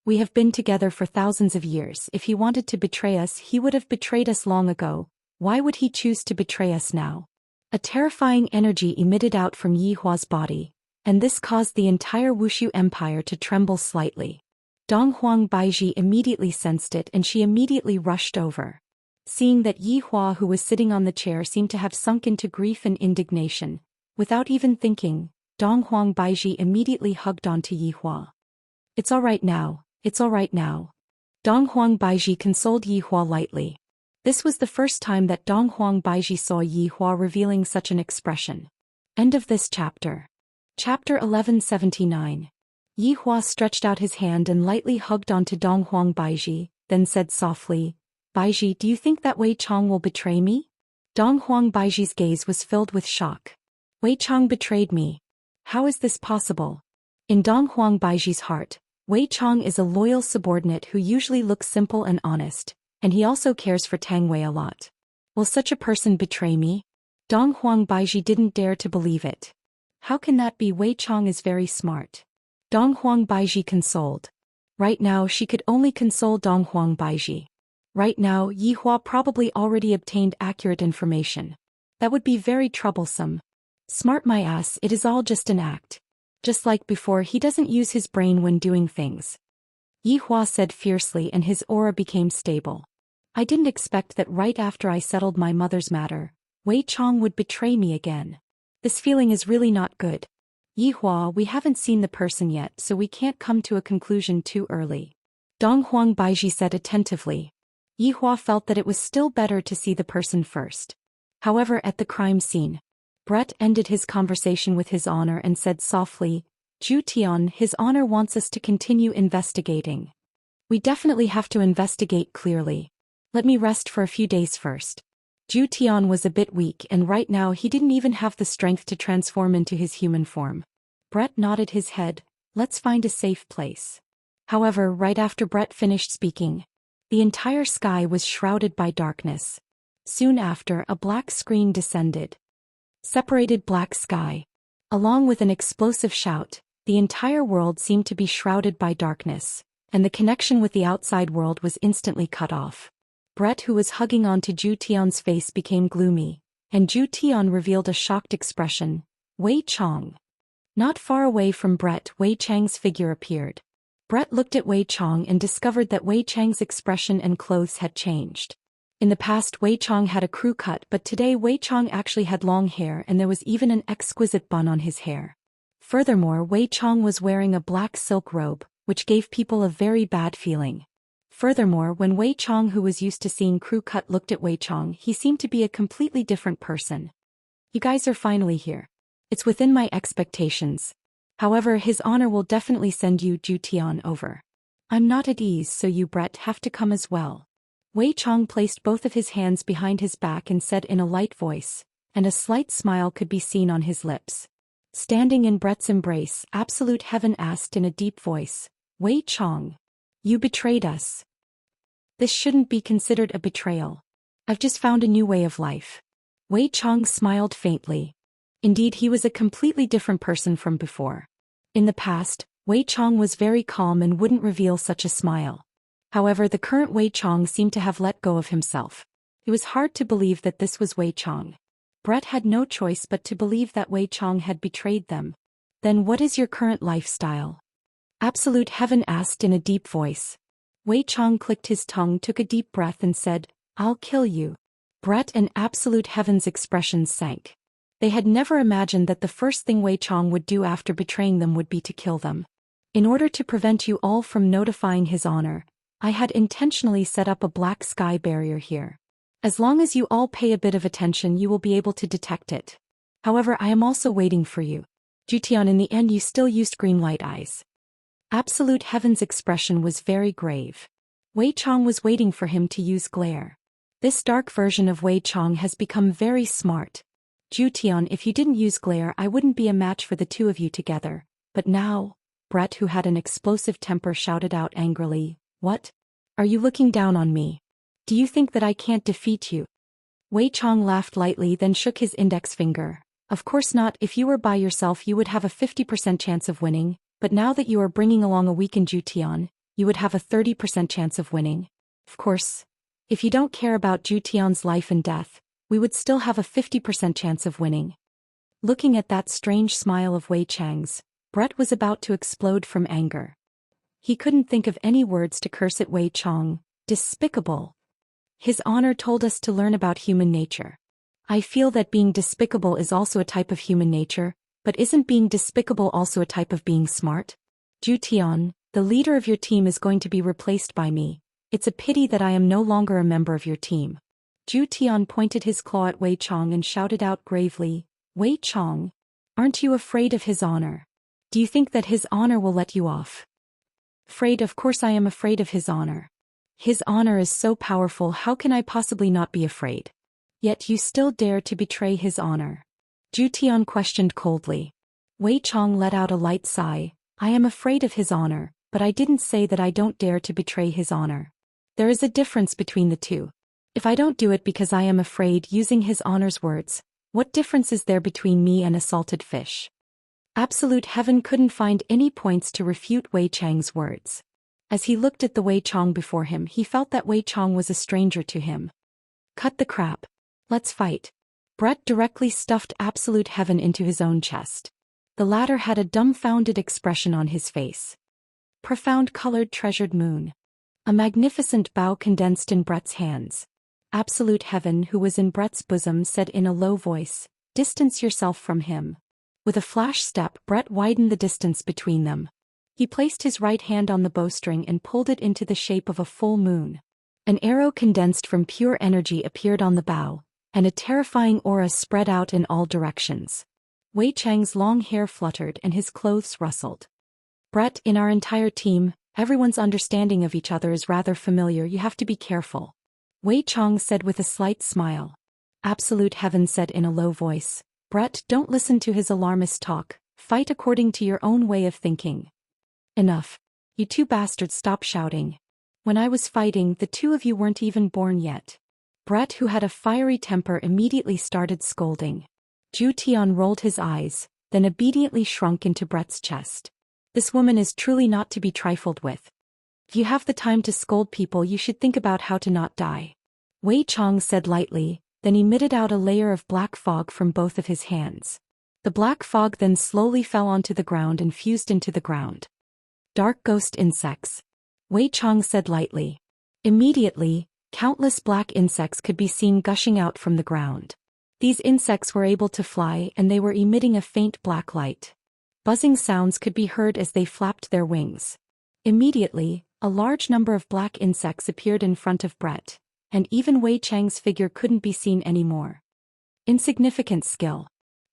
We have been together for thousands of years. If he wanted to betray us, he would have betrayed us long ago. Why would he choose to betray us now? A terrifying energy emitted out from Yi Hua's body, and this caused the entire Wuxia Empire to tremble slightly. Donghuang Baiji immediately sensed it and she immediately rushed over. Seeing that Yi Hua, who was sitting on the chair, seemed to have sunk into grief and indignation, without even thinking, Donghuang Baiji immediately hugged onto Yi Hua. It's all right now, it's all right now. Donghuang Baiji consoled Yi Hua lightly. This was the first time that Donghuang Baiji saw Yi Hua revealing such an expression. End of this chapter. Chapter 1179. Yi Hua stretched out his hand and lightly hugged onto Donghuang Baiji, then said softly, "Baiji, do you think that Wei Chong will betray me?" Donghuang Baiji's gaze was filled with shock. Wei Chong betrayed me. How is this possible? In Donghuang Baiji's heart, Wei Chong is a loyal subordinate who usually looks simple and honest, and he also cares for Tang Wei a lot. Will such a person betray me? Donghuang Baiji didn't dare to believe it. How can that be? Wei Chong is very smart. Donghuang Baiji consoled. Right now she could only console Donghuang Baiji. Right now Yi Hua probably already obtained accurate information. That would be very troublesome. Smart my ass, it is all just an act. Just like before, he doesn't use his brain when doing things. Yi Hua said fiercely and his aura became stable. I didn't expect that right after I settled my mother's matter, Wei Chong would betray me again. This feeling is really not good. Yi Hua, we haven't seen the person yet, so we can't come to a conclusion too early. Donghuang Baiji said attentively. Yi Hua felt that it was still better to see the person first. However, at the crime scene, Brett ended his conversation with His Honor and said softly, "Zhu Tian, His Honor wants us to continue investigating. We definitely have to investigate clearly. Let me rest for a few days first." Zhu Tian was a bit weak and right now he didn't even have the strength to transform into his human form. Brett nodded his head. Let's find a safe place. However, right after Brett finished speaking, the entire sky was shrouded by darkness. Soon after, a black screen descended. Separated black sky. Along with an explosive shout, the entire world seemed to be shrouded by darkness, and the connection with the outside world was instantly cut off. Brett, who was hugging onto Zhu Tian's face, became gloomy, and Zhu Tian revealed a shocked expression. Wei Chong. Not far away from Brett, Wei Chang's figure appeared. Brett looked at Wei Chong and discovered that Wei Chang's expression and clothes had changed. In the past, Wei Chong had a crew cut, but today Wei Chong actually had long hair and there was even an exquisite bun on his hair. Furthermore, Wei Chong was wearing a black silk robe, which gave people a very bad feeling. Furthermore, when Wei Chong, who was used to seeing crew cut, looked at Wei Chong, he seemed to be a completely different person. You guys are finally here. It's within my expectations. However, His Honor will definitely send you Zhu Tian over. I'm not at ease, so you, Brett, have to come as well. Wei Chong placed both of his hands behind his back and said in a light voice, and a slight smile could be seen on his lips. Standing in Brett's embrace, Absolute Heaven asked in a deep voice, "Wei Chong, you betrayed us. This shouldn't be considered a betrayal. I've just found a new way of life." Wei Chong smiled faintly. Indeed, he was a completely different person from before. In the past, Wei Chong was very calm and wouldn't reveal such a smile. However, the current Wei Chong seemed to have let go of himself. It was hard to believe that this was Wei Chong. Brett had no choice but to believe that Wei Chong had betrayed them. "Then what is your current lifestyle?" Absolute Heaven asked in a deep voice. Wei Chong clicked his tongue, took a deep breath and said, "I'll kill you." Brett and Absolute Heaven's expressions sank. They had never imagined that the first thing Wei Chong would do after betraying them would be to kill them. "In order to prevent you all from notifying his honor, I had intentionally set up a black sky barrier here. As long as you all pay a bit of attention, you will be able to detect it. However, I am also waiting for you. Zhou Xian, in the end you still used green light eyes." Absolute Heaven's expression was very grave. Wei Chong was waiting for him to use glare. This dark version of Wei Chong has become very smart. "Zhou Xian, if you didn't use glare, I wouldn't be a match for the two of you together. But now," Brett, who had an explosive temper, shouted out angrily, "What? Are you looking down on me? Do you think that I can't defeat you?" Wei Chong laughed lightly, then shook his index finger. "Of course not. If you were by yourself you would have a 50% chance of winning, but now that you are bringing along a weakened Zhou Xian, you would have a 30% chance of winning. Of course, if you don't care about Zhou Xian's life and death, we would still have a 50% chance of winning." Looking at that strange smile of Wei Chang's, Brett was about to explode from anger. He couldn't think of any words to curse at Wei Chong. Despicable. His honor told us to learn about human nature. I feel that being despicable is also a type of human nature, but isn't being despicable also a type of being smart? "Zhou Xian, the leader of your team is going to be replaced by me. It's a pity that I am no longer a member of your team." Zhou Xian pointed his claw at Wei Chong and shouted out gravely, "Wei Chong, aren't you afraid of his honor? Do you think that his honor will let you off?" "Afraid? Of course I am afraid of his honor. His honor is so powerful, how can I possibly not be afraid? Yet you still dare to betray his honor?" Zhou Xian questioned coldly. Wei Chong let out a light sigh. "I am afraid of his honor, but I didn't say that I don't dare to betray his honor. There is a difference between the two. If I don't do it because I am afraid, using his honor's words, what difference is there between me and a salted fish?" Absolute Heaven couldn't find any points to refute Wei Chang's words. As he looked at the Wei Chong before him, he felt that Wei Chong was a stranger to him. "Cut the crap. Let's fight." Brett directly stuffed Absolute Heaven into his own chest. The latter had a dumbfounded expression on his face. Profound colored treasured moon. A magnificent bow condensed in Brett's hands. Absolute Heaven, who was in Brett's bosom, said in a low voice, "Distance yourself from him." With a flash step, Brett widened the distance between them. He placed his right hand on the bowstring and pulled it into the shape of a full moon. An arrow condensed from pure energy appeared on the bow, and a terrifying aura spread out in all directions. Wei Chang's long hair fluttered and his clothes rustled. "Brett, in our entire team, everyone's understanding of each other is rather familiar. You have to be careful," Wei Chong said with a slight smile. Absolute Heaven said in a low voice, "Brett, don't listen to his alarmist talk. Fight according to your own way of thinking." "Enough. You two bastards, stop shouting. When I was fighting, the two of you weren't even born yet." Brett, who had a fiery temper, immediately started scolding. Zhou Xian rolled his eyes, then obediently shrunk into Brett's chest. This woman is truly not to be trifled with. If you have the time to scold people, you should think about how to not die. Wei Chong said lightly, then emitted out a layer of black fog from both of his hands. The black fog then slowly fell onto the ground and fused into the ground. "Dark ghost insects," Wei Chong said lightly. Immediately, countless black insects could be seen gushing out from the ground. These insects were able to fly, and they were emitting a faint black light. Buzzing sounds could be heard as they flapped their wings. Immediately, a large number of black insects appeared in front of Brett, and even Wei Chang's figure couldn't be seen anymore. Insignificant skill.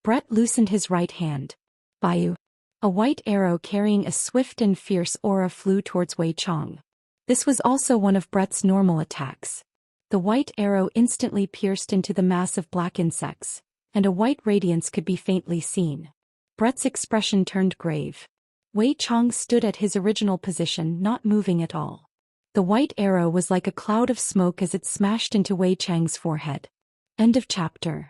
Brett loosened his right hand. "Baiyu." A white arrow carrying a swift and fierce aura flew towards Wei Chong. This was also one of Brett's normal attacks. The white arrow instantly pierced into the mass of black insects, and a white radiance could be faintly seen. Brett's expression turned grave. Wei Chang stood at his original position, not moving at all. The white arrow was like a cloud of smoke as it smashed into Wei Chang's forehead. End of chapter.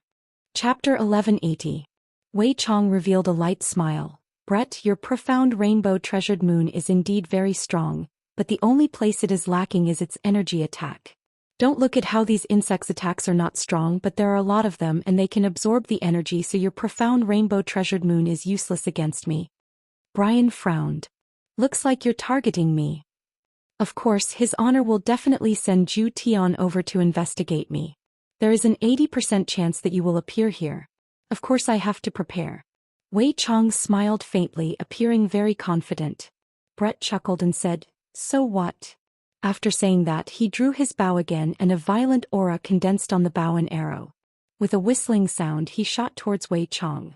Chapter 1180. Wei Chang revealed a light smile. Brett, your profound rainbow-treasured moon is indeed very strong, but the only place it is lacking is its energy attack. Don't look at how these insects' attacks are not strong, but there are a lot of them and they can absorb the energy, so your profound rainbow-treasured moon is useless against me. Brian frowned. Looks like you're targeting me. Of course, His Honor will definitely send Zhou Xian over to investigate me. There is an 80% chance that you will appear here. Of course I have to prepare. Wei Chang smiled faintly, appearing very confident. Brett chuckled and said, so what? After saying that, he drew his bow again and a violent aura condensed on the bow and arrow. With a whistling sound, he shot towards Wei Chang.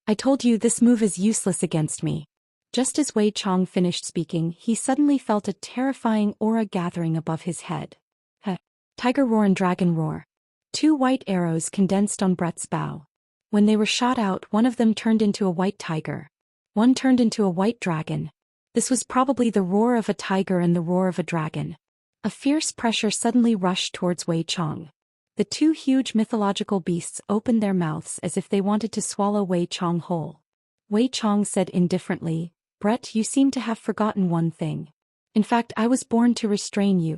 I told you this move is useless against me. Just as Wei Chang finished speaking, he suddenly felt a terrifying aura gathering above his head. Tiger roar and dragon roar. 2 white arrows condensed on Brett's bow. When they were shot out, one of them turned into a white tiger. One turned into a white dragon. This was probably the roar of a tiger and the roar of a dragon. A fierce pressure suddenly rushed towards Wei Chang. The 2 huge mythological beasts opened their mouths as if they wanted to swallow Wei Chang whole. Wei Chang said indifferently, Brett, you seem to have forgotten one thing. In fact, I was born to restrain you.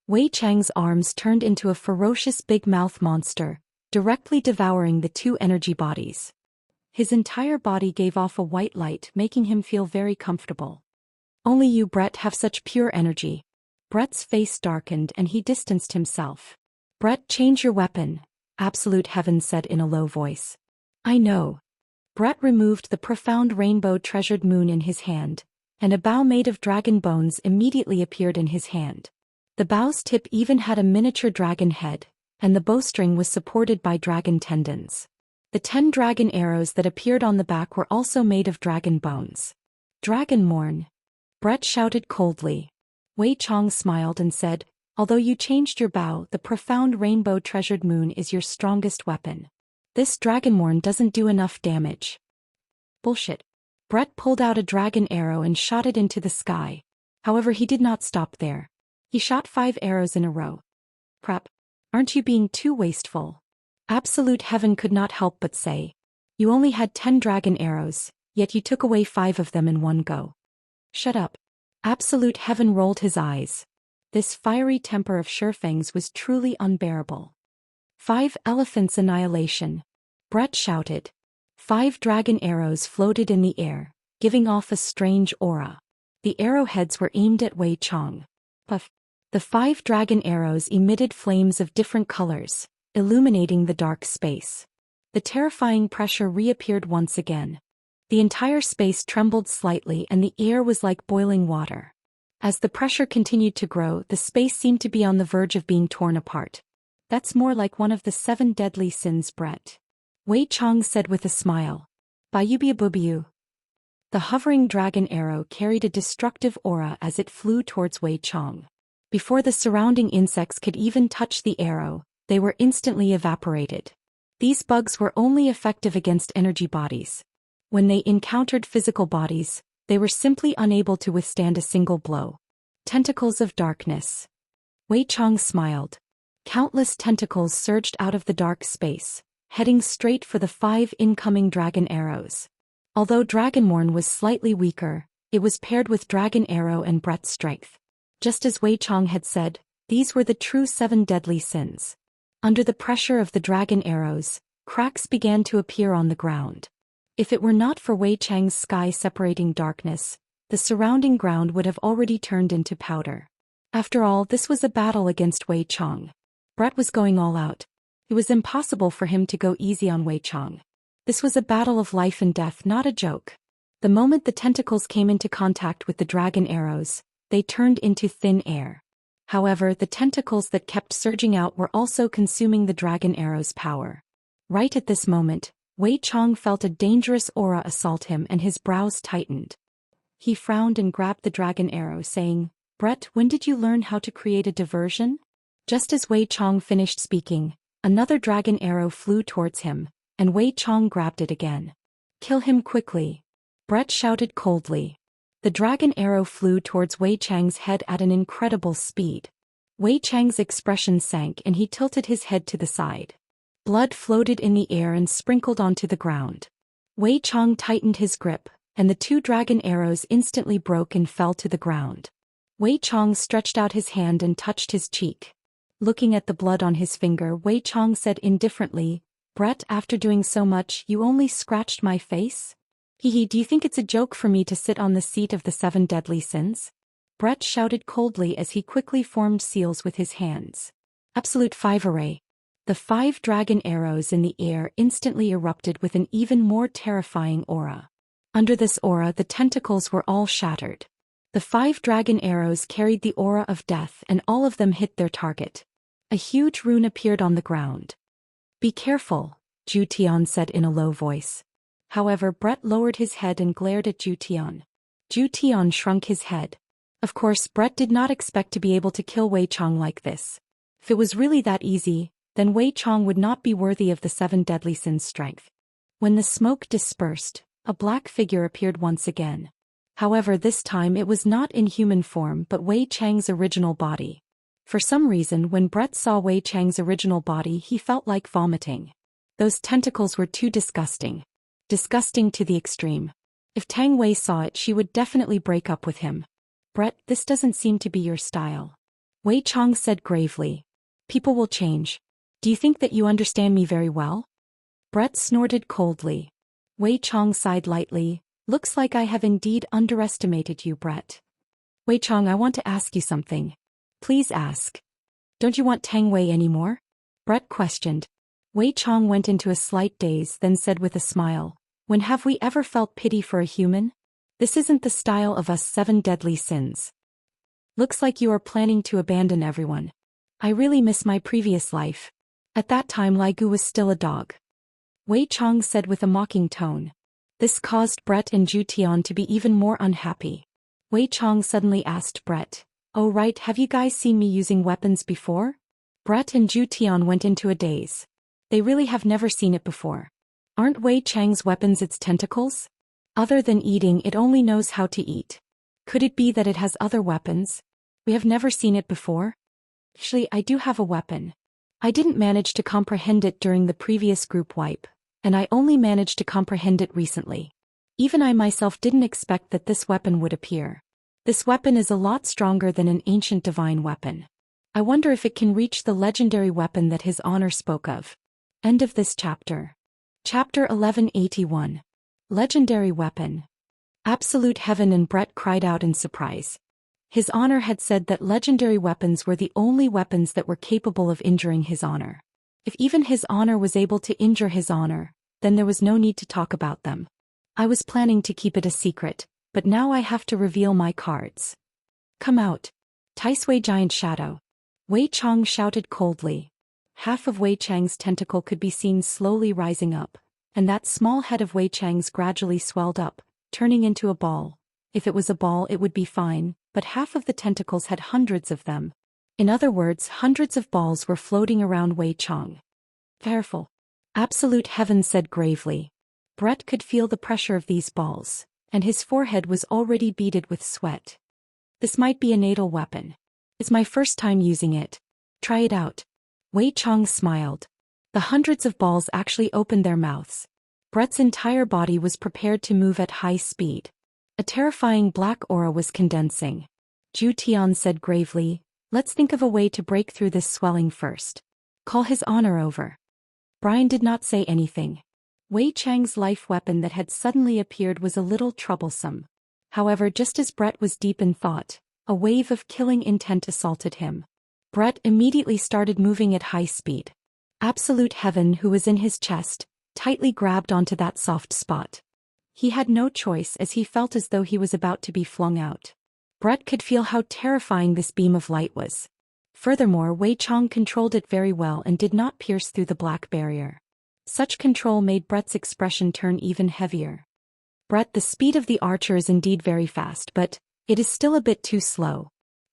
Wei Chang's arms turned into a ferocious big mouth monster, directly devouring the 2 energy bodies. His entire body gave off a white light, making him feel very comfortable. Only you, Brett, have such pure energy. Brett's face darkened and he distanced himself. Brett, change your weapon, Absolute Heaven said in a low voice. I know. Brett removed the profound rainbow-treasured moon in his hand, and a bow made of dragon bones immediately appeared in his hand. The bow's tip even had a miniature dragon head, and the bowstring was supported by dragon tendons. The 10 dragon arrows that appeared on the back were also made of dragon bones. Dragon Morn. Brett shouted coldly. Wei Chang smiled and said, although you changed your bow, the profound rainbow-treasured moon is your strongest weapon. This Dragonmorn doesn't do enough damage. Bullshit. Brett pulled out a dragon arrow and shot it into the sky. However, he did not stop there. He shot 5 arrows in a row. Crap. Aren't you being too wasteful? Absolute Heaven could not help but say. You only had 10 dragon arrows, yet you took away 5 of them in one go. Shut up. Absolute Heaven rolled his eyes. This fiery temper of Shifeng's was truly unbearable. 5 elephants annihilation. Brett shouted. 5 dragon arrows floated in the air, giving off a strange aura. The arrowheads were aimed at Wei Chang. Puff. The 5 dragon arrows emitted flames of different colors, illuminating the dark space. The terrifying pressure reappeared once again. The entire space trembled slightly and the air was like boiling water. As the pressure continued to grow, the space seemed to be on the verge of being torn apart. That's more like one of the 7 deadly sins, Brett. Wei Chang said with a smile. Bayubiabubiu. The hovering dragon arrow carried a destructive aura as it flew towards Wei Chang. Before the surrounding insects could even touch the arrow, they were instantly evaporated. These bugs were only effective against energy bodies. When they encountered physical bodies, they were simply unable to withstand a single blow. Tentacles of darkness. Wei Chang smiled. Countless tentacles surged out of the dark space, heading straight for the 5 incoming dragon arrows. Although Dragonmorn was slightly weaker, it was paired with dragon arrow and Brett's strength. Just as Wei Chang had said, these were the true 7 deadly sins. Under the pressure of the dragon arrows, cracks began to appear on the ground. If it were not for Wei Chang's sky-separating darkness, the surrounding ground would have already turned into powder. After all, this was a battle against Wei Chang. Brett was going all out. It was impossible for him to go easy on Wei Chang. This was a battle of life and death, not a joke. The moment the tentacles came into contact with the dragon arrows, they turned into thin air. However, the tentacles that kept surging out were also consuming the dragon arrow's power. Right at this moment, Wei Chang felt a dangerous aura assault him and his brows tightened. He frowned and grabbed the dragon arrow, saying, Brett, when did you learn how to create a diversion? Just as Wei Chang finished speaking, another dragon arrow flew towards him, and Wei Chong grabbed it again. Kill him quickly. Brett shouted coldly. The dragon arrow flew towards Wei Chang's head at an incredible speed. Wei Chang's expression sank and he tilted his head to the side. Blood floated in the air and sprinkled onto the ground. Wei Chong tightened his grip, and the 2 dragon arrows instantly broke and fell to the ground. Wei Chong stretched out his hand and touched his cheek. Looking at the blood on his finger, Wei Chong said indifferently, "Brett, after doing so much, you only scratched my face? Hehe, do you think it's a joke for me to sit on the seat of the 7 deadly sins?" Brett shouted coldly as he quickly formed seals with his hands. Absolute 5 array. The 5 dragon arrows in the air instantly erupted with an even more terrifying aura. Under this aura, the tentacles were all shattered. The 5 dragon arrows carried the aura of death and all of them hit their target. A huge rune appeared on the ground. "Be careful," Zhou Xian said in a low voice. However, Brett lowered his head and glared at Zhou Xian. Zhou Xian shrunk his head. Of course, Brett did not expect to be able to kill Wei Chong like this. If it was really that easy, then Wei Chong would not be worthy of the 7 deadly sins' strength. When the smoke dispersed, a black figure appeared once again. However, this time it was not in human form but Wei Chang's original body. For some reason, when Brett saw Wei Chang's original body, he felt like vomiting. Those tentacles were too disgusting. Disgusting to the extreme. If Tang Wei saw it, she would definitely break up with him. "Brett, this doesn't seem to be your style," Wei Chong said gravely. "People will change. Do you think that you understand me very well?" Brett snorted coldly. Wei Chong sighed lightly. "Looks like I have indeed underestimated you, Brett." "Wei Chong, I want to ask you something." "Please ask." "Don't you want Tang Wei anymore?" Brett questioned. Wei Chong went into a slight daze, then said with a smile, "When have we ever felt pity for a human? This isn't the style of us 7 deadly sins. Looks like you are planning to abandon everyone. I really miss my previous life. At that time Lai Gu was still a dog." Wei Chong said with a mocking tone. This caused Brett and Zhou Xian to be even more unhappy. Wei Chong suddenly asked Brett, "Oh right, have you guys seen me using weapons before?" Brett and Zhou Xian went into a daze. They really have never seen it before. Aren't Wei Chang's weapons its tentacles? Other than eating, it only knows how to eat. Could it be that it has other weapons? We have never seen it before. Actually, I do have a weapon. I didn't manage to comprehend it during the previous group wipe, and I only managed to comprehend it recently. Even I myself didn't expect that this weapon would appear. This weapon is a lot stronger than an ancient divine weapon. I wonder if it can reach the legendary weapon that His Honor spoke of. End of this chapter. Chapter 1181. Legendary Weapon. Absolute Heaven, and Brett cried out in surprise. His Honor had said that legendary weapons were the only weapons that were capable of injuring His Honor. If even His Honor was able to injure His Honor, then there was no need to talk about them. I was planning to keep it a secret, but now I have to reveal my cards. Come out. Taisui Giant Shadow. Wei Chong shouted coldly. Half of Wei Chang's tentacle could be seen slowly rising up, and that small head of Wei Chang's gradually swelled up, turning into a ball. If it was a ball, it would be fine, but half of the tentacles had hundreds of them. In other words, hundreds of balls were floating around Wei Chong. Careful. Absolute Heaven said gravely. Brett could feel the pressure of these balls, and his forehead was already beaded with sweat. This might be a natal weapon. It's my first time using it. Try it out. Wei Chong smiled. The hundreds of balls actually opened their mouths. Brett's entire body was prepared to move at high speed. A terrifying black aura was condensing. Zhou Xian said gravely, "Let's think of a way to break through this swelling first. Call His Honor over." Brian did not say anything. Wei Chang's life weapon that had suddenly appeared was a little troublesome. However, just as Brett was deep in thought, a wave of killing intent assaulted him. Brett immediately started moving at high speed. Absolute Heaven, who was in his chest, tightly grabbed onto that soft spot. He had no choice as he felt as though he was about to be flung out. Brett could feel how terrifying this beam of light was. Furthermore, Wei Chong controlled it very well and did not pierce through the black barrier. Such control made Brett's expression turn even heavier. Brett, the speed of the archer is indeed very fast, but it is still a bit too slow.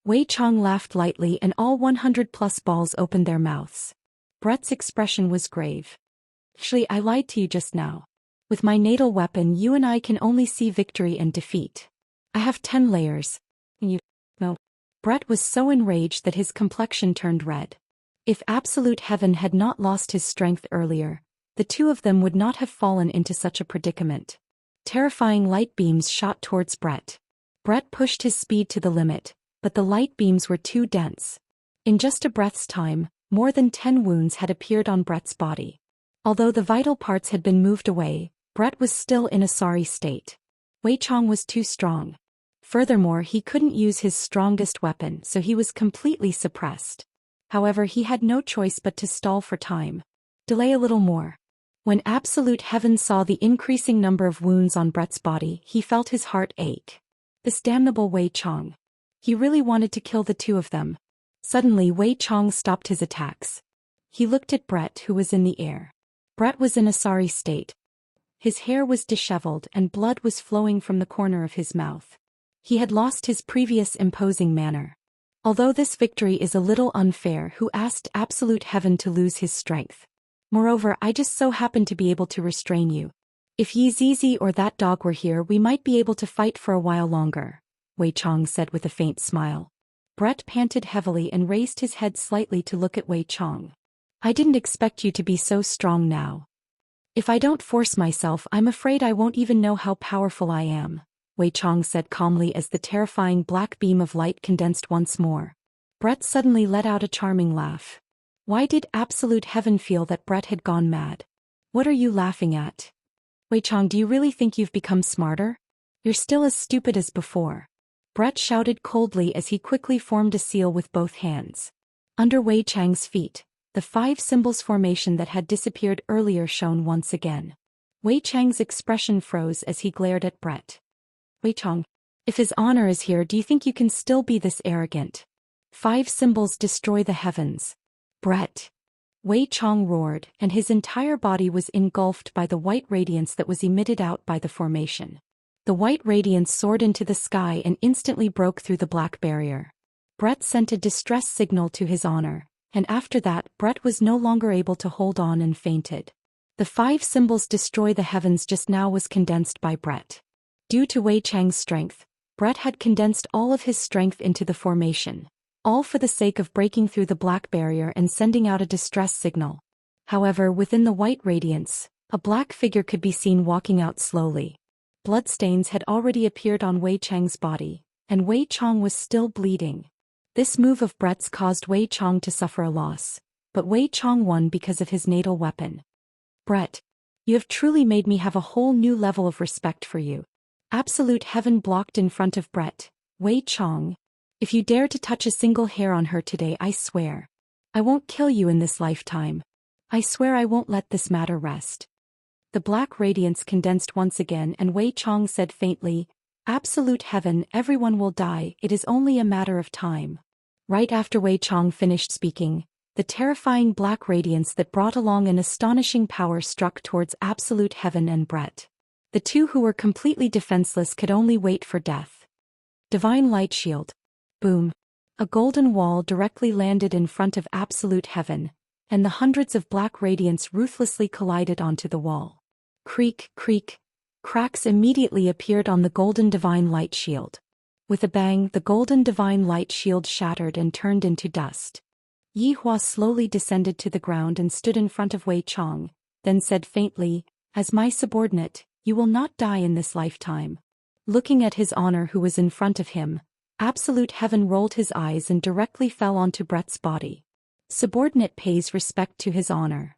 Wei Chong laughed lightly and all 100+ balls opened their mouths. Brett's expression was grave. Actually, I lied to you just now. With my natal weapon, you and I can only see victory and defeat. I have 10 layers. You know. Brett was so enraged that his complexion turned red. If Absolute Heaven had not lost his strength earlier, the two of them would not have fallen into such a predicament. Terrifying light beams shot towards Brett. Brett pushed his speed to the limit, but the light beams were too dense. In just a breath's time, more than 10 wounds had appeared on Brett's body. Although the vital parts had been moved away, Brett was still in a sorry state. Wei Chong was too strong. Furthermore, he couldn't use his strongest weapon, so he was completely suppressed. However, he had no choice but to stall for time. Delay a little more. When Absolute Heaven saw the increasing number of wounds on Brett's body, he felt his heart ache. This damnable Wei Chong. He really wanted to kill the two of them. Suddenly, Wei Chong stopped his attacks. He looked at Brett, who was in the air. Brett was in a sorry state. His hair was disheveled and blood was flowing from the corner of his mouth. He had lost his previous imposing manner. Although this victory is a little unfair, who asked Absolute Heaven to lose his strength? Moreover, I just so happened to be able to restrain you. If Yi Zizi or that dog were here, we might be able to fight for a while longer, Wei Chong said with a faint smile. Brett panted heavily and raised his head slightly to look at Wei Chong. I didn't expect you to be so strong now. If I don't force myself, I'm afraid I won't even know how powerful I am, Wei Chong said calmly as the terrifying black beam of light condensed once more. Brett suddenly let out a charming laugh. Why did Absolute Heaven feel that Brett had gone mad? What are you laughing at? Wei Chong, do you really think you've become smarter? You're still as stupid as before. Brett shouted coldly as he quickly formed a seal with both hands. Under Wei Chang's feet, the 5 symbols formation that had disappeared earlier shone once again. Wei Chang's expression froze as he glared at Brett. Wei Chong, if his honor is here, do you think you can still be this arrogant? 5 symbols destroy the heavens. Brett. Wei Chong roared, and his entire body was engulfed by the white radiance that was emitted out by the formation. The white radiance soared into the sky and instantly broke through the black barrier. Brett sent a distress signal to his honor, and after that Brett was no longer able to hold on and fainted. The 5 symbols destroy the heavens just now was condensed by Brett. Due to Wei Chang's strength, Brett had condensed all of his strength into the formation, all for the sake of breaking through the black barrier and sending out a distress signal. However, within the white radiance, a black figure could be seen walking out slowly. Bloodstains had already appeared on Wei Chang's body, and Wei Chong was still bleeding. This move of Brett's caused Wei Chong to suffer a loss, but Wei Chong won because of his natal weapon. Brett, you have truly made me have a whole new level of respect for you. Absolute Heaven blocked in front of Brett. Wei Chong, if you dare to touch a single hair on her today, I swear. I won't kill you in this lifetime. I swear I won't let this matter rest. The black radiance condensed once again and Wei Chong said faintly, Absolute Heaven, everyone will die, it is only a matter of time. Right after Wei Chong finished speaking, the terrifying black radiance that brought along an astonishing power struck towards Absolute Heaven and Brett. The two who were completely defenseless could only wait for death. Divine Light Shield. Boom. A golden wall directly landed in front of Absolute Heaven, and the hundreds of black radiance ruthlessly collided onto the wall. Creak, creak. Cracks immediately appeared on the golden Divine Light Shield. With a bang, the golden Divine Light Shield shattered and turned into dust. Yi Hua slowly descended to the ground and stood in front of Wei Chong, then said faintly, As my subordinate, you will not die in this lifetime. Looking at his honor who was in front of him, Absolute Heaven rolled his eyes and directly fell onto Brett's body. Subordinate pays respect to his honor.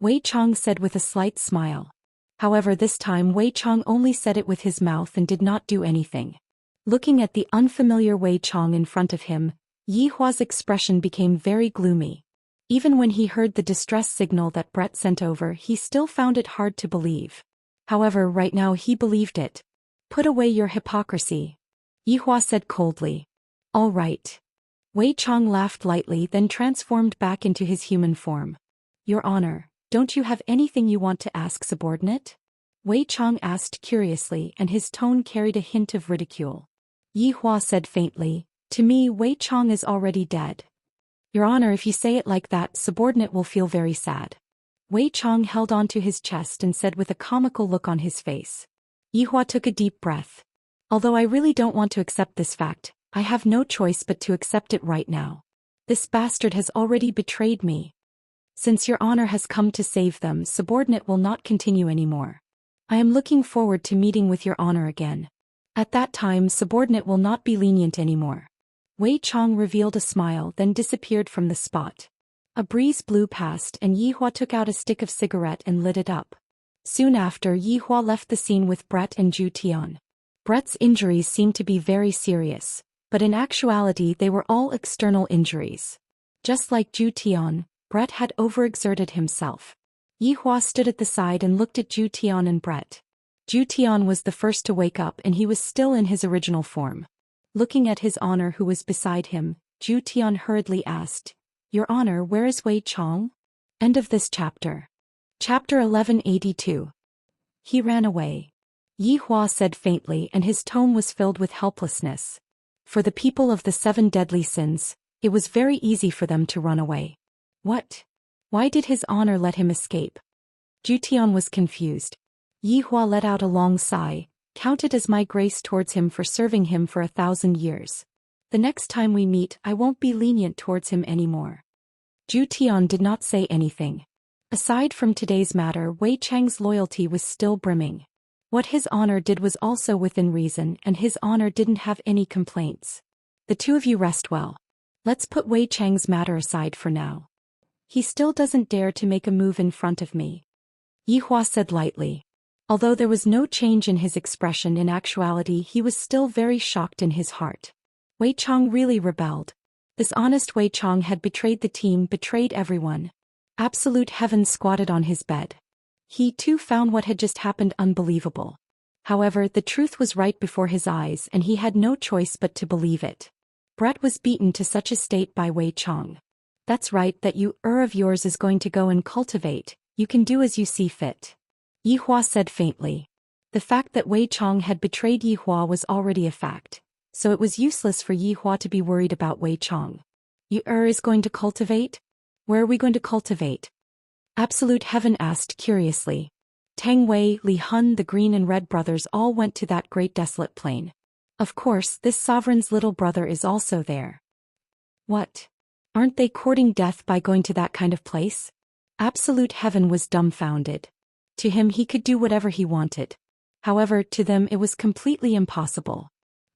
Wei Chong said with a slight smile. However, this time Wei Chong only said it with his mouth and did not do anything. Looking at the unfamiliar Wei Chong in front of him, Yi Hua's expression became very gloomy. Even when he heard the distress signal that Brett sent over, he still found it hard to believe. However, right now he believed it. Put away your hypocrisy, Yi Hua said coldly. All right. Wei Chong laughed lightly, then transformed back into his human form. Your honor, don't you have anything you want to ask, subordinate? Wei Chong asked curiously, and his tone carried a hint of ridicule. Yi Hua said faintly, To me, Wei Chong is already dead. Your honor, if you say it like that, subordinate will feel very sad. Wei Chong held onto his chest and said with a comical look on his face. Yihua took a deep breath. Although I really don't want to accept this fact, I have no choice but to accept it right now. This bastard has already betrayed me. Since your honor has come to save them, subordinate will not continue anymore. I am looking forward to meeting with your honor again. At that time, subordinate will not be lenient anymore. Wei Chong revealed a smile, then disappeared from the spot. A breeze blew past and Yihua took out a stick of cigarette and lit it up. Soon after, Yihua left the scene with Brett and Zhou Xian. Brett's injuries seemed to be very serious, but in actuality they were all external injuries. Just like Zhou Xian, Brett had overexerted himself. Yihua stood at the side and looked at Zhou Xian and Brett. Zhou Xian was the first to wake up and he was still in his original form. Looking at his honor who was beside him, Zhou Xian hurriedly asked, "Your honor, where is Wei Chong?" End of this chapter. Chapter 1182. He ran away. Yihua said faintly and his tone was filled with helplessness. For the people of the 7 deadly sins, it was very easy for them to run away. What? Why did his honor let him escape? Zhou Xian was confused. Yihua let out a long sigh. Count it as my grace towards him for serving him for 1,000 years. The next time we meet, I won't be lenient towards him anymore. Zhou Xian did not say anything. Aside from today's matter, Wei Chang's loyalty was still brimming. What his honor did was also within reason and his honor didn't have any complaints. The two of you rest well. Let's put Wei Chang's matter aside for now. He still doesn't dare to make a move in front of me. Yihua said lightly. Although there was no change in his expression, in actuality he was still very shocked in his heart. Wei Chong really rebelled. This honest Wei Chong had betrayed the team, betrayed everyone. Absolute heaven squatted on his bed. He too found what had just happened unbelievable. However, the truth was right before his eyes and he had no choice but to believe it. Brett was beaten to such a state by Wei Chong. That's right, that of yours is going to go and cultivate, you can do as you see fit. Yihua said faintly. The fact that Wei Chong had betrayed Yihua was already a fact, so it was useless for Yihua to be worried about Wei Chong. Is going to cultivate? Where are we going to cultivate? Absolute Heaven asked curiously. Tang Wei, Li Hun, the Green and Red brothers all went to that great desolate plain. Of course, this sovereign's little brother is also there. What? Aren't they courting death by going to that kind of place? Absolute Heaven was dumbfounded. To him he could do whatever he wanted. However, to them it was completely impossible.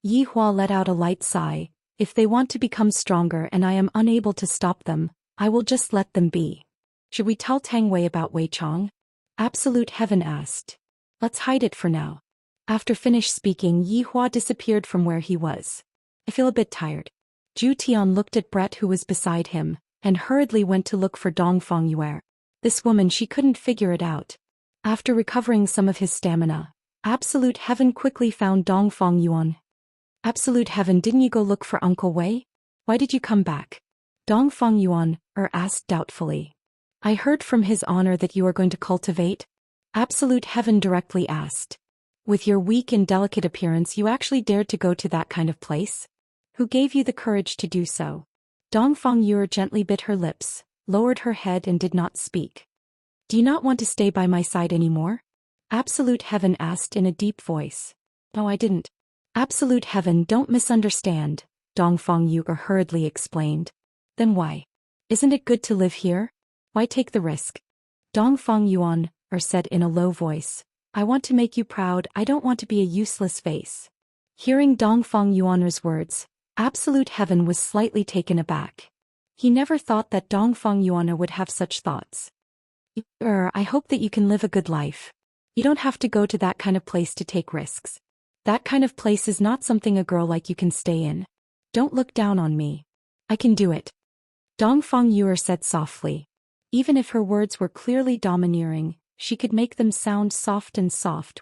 Yihua let out a light sigh. If they want to become stronger and I am unable to stop them, I will just let them be. Should we tell Tang Wei about Wei Chong? Absolute Heaven asked. Let's hide it for now. After finished speaking, Yihua disappeared from where he was. I feel a bit tired. Zhou Xian looked at Brett who was beside him, and hurriedly went to look for Dongfang Yue. This woman, she couldn't figure it out. After recovering some of his stamina, Absolute Heaven quickly found Dongfang Yuan. Absolute Heaven, didn't you go look for Uncle Wei? Why did you come back? Dongfang Yuan asked doubtfully. I heard from his honor that you are going to cultivate? Absolute Heaven directly asked. With your weak and delicate appearance, you actually dared to go to that kind of place? Who gave you the courage to do so? Dongfang Yuan gently bit her lips, lowered her head and did not speak. Do you not want to stay by my side anymore? Absolute Heaven asked in a deep voice. No, I didn't. Absolute Heaven, don't misunderstand, Dongfang Yuan hurriedly explained. Then why? Isn't it good to live here? Why take the risk? Dongfang Yuan said in a low voice. I want to make you proud, I don't want to be a useless face. Hearing Dongfang Yuan's words, Absolute Heaven was slightly taken aback. He never thought that Dongfang Yuan would have such thoughts. I hope that you can live a good life. You don't have to go to that kind of place to take risks. That kind of place is not something a girl like you can stay in. Don't look down on me. I can do it. Dongfang Yuan said softly. Even if her words were clearly domineering, she could make them sound soft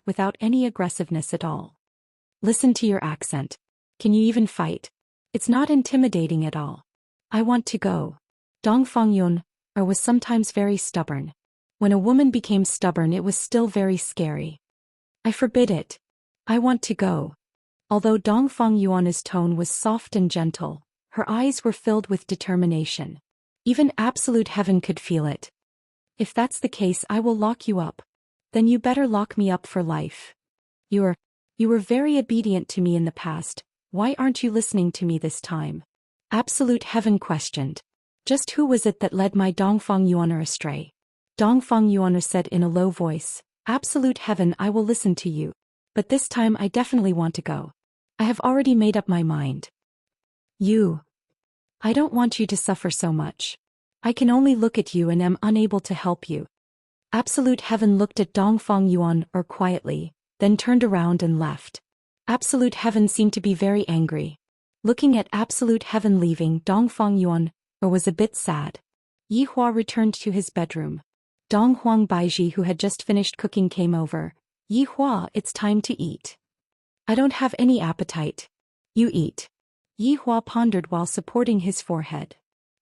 without any aggressiveness at all. Listen to your accent. Can you even fight? It's not intimidating at all. I want to go. Dongfang Yuan was sometimes very stubborn. When a woman became stubborn, it was still very scary. I forbid it. I want to go. Although Dongfang Yuan's tone was soft and gentle, her eyes were filled with determination. Even Absolute Heaven could feel it. If that's the case, I will lock you up. Then you better lock me up for life. You were very obedient to me in the past, why aren't you listening to me this time? Absolute Heaven questioned. Just who was it that led my Dongfang Yuan astray? Dongfang Yuan said in a low voice, Absolute Heaven, I will listen to you. But this time I definitely want to go. I have already made up my mind. I don't want you to suffer so much. I can only look at you and am unable to help you. Absolute Heaven looked at Dongfang Yuan quietly, then turned around and left. Absolute Heaven seemed to be very angry. Looking at Absolute Heaven leaving, Dongfang Yuan was a bit sad. Yi Hua returned to his bedroom. Dong Huang Baiji, who had just finished cooking, came over. Yi Hua, it's time to eat. I don't have any appetite. You eat. Yi Hua pondered while supporting his forehead.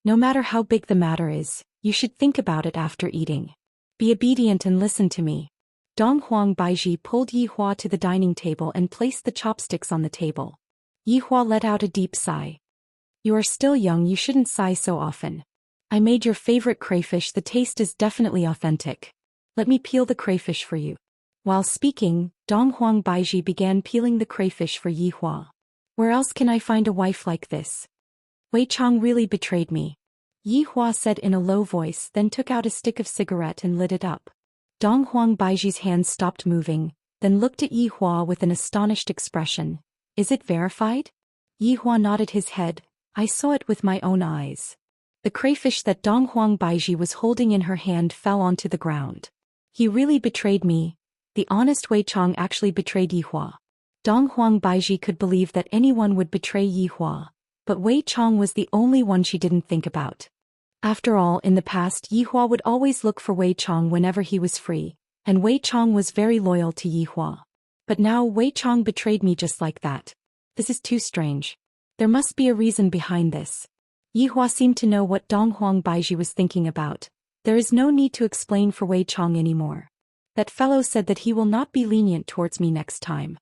No matter how big the matter is, you should think about it after eating. Be obedient and listen to me. Dong Huang Baiji pulled Yi Hua to the dining table and placed the chopsticks on the table. Yi Hua let out a deep sigh. You are still young, you shouldn't sigh so often. I made your favorite crayfish, the taste is definitely authentic. Let me peel the crayfish for you. While speaking, Dong Huang Baiji began peeling the crayfish for Yi Hua. Where else can I find a wife like this? Wei Chang really betrayed me. Yi Hua said in a low voice, then took out a stick of cigarette and lit it up. Dong Huang Baiji's hands stopped moving, then looked at Yi Hua with an astonished expression. Is it verified? Yi Hua nodded his head. I saw it with my own eyes. The crayfish that Dong Huang Baiji was holding in her hand fell onto the ground. He really betrayed me. The honest Wei Chang actually betrayed Yi Hua. Dong Huang Baiji could believe that anyone would betray Yi Hua, but Wei Chang was the only one she didn't think about. After all, in the past, Yi Hua would always look for Wei Chang whenever he was free, and Wei Chang was very loyal to Yi Hua. But now Wei Chang betrayed me just like that. This is too strange. There must be a reason behind this. Yi Hua seemed to know what Dong Huang Baiji was thinking about. There is no need to explain for Wei Chang anymore. That fellow said that he will not be lenient towards me next time.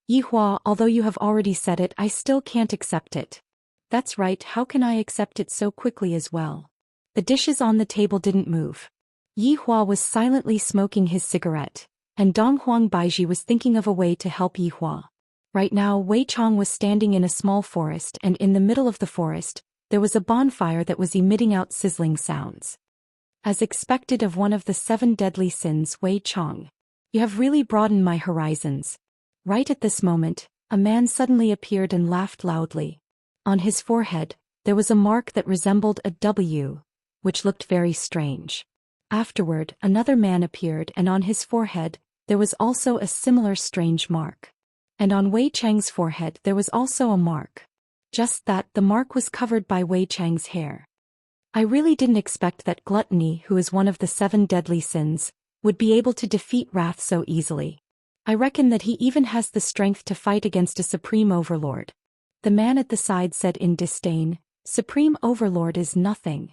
Yi Hua, although you have already said it, I still can't accept it. That's right, how can I accept it so quickly as well? The dishes on the table didn't move. Yi Hua was silently smoking his cigarette, and Dong Huang Baiji was thinking of a way to help Yi Hua. Right now Wei Chang was standing in a small forest, and in the middle of the forest, there was a bonfire that was emitting out sizzling sounds. As expected of one of the 7 deadly sins, Wei Chang. You have really broadened my horizons. Right at this moment, a man suddenly appeared and laughed loudly. On his forehead, there was a mark that resembled a W, which looked very strange. Afterward, another man appeared, and on his forehead, there was also a similar strange mark. And on Wei Chang's forehead there was also a mark. Just that the mark was covered by Wei Chang's hair. I really didn't expect that gluttony, who is one of the 7 deadly sins, would be able to defeat wrath so easily. I reckon that he even has the strength to fight against a supreme overlord. The man at the side said in disdain, Supreme overlord is nothing.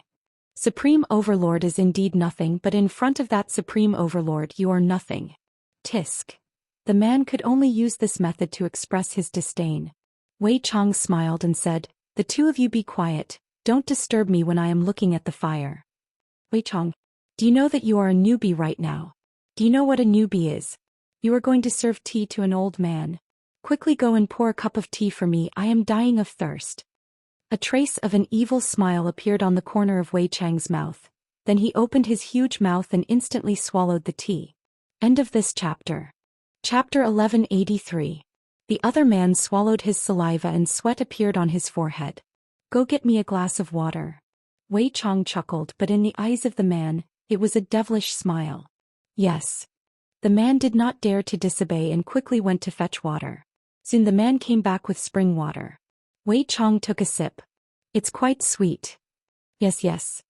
Supreme overlord is indeed nothing, but in front of that supreme overlord you are nothing. Tisk. The man could only use this method to express his disdain. Wei Chang smiled and said, The two of you be quiet, don't disturb me when I am looking at the fire. Wei Chang, do you know that you are a newbie right now? Do you know what a newbie is? You are going to serve tea to an old man. Quickly go and pour a cup of tea for me, I am dying of thirst. A trace of an evil smile appeared on the corner of Wei Chang's mouth. Then he opened his huge mouth and instantly swallowed the tea. End of this chapter. Chapter 1183. The other man swallowed his saliva and sweat appeared on his forehead. Go get me a glass of water. Wei Chang chuckled, but in the eyes of the man, it was a devilish smile. Yes. The man did not dare to disobey and quickly went to fetch water. Soon the man came back with spring water. Wei Chang took a sip. It's quite sweet. Yes.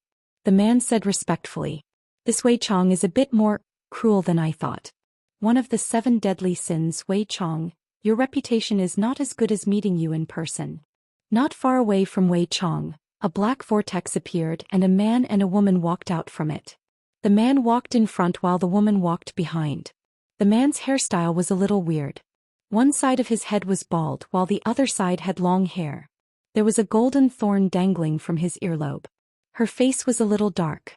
The man said respectfully. This Wei Chang is a bit more cruel than I thought. One of the 7 deadly sins, Wei Chang, your reputation is not as good as meeting you in person. Not far away from Wei Chang, a black vortex appeared and a man and a woman walked out from it. The man walked in front while the woman walked behind. The man's hairstyle was a little weird. One side of his head was bald while the other side had long hair. There was a golden thorn dangling from his earlobe. Her face was a little dark.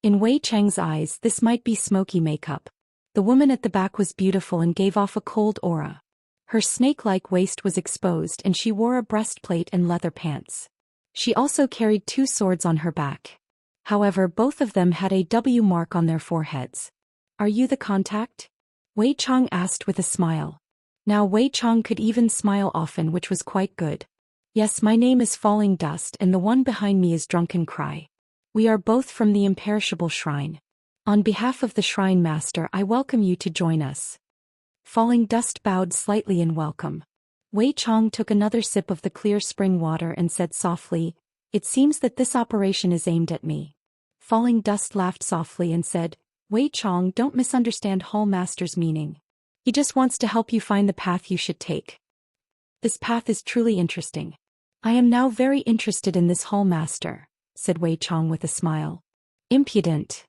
In Wei Chang's eyes, this might be smoky makeup. The woman at the back was beautiful and gave off a cold aura. Her snake-like waist was exposed and she wore a breastplate and leather pants. She also carried 2 swords on her back. However, both of them had a W mark on their foreheads. "Are you the contact?" Wei Chang asked with a smile. Now Wei Chang could even smile often, which was quite good. "Yes, my name is Falling Dust and the one behind me is Drunken Cry. We are both from the Imperishable Shrine. On behalf of the Shrine Master, I welcome you to join us." Falling Dust bowed slightly in welcome. Wei Chang took another sip of the clear spring water and said softly, "It seems that this operation is aimed at me." Falling Dust laughed softly and said, "Wei Chang, don't misunderstand Hall Master's meaning. He just wants to help you find the path you should take." "This path is truly interesting. I am now very interested in this Hall Master," said Wei Chang with a smile. "Impudent!"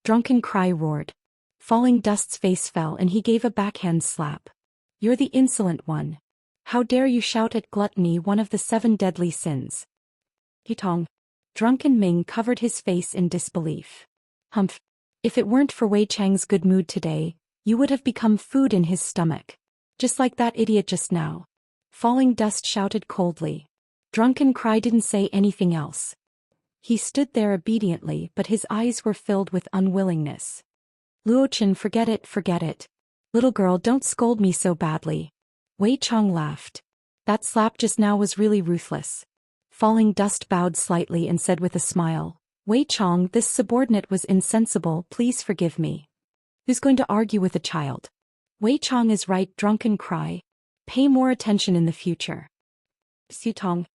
Drunken Cry roared. Falling Dust's face fell and he gave a backhand slap. "You're the insolent one. How dare you shout at gluttony, one of the 7 deadly sins?" Hitong. Drunken Ming covered his face in disbelief. "Humph. If it weren't for Wei Chang's good mood today, you would have become food in his stomach. Just like that idiot just now." Falling Dust shouted coldly. Drunken Cry didn't say anything else. He stood there obediently, but his eyes were filled with unwillingness. "Luochen, forget it, forget it. Little girl, don't scold me so badly." Wei Chang laughed. "That slap just now was really ruthless." Falling Dust bowed slightly and said with a smile, "Wei Chang, this subordinate was insensible, please forgive me." "Who's going to argue with a child?" "Wei Chang is right, Drunken Cry. Pay more attention in the future." "Xutong."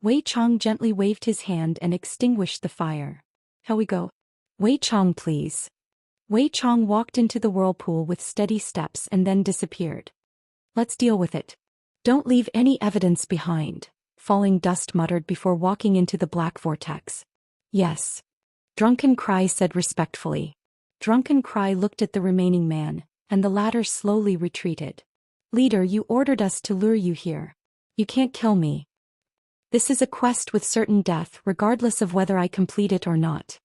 Wei Chang gently waved his hand and extinguished the fire. "How we go?" "Wei Chang, please." Wei Chang walked into the whirlpool with steady steps and then disappeared. "Let's deal with it. Don't leave any evidence behind," Falling Dust muttered before walking into the black vortex. "Yes." Drunken Cry said respectfully. Drunken Cry looked at the remaining man, and the latter slowly retreated. "Leader, you ordered us to lure you here. You can't kill me. This is a quest with certain death, regardless of whether I complete it or not."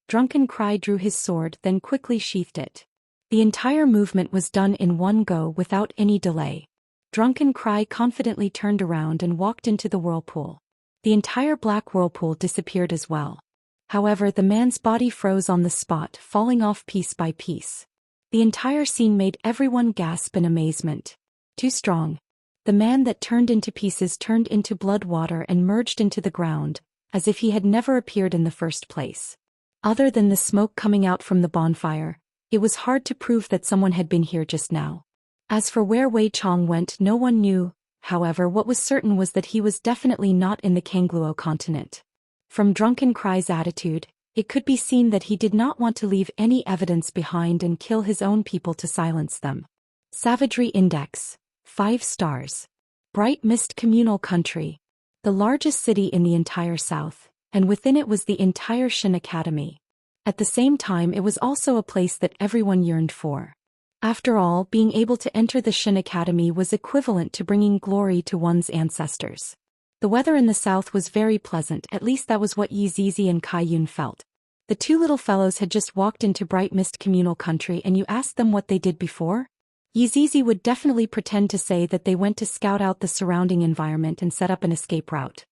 Drunken Cry drew his sword, then quickly sheathed it. The entire movement was done in one go without any delay. Drunken Cry confidently turned around and walked into the whirlpool. The entire black whirlpool disappeared as well. However, the man's body froze on the spot, falling off piece by piece. The entire scene made everyone gasp in amazement. Too strong. The man that turned into pieces turned into blood water and merged into the ground, as if he had never appeared in the first place. Other than the smoke coming out from the bonfire, it was hard to prove that someone had been here just now. As for where Wei Chang went, no one knew. However, what was certain was that he was definitely not in the Kangluo continent. From Drunken Cry's attitude, it could be seen that he did not want to leave any evidence behind and kill his own people to silence them. Savagery Index. 5 stars. Bright Mist Communal Country. The largest city in the entire south, and within it was the entire Shin Academy. At the same time, it was also a place that everyone yearned for. After all, being able to enter the Shin Academy was equivalent to bringing glory to one's ancestors. The weather in the south was very pleasant, at least that was what Yi Zizi and Kai Yun felt. The 2 little fellows had just walked into Bright Mist Communal Country and you asked them what they did before? Yi Zizi would definitely pretend to say that they went to scout out the surrounding environment and set up an escape route.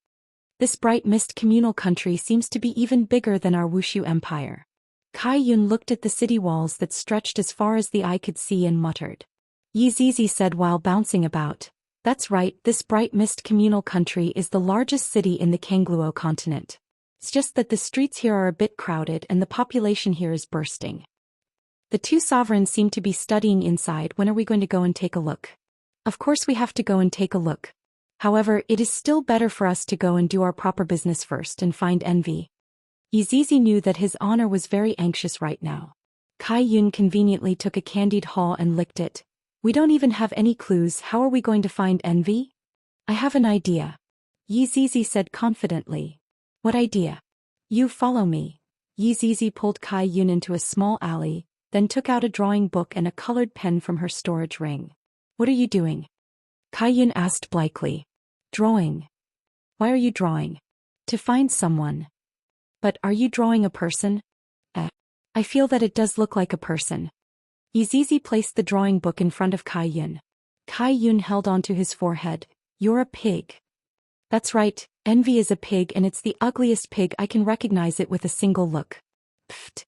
This Bright Mist Communal Country seems to be even bigger than our Wushu Empire. Kai Yun looked at the city walls that stretched as far as the eye could see and muttered. Yi Zizi said while bouncing about, "That's right, this Bright Mist Communal Country is the largest city in the Kangluo continent. It's just that the streets here are a bit crowded and the population here is bursting." The 2 sovereigns seemed to be studying inside. "When are we going to go and take a look?" "Of course we have to go and take a look. However, it is still better for us to go and do our proper business first and find envy." Yi Zizi knew that his honor was very anxious right now. Kai Yun conveniently took a candied haw and licked it. "We don't even have any clues. How are we going to find envy?" "I have an idea," Yi Zizi said confidently. "What idea?" "You follow me." Yi Zizi pulled Kai Yun into a small alley, then took out a drawing book and a colored pen from her storage ring. "What are you doing?" Kai Yun asked blankly. "Drawing." "Why are you drawing?" "To find someone." "But are you drawing a person?" I feel that it does look like a person. Yizizi placed the drawing book in front of Kai Yun. Kai Yun held onto his forehead. You're a pig. That's right, Envy is a pig and it's the ugliest pig. I can recognize it with a single look. Pfft.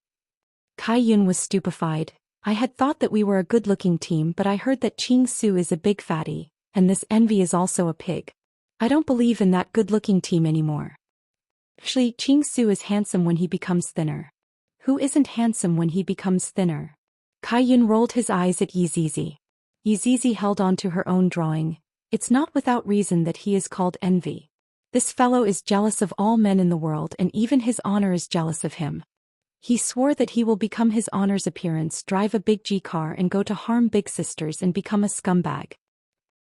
Kai Yun was stupefied. I had thought that we were a good-looking team, but I heard that Ching Su is a big fatty, and this Envy is also a pig. I don't believe in that good-looking team anymore. Actually, Ching Su is handsome when he becomes thinner. Who isn't handsome when he becomes thinner? Kai Yun rolled his eyes at Yizizi. Yizizi held on to her own drawing. It's not without reason that he is called Envy. This fellow is jealous of all men in the world, and even his honor is jealous of him. He swore that he will become his honor's appearance, drive a big G car and go to harm big sisters and become a scumbag.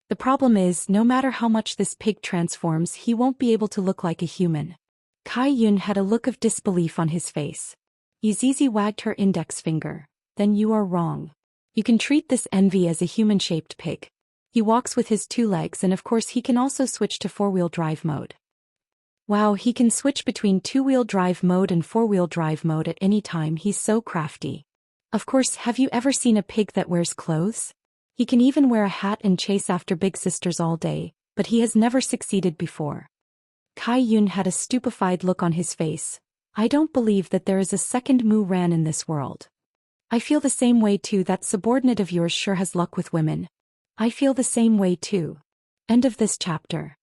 The problem is, no matter how much this pig transforms, he won't be able to look like a human. Kai Yun had a look of disbelief on his face. Yizizi wagged her index finger. Then you are wrong. You can treat this Envy as a human-shaped pig. He walks with his 2 legs and of course he can also switch to 4-wheel drive mode. Wow, he can switch between 2-wheel drive mode and 4-wheel drive mode at any time. He's so crafty. Of course, have you ever seen a pig that wears clothes? He can even wear a hat and chase after big sisters all day, but he has never succeeded before. Kai Yun had a stupefied look on his face. I don't believe that there is a second Mu Ran in this world. I feel the same way too. That subordinate of yours sure has luck with women. I feel the same way too. End of this chapter.